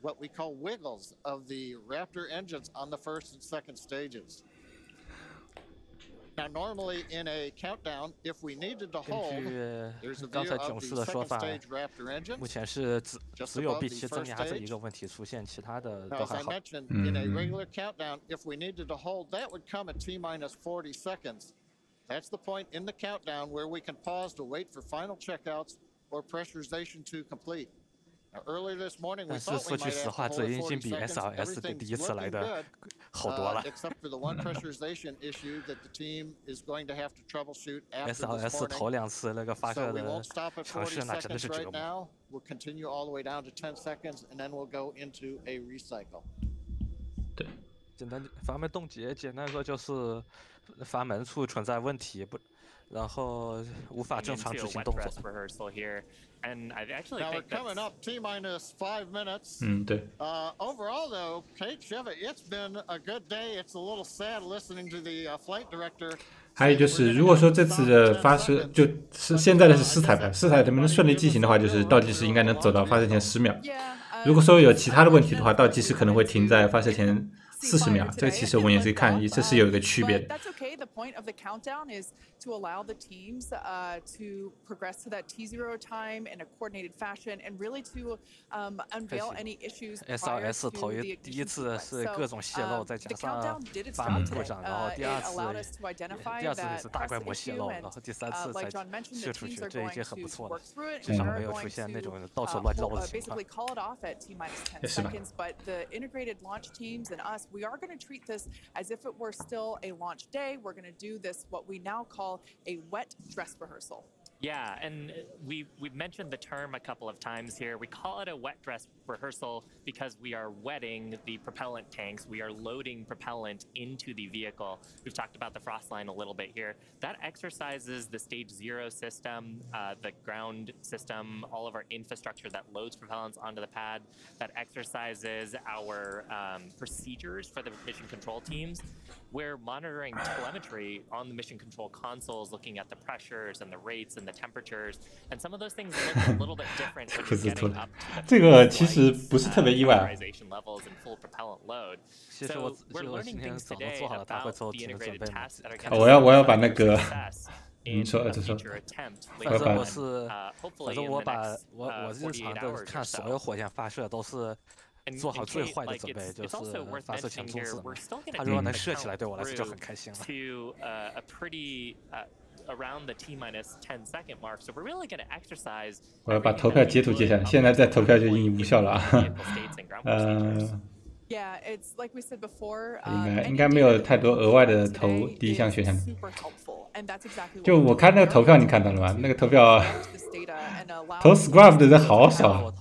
What we call wiggles of the Raptor engines on the first and second stages. Now, normally in a countdown, if we needed to hold, there's a view of the second stage Raptor engines. 目前是只有 B7 增压这一个问题出现，其他的都还好。As I mentioned, in a regular countdown, if we needed to hold, that would come at T minus 40 seconds. That's the point in the countdown where we can pause to wait for final checkouts or pressurization to complete. 但是说句实话，这已经比 SLS 的第一次来的好多了。SLS 头2次那个发射的尝试，那真的是折磨。对，简单阀门冻结，简单说就是阀门处存在问题，然后无法正常执行动作。And I actually now think we're coming up T minus 5 minutes. 对。Overall, though, Kate Shiva, it's been a good day. It's a little sad listening to the flight director. 还有就是，如果说这次的发射就是现在的是4彩排，4彩排能顺利进行的话，就是倒计时应该能走到发射前10秒。如果说有其他的问题的话，倒计时可能会停在发射前40秒。这个其实我们也是看，这是有一个区别的。To allow the teams to progress to that T0 time in a coordinated fashion and really to unveil any issues. SLS 第一次是各种泄漏，再加上阀门故障，然后第二次是大规模泄漏，然后第3次才泄出去，这已经很不错了，至少没有出现那种到处乱绕的情况。是吧？ But the integrated launch teams and us, we are going to treat this as if it were still a launch day. We're going to do this what we now call a wet dress rehearsal. Yeah, and we've mentioned the term a couple of times here. We call it a wet dress rehearsal because we are wetting the propellant tanks. We are loading propellant into the vehicle. We've talked about the frost line a little bit here. That exercises the stage 0 system, the ground system, all of our infrastructure that loads propellants onto the pad. That exercises our procedures for the mission control teams. We're monitoring telemetry on the mission control consoles, looking at the pressures and the rates and the temperatures, and some of those things look a little bit different when you're getting up to the 这个其实不是特别意外。pressurization levels and full propellant load. So we're learning things today about the integrated tasks that are going to 我要把那个你说这说，反正我把我日常的看所有火箭发射都是。 做好最坏的准备，就是发射前冲刺。它如果能射起来，对我来说就很开心了。Around the T-10-second mark, so we're really going to exercise. 我要把投票截图截下来，现在在投票就已经无效了啊。Yeah, it's like we said before. 应该没有太多额外的投第一项选项。就我看那个投票，你看到了吗？那个投票投 Scruff 的人好少。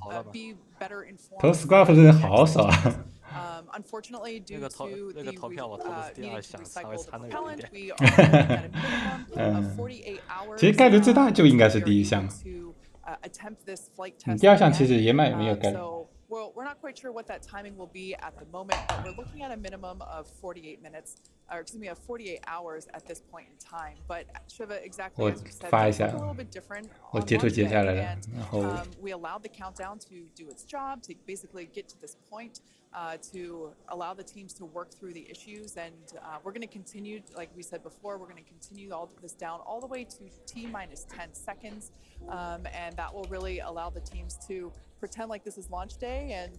投 Scruff 的人好少啊！ Unfortunately, due to the needing to recycle the propellant, we are at a minimum of 48 hours. 其实概率最大就应该是第一项。第二项其实也没有概率。 Well, we're not quite sure what that timing will be at the moment, but we're looking at a minimum of 48 minutes, or excuse me, of 48 hours at this point in time. But Shiva, exactly as you said, it's a little bit different on launch day, and we allowed the countdown to do its job, to basically get to this point, to allow the teams to work through the issues, and we're going to continue, like we said before, we're going to continue all this down all the way to T-10 seconds, and that will really allow the teams to pretend like this is launch day and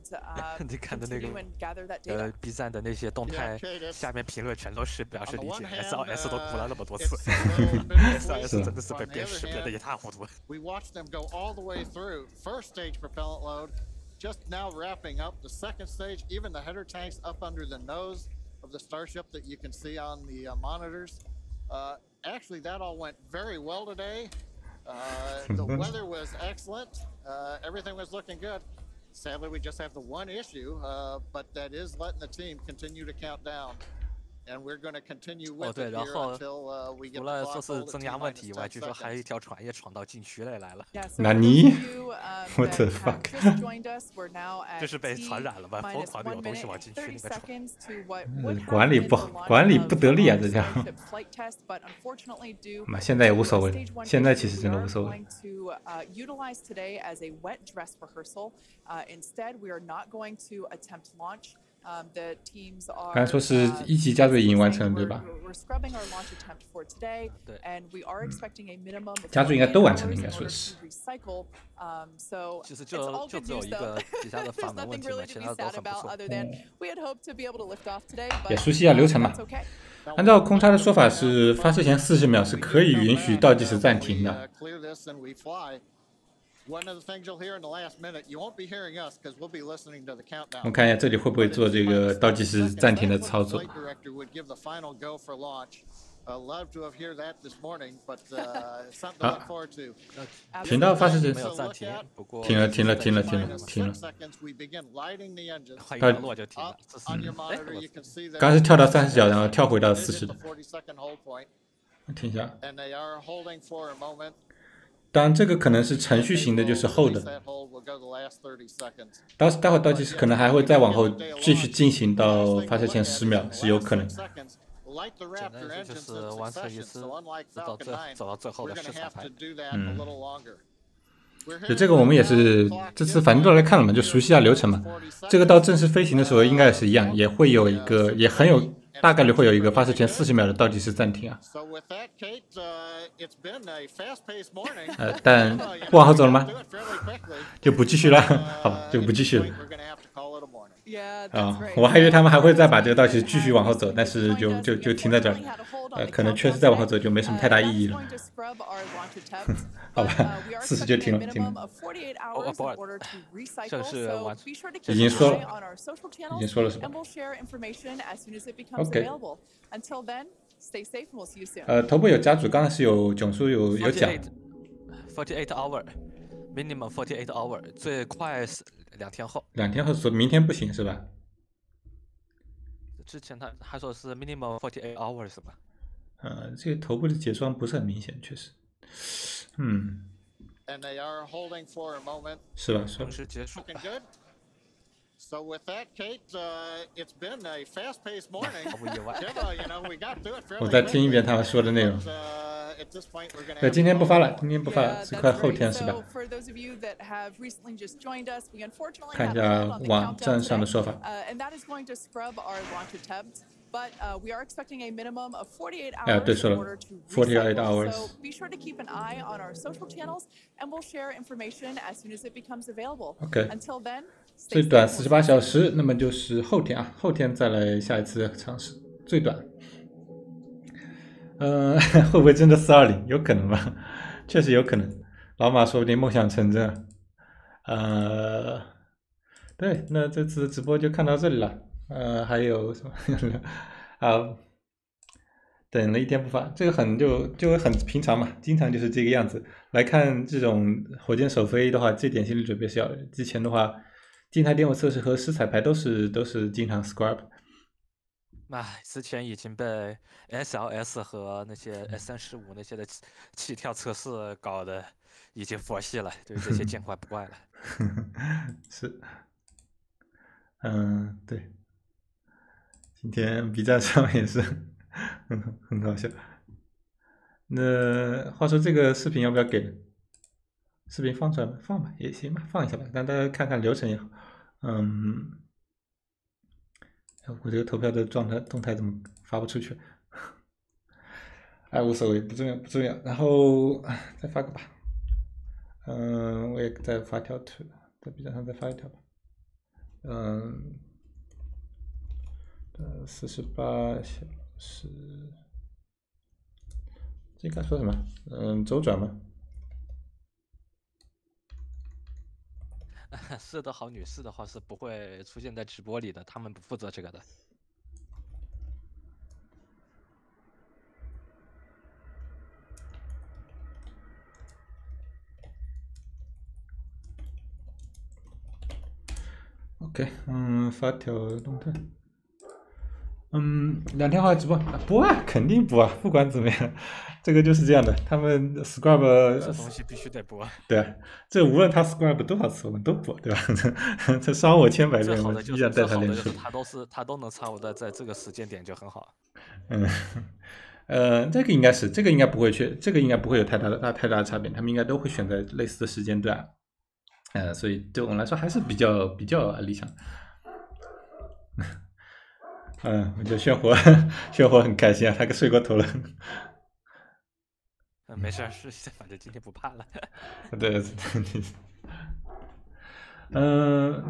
continue and gather that data. B 站的那些动态下面评论全都是表示理解 ，SLS 都哭了那么多次 ，SLS 真的是被别人识别的一塌糊涂。We watched them go all the way through first stage propellant load, just now wrapping up the second stage. Even the header tanks up under the nose of the Starship that you can see on the monitors. Actually, that all went very well today. The weather was excellent. Everything was looking good. Sadly, we just have the one issue, but that is letting the team continue to count down. And we're going to continue with it here until we get the clock. 除了说是增压问题以外，据说还有一条船也闯到禁区内来了。纳尼 ？What the fuck？ 这是被传染了吧？疯狂的有东西往禁区里面闯。管理不得力啊，这叫。嘛，现在也无所谓，现在其实真的无所谓。刚才说是一级加罪已经完成了，对吧？加罪应该都完成了，应该说是。其实就只有一个其他的阀门问题嘛，其他都很不错。也熟悉一下流程嘛。按照空差的说法是，发射前40秒是可以允许倒计时暂停的。我们看一下这里会不会做这个倒计时暂停的操作。好，停到发射前，停了。刚是跳到30角，然后跳回到40的。停下。当然，这个可能是程序型的，就是 hold 的。待会倒计时可能还会再往后继续进行到发射前10秒，是有可能的。简单就是完成一次，走到最后的试彩排。就这个我们也是这次反正都来看了嘛，就熟悉一下流程嘛。这个到正式飞行的时候应该也是一样，也会有一个，也很有大概率会有一个发射前40秒的倒计时暂停啊。但往后走了吗？就不继续了，好吧，就不继续了。我还以为他们还会再把这个倒计时继续往后走，但是就停在这儿。可能确实再往后走就没什么太大意义了。好吧，40就停了。正式完成。已经说了是吧 ？OK。头部有加注，刚才是有囧叔有讲。48 hour，minimum 48 hour， 最快是2天后。2天后说明天不行是吧？之前他说是 minimum 48 hours 是吧？这个头部的结霜不是很明显，确实。是吧？正式结束。So with that, Kate, it's been a fast-paced morning. We got through it fairly quickly. 我再听一遍他们说的内容。对，今天不发了，今天不发了，是快后天是吧？看一下网站上的说法。But we are expecting a minimum of 48 hours in order to 48 hours. So be sure to keep an eye on our social channels, and we'll share information as soon as it becomes available. Okay. Until then, 最短48小时，那么就是后天啊，后天再来下一次尝试，最短。会不会真的420？有可能吧，确实有可能。老马说不定梦想成真。对，那这次直播就看到这里了。还有什么？啊，等了1天不发，这个就很平常嘛，经常就是这个样子。来看这种火箭首飞的话，最典型的准备是要之前的话，静态电路测试和湿彩排都是经常 scrub。之前已经被 SLS 和那些 S315那些的起跳测试搞得已经佛系了，对这些见怪不怪了。是，对。今天 B 站上也是很搞笑。那话说这个视频要不要给？视频放出来吧，放吧也行吧，放一下吧，让大家看看流程也好。我这个投票的动态怎么发不出去？无所谓，不重要。然后再发个吧。我也再发条图，在 B 站上再发一条吧。48小时，这该说什么？周转吗？是的，好女士的话是不会出现在直播里的，他们不负责这个的。OK， 发条动态。2天后直播播啊，肯定播啊，不管怎么样，这个就是这样的。他们 scrub 这东西必须得播。对，这无论他 scrub 多少次，我们都播，对吧？这伤我千百遍，我依然带他练出。他都能差不多在这个时间点就很好。这个应该不会这个应该不会有太大的差别，他们应该都会选在类似的时间段。所以对我们来说还是比较理想。我觉得炫火很开心啊，他可睡过头了。没事，反正今天不怕了。对，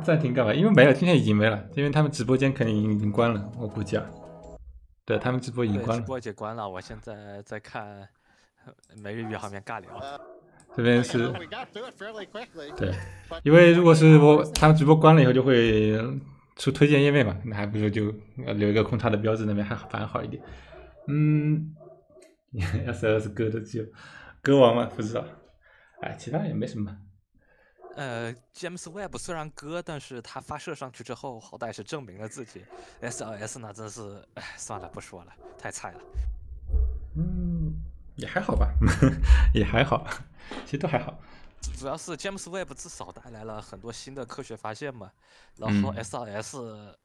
暂停干嘛？因为没了，今天已经没了，因为他们直播间肯定已经关了，我估计啊。对他们直播已经关了。直播间关了，我现在在看每日宇航员尬聊。这边是，对，因为如果是他们直播关了以后就会出推荐页面嘛，那还不如就留一个空插的标志，那边反而好一点。SLS 歌的就歌王嘛，不知道，其他也没什么。James Webb 虽然歌，但是他发射上去之后，好歹是证明了自己。SLS 那真是，算了，不说了，太菜了。也还好吧，也还好，其实都还好。主要是 James Webb 至少带来了很多新的科学发现嘛，然后 SLS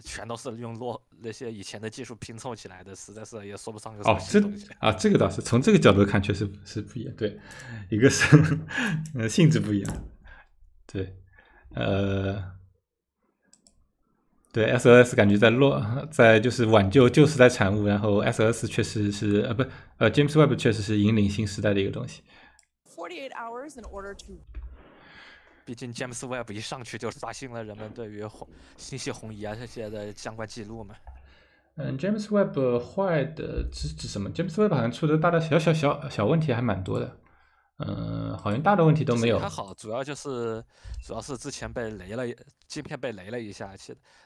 全都是用那些以前的技术拼凑起来的，实在是也说不上有什么新东西。这个倒是从这个角度看确实是不一样，对，一个是性质不一样，对，对 SLS 感觉在就是挽救旧时代产物，然后 SLS 确实是James Webb 确实是引领新时代的一个东西。毕竟 James Webb 一上去就刷新了人们对于星系红移这些的相关记录嘛。James Webb 坏的指什么 ？James Webb 好像出的大大小问题还蛮多的。好像大的问题都没有。还好，主要是之前被雷了，镜片被雷了一下，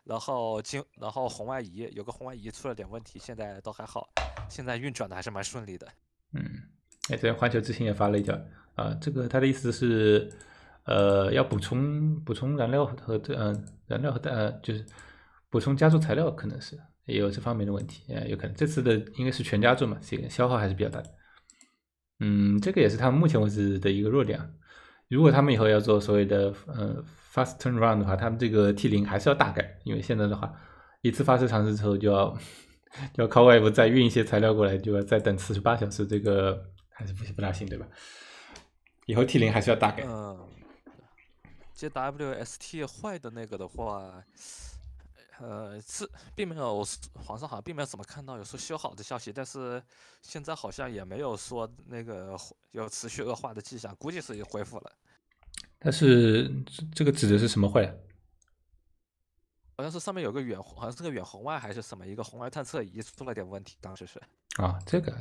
然后红外仪出了点问题，现在都还好，现在运转的还是蛮顺利的。哎，这边环球之星也发了一条啊，这个他的意思是，要补充燃料和就是补充加注材料，可能是也有这方面的问题，有可能这次的应该是全加注嘛，这个消耗还是比较大的。这个也是他们目前为止的一个弱点啊。如果他们以后要做所谓的fast turnaround 的话，他们这个 T0还是要大改，因为现在的话，一次发射尝试之后就要靠外部再运一些材料过来，就要再等48小时，这个还是不大行，对吧？以后 T0还是要大改。JWST 坏的那个的话，是并没有网上好像并没有怎么看到有说修好的消息，但是现在好像也没有说那个有持续恶化的迹象，估计是恢复了。但是这个指的是什么坏啊？好像是上面有个好像是个远红外还是什么一个红外探测仪出了点问题，当时是。啊，这个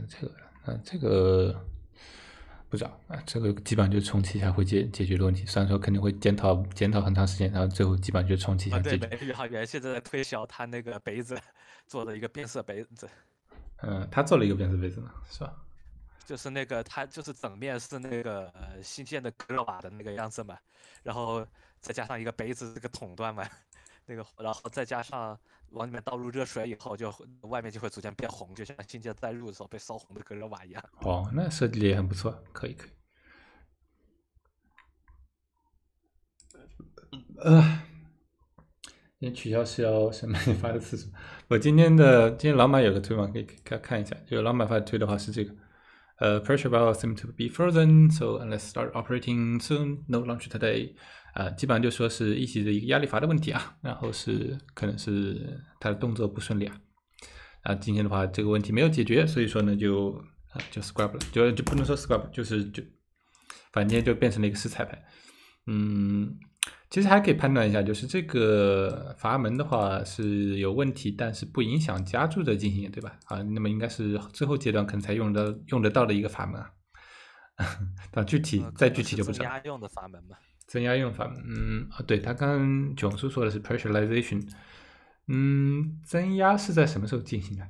不知道啊，这个基本上就重启一下会解决的问题。虽然说肯定会检讨很长时间，然后最后基本上就重启一下解决。对，宇航员现在在推销他那个杯子做的一个变色杯子。他做了一个变色杯子呢，是吧？就是那个它就是整面是那个新建的格热瓦的那个样子嘛，然后再加上一个杯子这个筒段嘛，那个然后再加上往里面倒入热水以后，就外面就会逐渐变红，就像新建再入的时候被烧红的格热瓦一样。哦，那设计的也很不错，可以。今天取消是要什么发的次数？我今天老马有个推嘛，可以看一下。就老马发的推的话是这个。Pressure valve seem to be frozen, so unless start operating soon, no launch today. 基本上就说是一级的一个压力阀的问题啊，然后可能是它的动作不顺利啊。今天的话这个问题没有解决，所以说呢就 scrap 了，就不能说 scrap， 反正今天就变成了一个试彩排。其实还可以判断一下，就是这个阀门的话是有问题，但是不影响加注的进行，对吧？那么应该是最后阶段可能才用得到的一个阀门啊。但再具体就不知道。增压用的阀门嘛。增压用阀门，对，他刚刚囧叔说的是 pressurization，增压是在什么时候进行的？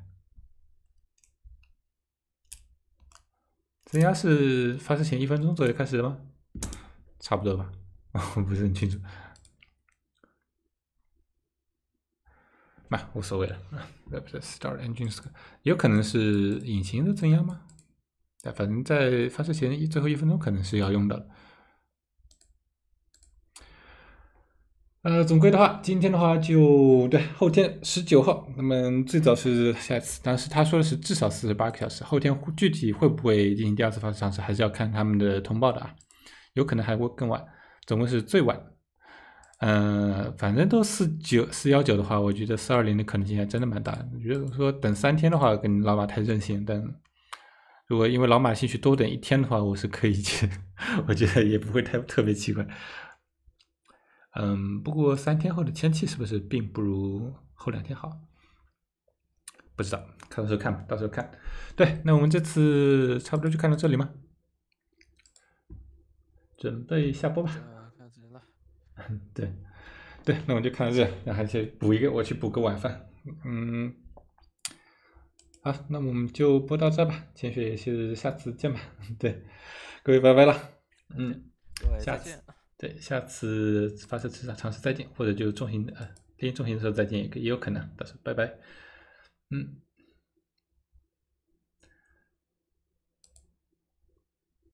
增压是发射前1分钟左右开始的吗？差不多吧。我不是很清楚，无所谓了。Start engines 有可能是引擎的增压吗？反正在发射前最后1分钟可能是要用到的。总归的话，今天的话就对，后天19号，那么最早是下一次，但是他说的是至少48个小时，后天具体会不会进行第2次发射尝试，还是要看他们的通报的啊，有可能还会更晚。总共是最晚，反正都419的话，我觉得420的可能性还真的蛮大的。我觉得说等3天的话，跟老马太任性，但如果因为老马兴趣多等1天的话，我是可以去，我觉得也不会特别奇怪。不过3天后的天气是不是并不如后2天好？不知道，到时候看吧，到时候看。对，那我们这次差不多就看到这里吗？准备下播吧。对，那我就看到这，然后我去补个晚饭。好，那我们就播到这吧。潜水也是下次见吧。对，各位拜拜了。下次发射尝试再见，或者就进行重型的时候再见也有可能。到时候拜拜。